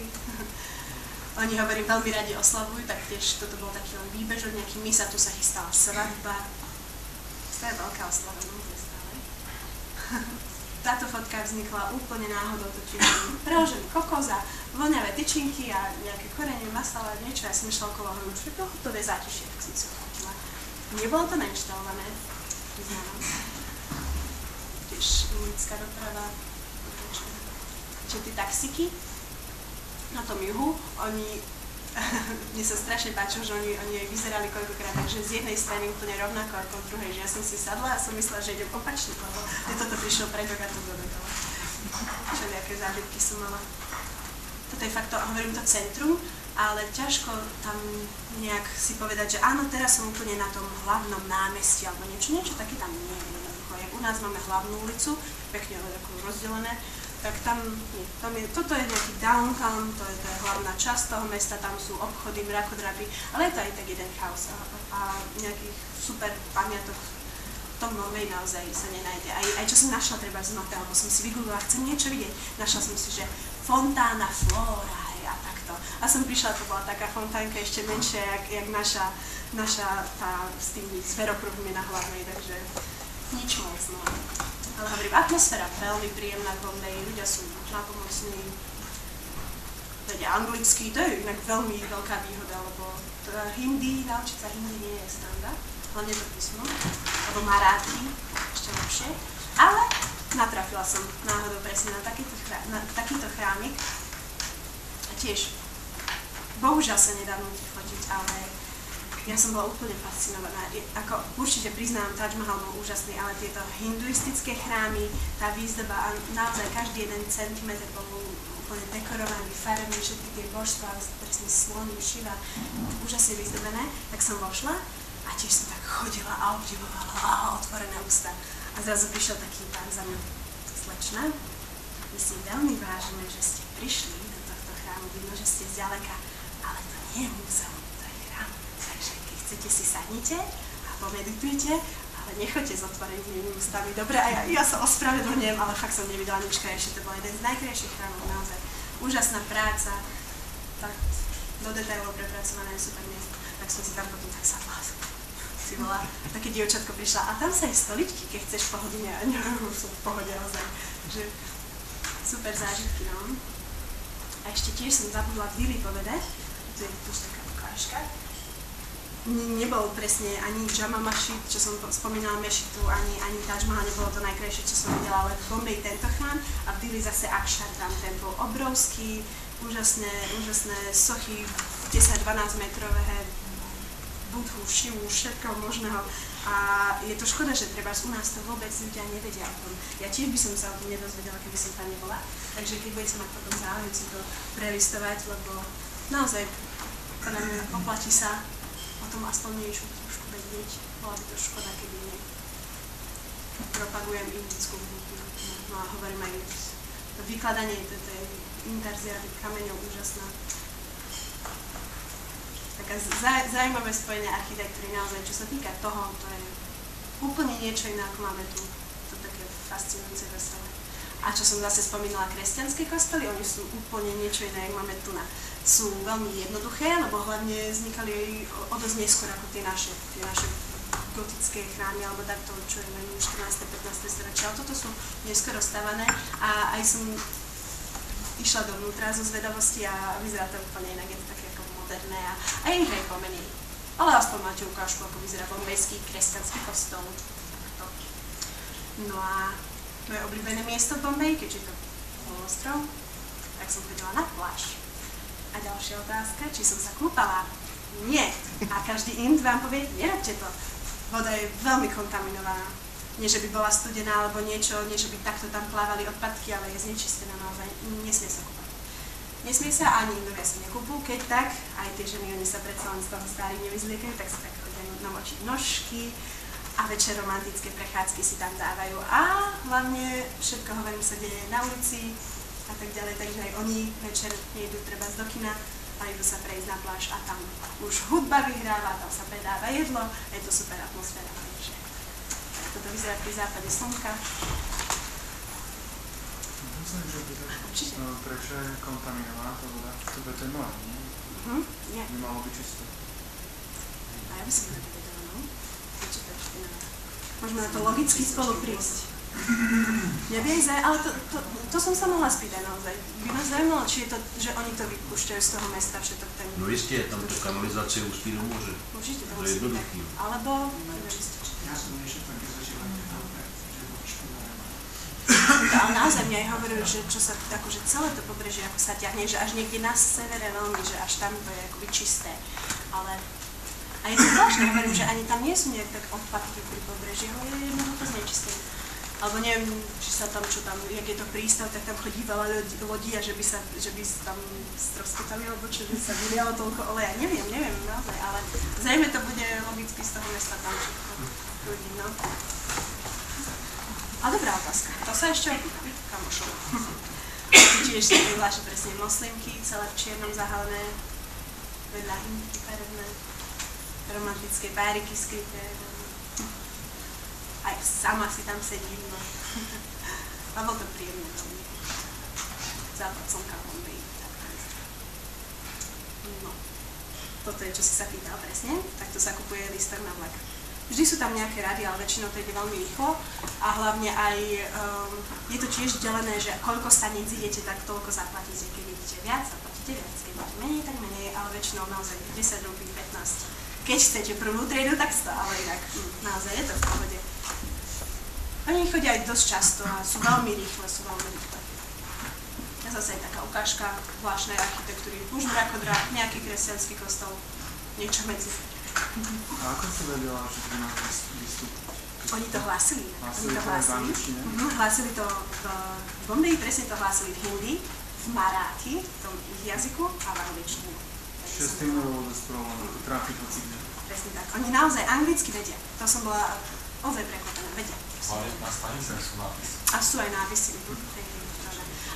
Oni, hovorím, veľmi radi oslavujú, tak tiež toto bol taký len výbežok, nejaký misa, tu sa chystala svadba. To je veľká oslava, no to je stále. Táto fotka vznikla úplne náhodou, totiž preložený kokos a voňavé tyčinky a nejaké korenie, masala, niečo. Ja som išla okolo horu, že to je zátišie, tak som si ho fotila. Nebolo to nainštalované, priznám. Tiež indická doprava. Čiže tie taxíky na tom juhu, mne sa strašne páčilo, že oni aj vyzerali koľkokrát, takže z jednej strany úplne rovnako ako z druhej, že ja som si sadla a som myslela, že idem opačne, lebo toto prišiel predok a to dodokolo. Všelijaké zážitky som mala. Toto je fakt to, hovorím to centrum, ale ťažko tam nejak si povedať, že áno, teraz som úplne na tom hlavnom námestí alebo niečo také tam nie je jednoducho. Jak u nás máme hlavnú ulicu, pekne rozdelené, tak tam nie. Toto je nejaký downtown, to je hlavná časť toho mesta, tam sú obchody, mrakodrapy, ale je to aj tak jeden chaos a nejakých super pamiatok v tom novej naozaj sa nenájde. Aj čo som našla treba z mapy, alebo som si vygooglila, chcem niečo vidieť, našla som si, že Fontána Flora, a takto. A som prišla, to bola taká fontánka ešte menšia, jak naša tá s tými zverokruhmi na hlavnej, takže nič moc, no. Ale hovorím, atmosféra veľmi príjemná v Bombeji, ľudia sú nápomocní, vedia anglicky, to je inak veľmi veľká výhoda, lebo hindi, naučiť sa hindi nie je stranda, hlavne to písmo, alebo maráthi, ešte lepšie, ale natrafila som náhodou presne na takýto chrámik a tiež, bohužiaľ sa nedá nutiť fotiť, ale ja som bola úplne fascinovaná. Ako určite priznám, Taj Mahal bol úžasný, ale tieto hinduistické chrámy, tá výzdoba a naozaj každý jeden centimetr bol úplne dekorovaný, farebný, všetky tie božstvá, presne slony, Šiva, úžasne vyzdobené, tak som vošla a tiež som tak chodila a obdivovala a otvorené ústa. A zrazu prišiel taký pán za mňa, slečna, my si veľmi vážime, že ste prišli do tohto chrámu, vidno, že ste zďaleka, ale to nie je múzeum. Chcete si sadnite a pomeditujte, ale nechoďte s otvorenými ústami. Dobre, a ja sa ospravedlňujem, ale fakt som nevidela nič krajšie. To bol jeden z najkrajších chrámov, naozaj. Úžasná práca, tak do detailov prepracované, super miesto. Tak som si tam potom tak sadla. Si bola, také dievčatko prišla a tam sa je stoličky, keď chceš po hodine a už som v pohode ozaj. Takže super zážitky, no. A ešte tiež som zabudla Dili povedať, tu je tiež taká ukážka. Nebol presne ani Jama Masjid, čo som spomínala mešitu, ani Taj Mahal, nebolo to najkrajšie, čo som videla, ale v Bombeji tento chrám a v Dili zase Akshardham, ten bol obrovský, úžasné sochy, 10-12 metrové, Budhu, Šivu, všetkého možného a je to škoda, že treba u nás to vôbec ľudia nevedia o tom. Ja tiež by som sa o tom nedozvedela, keby som tam nebola, takže keď budete mať potom záujem si to prelistovať, lebo naozaj podľa mňa oplatí sa o tom aspoň niečo trošku vedieť. Bola by to škoda, keby nie. Propagujem indickú hudbu. No a hovorím aj vykladanie, to je intarzia kameňov úžasná. taká zaujímavé spojenie architektúry, naozaj, čo sa týka toho, to je úplne niečo iné, ako máme tu, to také fascinujúce veselé. A čo som zase spomínala, kresťanské kostoly, oni sú úplne niečo iné, ako máme tu na. Sú veľmi jednoduché, lebo hlavne vznikali aj o dosť neskôr ako tie naše gotické chrámy, alebo takto, čo je 14. 15. storočia. Ale toto sú neskoro stavané a aj som išla dovnútra zo zvedavosti a vyzerá to úplne inak, je to také ako moderné a je ich aj pomenej. Ale aspoň máte ukážku, ako vyzerá bombejský kresťanský kostol. No a moje obľúbené miesto v Bombeji, keďže je to polostrov, tak som chodila na pláž. A ďalšia otázka, či som sa kúpala? Nie. A každý Ind vám povie, nerobte to. Voda je veľmi kontaminovaná. Nie, že by bola studená alebo niečo, nie, že by takto tam plávali odpadky, ale je znečistená naozaj. Nesmie sa kúpať. Nesmie sa, ani Indovia sa nekúpu. Keď tak, aj tie ženy, oni sa predsa len z toho stáli nevyzliekajú, tak sa tak chodia namočiť nožky a večer romantické prechádzky si tam dávajú. A hlavne všetko, hovorím, sa deje na ulici a tak ďalej, takže aj oni večer nejdú treba do kina, ale idú sa prejsť na pláž a tam už hudba vyhráva, tam sa predáva jedlo, je to super atmosféra. Takže toto vyzerá pri západe slnka. Musím, že Určite. prečo je kontaminovaná tá voda? To je more, nie? Nie. Nemalo by čisté. A ja by som to povedala, no. Môžeme na to logicky spolu prísť. Ale to som sa mohla spýtať naozaj. By nás zaujímalo, či je to, že oni to vypúšťajú z toho mesta všetok ten... No isté, tam to kanalizácia ústí do môže. Určite to To je musí byť tak. jednoduchý. Alebo... Ja som ešte také zažívanie dobre, že bolo škoda. Ale naozaj mňa aj hovorili, že čo sa akože celé to pobrežie ako sa ťahne, že až niekde na severe veľmi, že až tam to je akoby čisté. Ale... A je to zvláštne, hovorím, že ani tam nie sú nejak tak odpadky pri pobreží, ale je jednoducho znečistené. Alebo neviem, či sa tam, čo tam, jak je to prístav, tak tam chodí veľa lodí a že by tam stroskotali, alebo čo, že sa vylialo toľko oleja. Neviem, naozaj, ale zrejme to bude logicky z toho mesta tam všetko ľudí, no. A dobrá otázka, to sa ešte opýtam, kamošov. Tiež sa vyhláša presne moslimky, celé v čiernom zahalené, vedľa hymky farebné, romantické páriky skryté. Aj sama si tam sedím, no. A bol to príjemné veľmi. Západ slnka v Bombeji, tak to je. No. Toto je, čo si sa pýtal presne, takto sa kupuje lístok na vlak. Vždy sú tam nejaké rady, ale väčšinou to ide veľmi rýchlo a hlavne aj je to tiež delené, že koľko staníc idete, tak toľko zaplatíte. Keď idete viac, zaplatíte viac, keď idete menej, tak menej, ale väčšinou naozaj 10 rúpií, 15. Keď chcete prvú triedu, tak 100, ale inak naozaj je to v pohode. Oni chodia aj dosť často a sú veľmi rýchle, A zase je taká ukážka zvláštnej architektúry. Už mrakodrát, nejaký kresťanský kostol, niečo medzi. A ako si vedela, že by nás vystúpiť? Oni to hlásili. Hlásili to v Bombeji, presne to hlásili v hindi, v maráti, v tom ich jazyku a v angličtine. Čiže s tým nebolo vôbec problém, ako trafiť hocikde. Presne tak. Oni naozaj anglicky vedia. To som bola ozaj prekvapená. Vedia. Ale na stanice sú nápisy. A sú aj nápisy.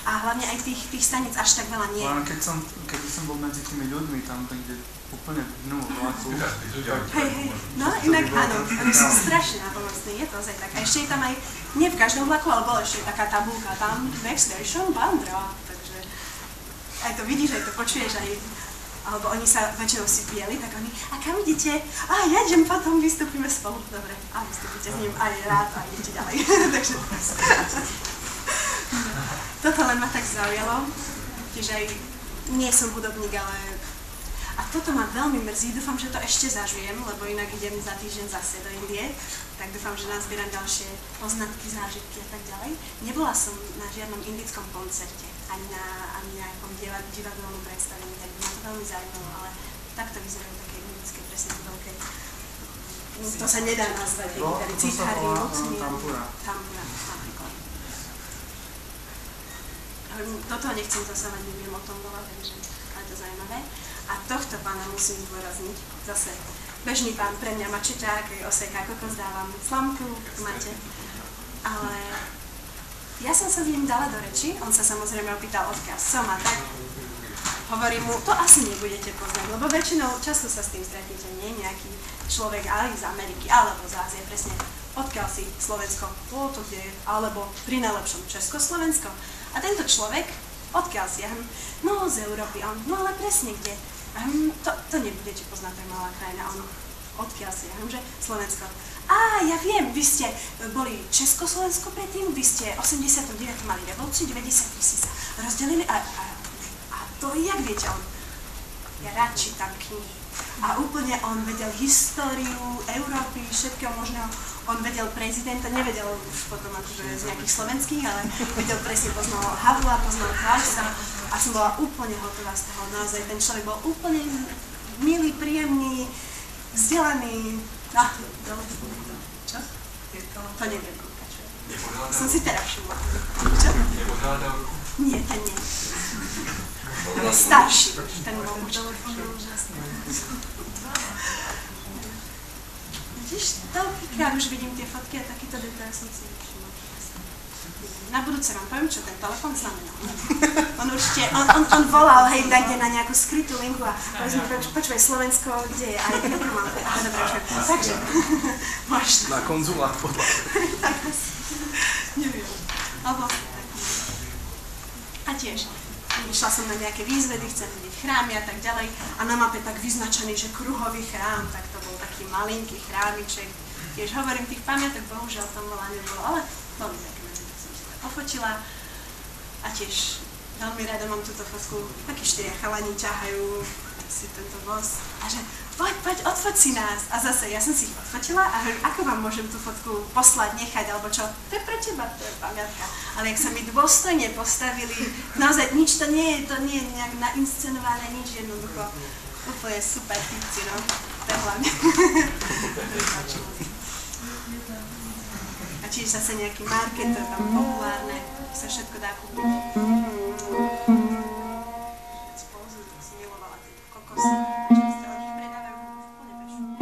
A hlavne aj tých staníc až tak veľa nie. Len keď som bol medzi tými ľuďmi tam kde úplne dnu vlaku. Hej, no inak áno, oni sú strašne napomocní, je to ozaj tak. A ešte je tam aj, nie v každom vlaku, ale bola ešte taká tabulka tam, next station, Bandra, takže aj to vidíš, aj to počuješ, aj alebo oni sa väčšinou si pijeli, tak oni, a kam idete? A ja idem, potom vystúpime spolu. Dobre, a vystúpite s ním aj rád a idete ďalej. Takže toto len ma tak zaujalo, tiež aj nie som hudobník, ale a toto ma veľmi mrzí, dúfam, že to ešte zažijem, lebo inak idem za týždeň zase do Indie, tak dúfam, že nazbieram ďalšie poznatky, zážitky a tak ďalej. Nebola som na žiadnom indickom koncerte, ani na nejakom divadelnom predstavení, tak by ma to veľmi zaujímalo, ale takto vyzerajú také indické, presne to veľké. To sa nedá nazvať, cithary, nutný. Tampura. Tampura, napríklad. Toto nechcem zase len neviem o tom veľa, takže ale to zaujímavé. A tohto pána musím zdôrazniť, zase bežný pán pre mňa mačičák, oseká kokos, dávam slamku, máte. Ale ja som sa s ním dala do reči, on sa samozrejme opýtal odkiaľ som a tak. hovorím mu, to asi nebudete poznať, lebo väčšinou často sa s tým stretnete, nie nejaký človek aj z Ameriky, alebo z Ázie, presne, odkiaľ si Slovensko, to kde je, alebo pri najlepšom Československo. A tento človek, odkiaľ si, no z Európy, on, no ale presne kde, to nebudete poznať, tak malá krajina, on, odkiaľ si, že Slovensko. Ja viem, vy ste boli Československo predtým, vy ste 89. mali revolúciu, 93 si sa rozdelili a to jak viete, on, ja rád čítam knihy. A úplne on vedel históriu Európy, všetkého možného, on vedel prezidenta, nevedel už potom akože z nejakých slovenských, ale vedel presne, poznal Havla, poznal Klausa a som bola úplne hotová z toho, naozaj ten človek bol úplne milý, príjemný, vzdelaný. Čo? To neviem. Som si teraz všimla. Čo? Nie, ten nie. Ten bol starší. Ten bol Vidíš, toľkýkrát už vidím tie fotky a takýto detail som si nevšimla. Na budúce vám poviem, čo ten telefon znamenal. On určite, on volal, hej, dajte na nejakú skrytú linku a povedzme, počúvaj, Slovensko, kde je, aj nekto mám, dobre, takže, môžeš. Na konzulát podľa. Tak asi, neviem, alebo tak. A tiež, išla som na nejaké výzvedy, chcem vidieť chrámy a tak ďalej a na mape tak vyznačený, že kruhový chrám, tak to bol taký malinký chrámiček. Tiež hovorím, tých pamiatok bohužiaľ tam veľa nebolo, ale veľmi pekné. Pofotila a tiež veľmi rada mám túto fotku. Takí 4 chalani ťahajú si tento voz a že poď, odfoť si nás. A zase ja som si ich odfotila a hovorím, ako vám môžem tú fotku poslať, nechať, alebo čo? To je pre teba, to je pamiatka. Ale jak sa mi dôstojne postavili, naozaj nič to nie je nejak nainscenované, nič jednoducho. Úplne super típci, no. To je hlavne. A čiže zase nejaký market, to je tam populárne, sa všetko dá kúpiť. Spolu som milovala tieto kokosy, takže oni ich predávajú úplne bežne.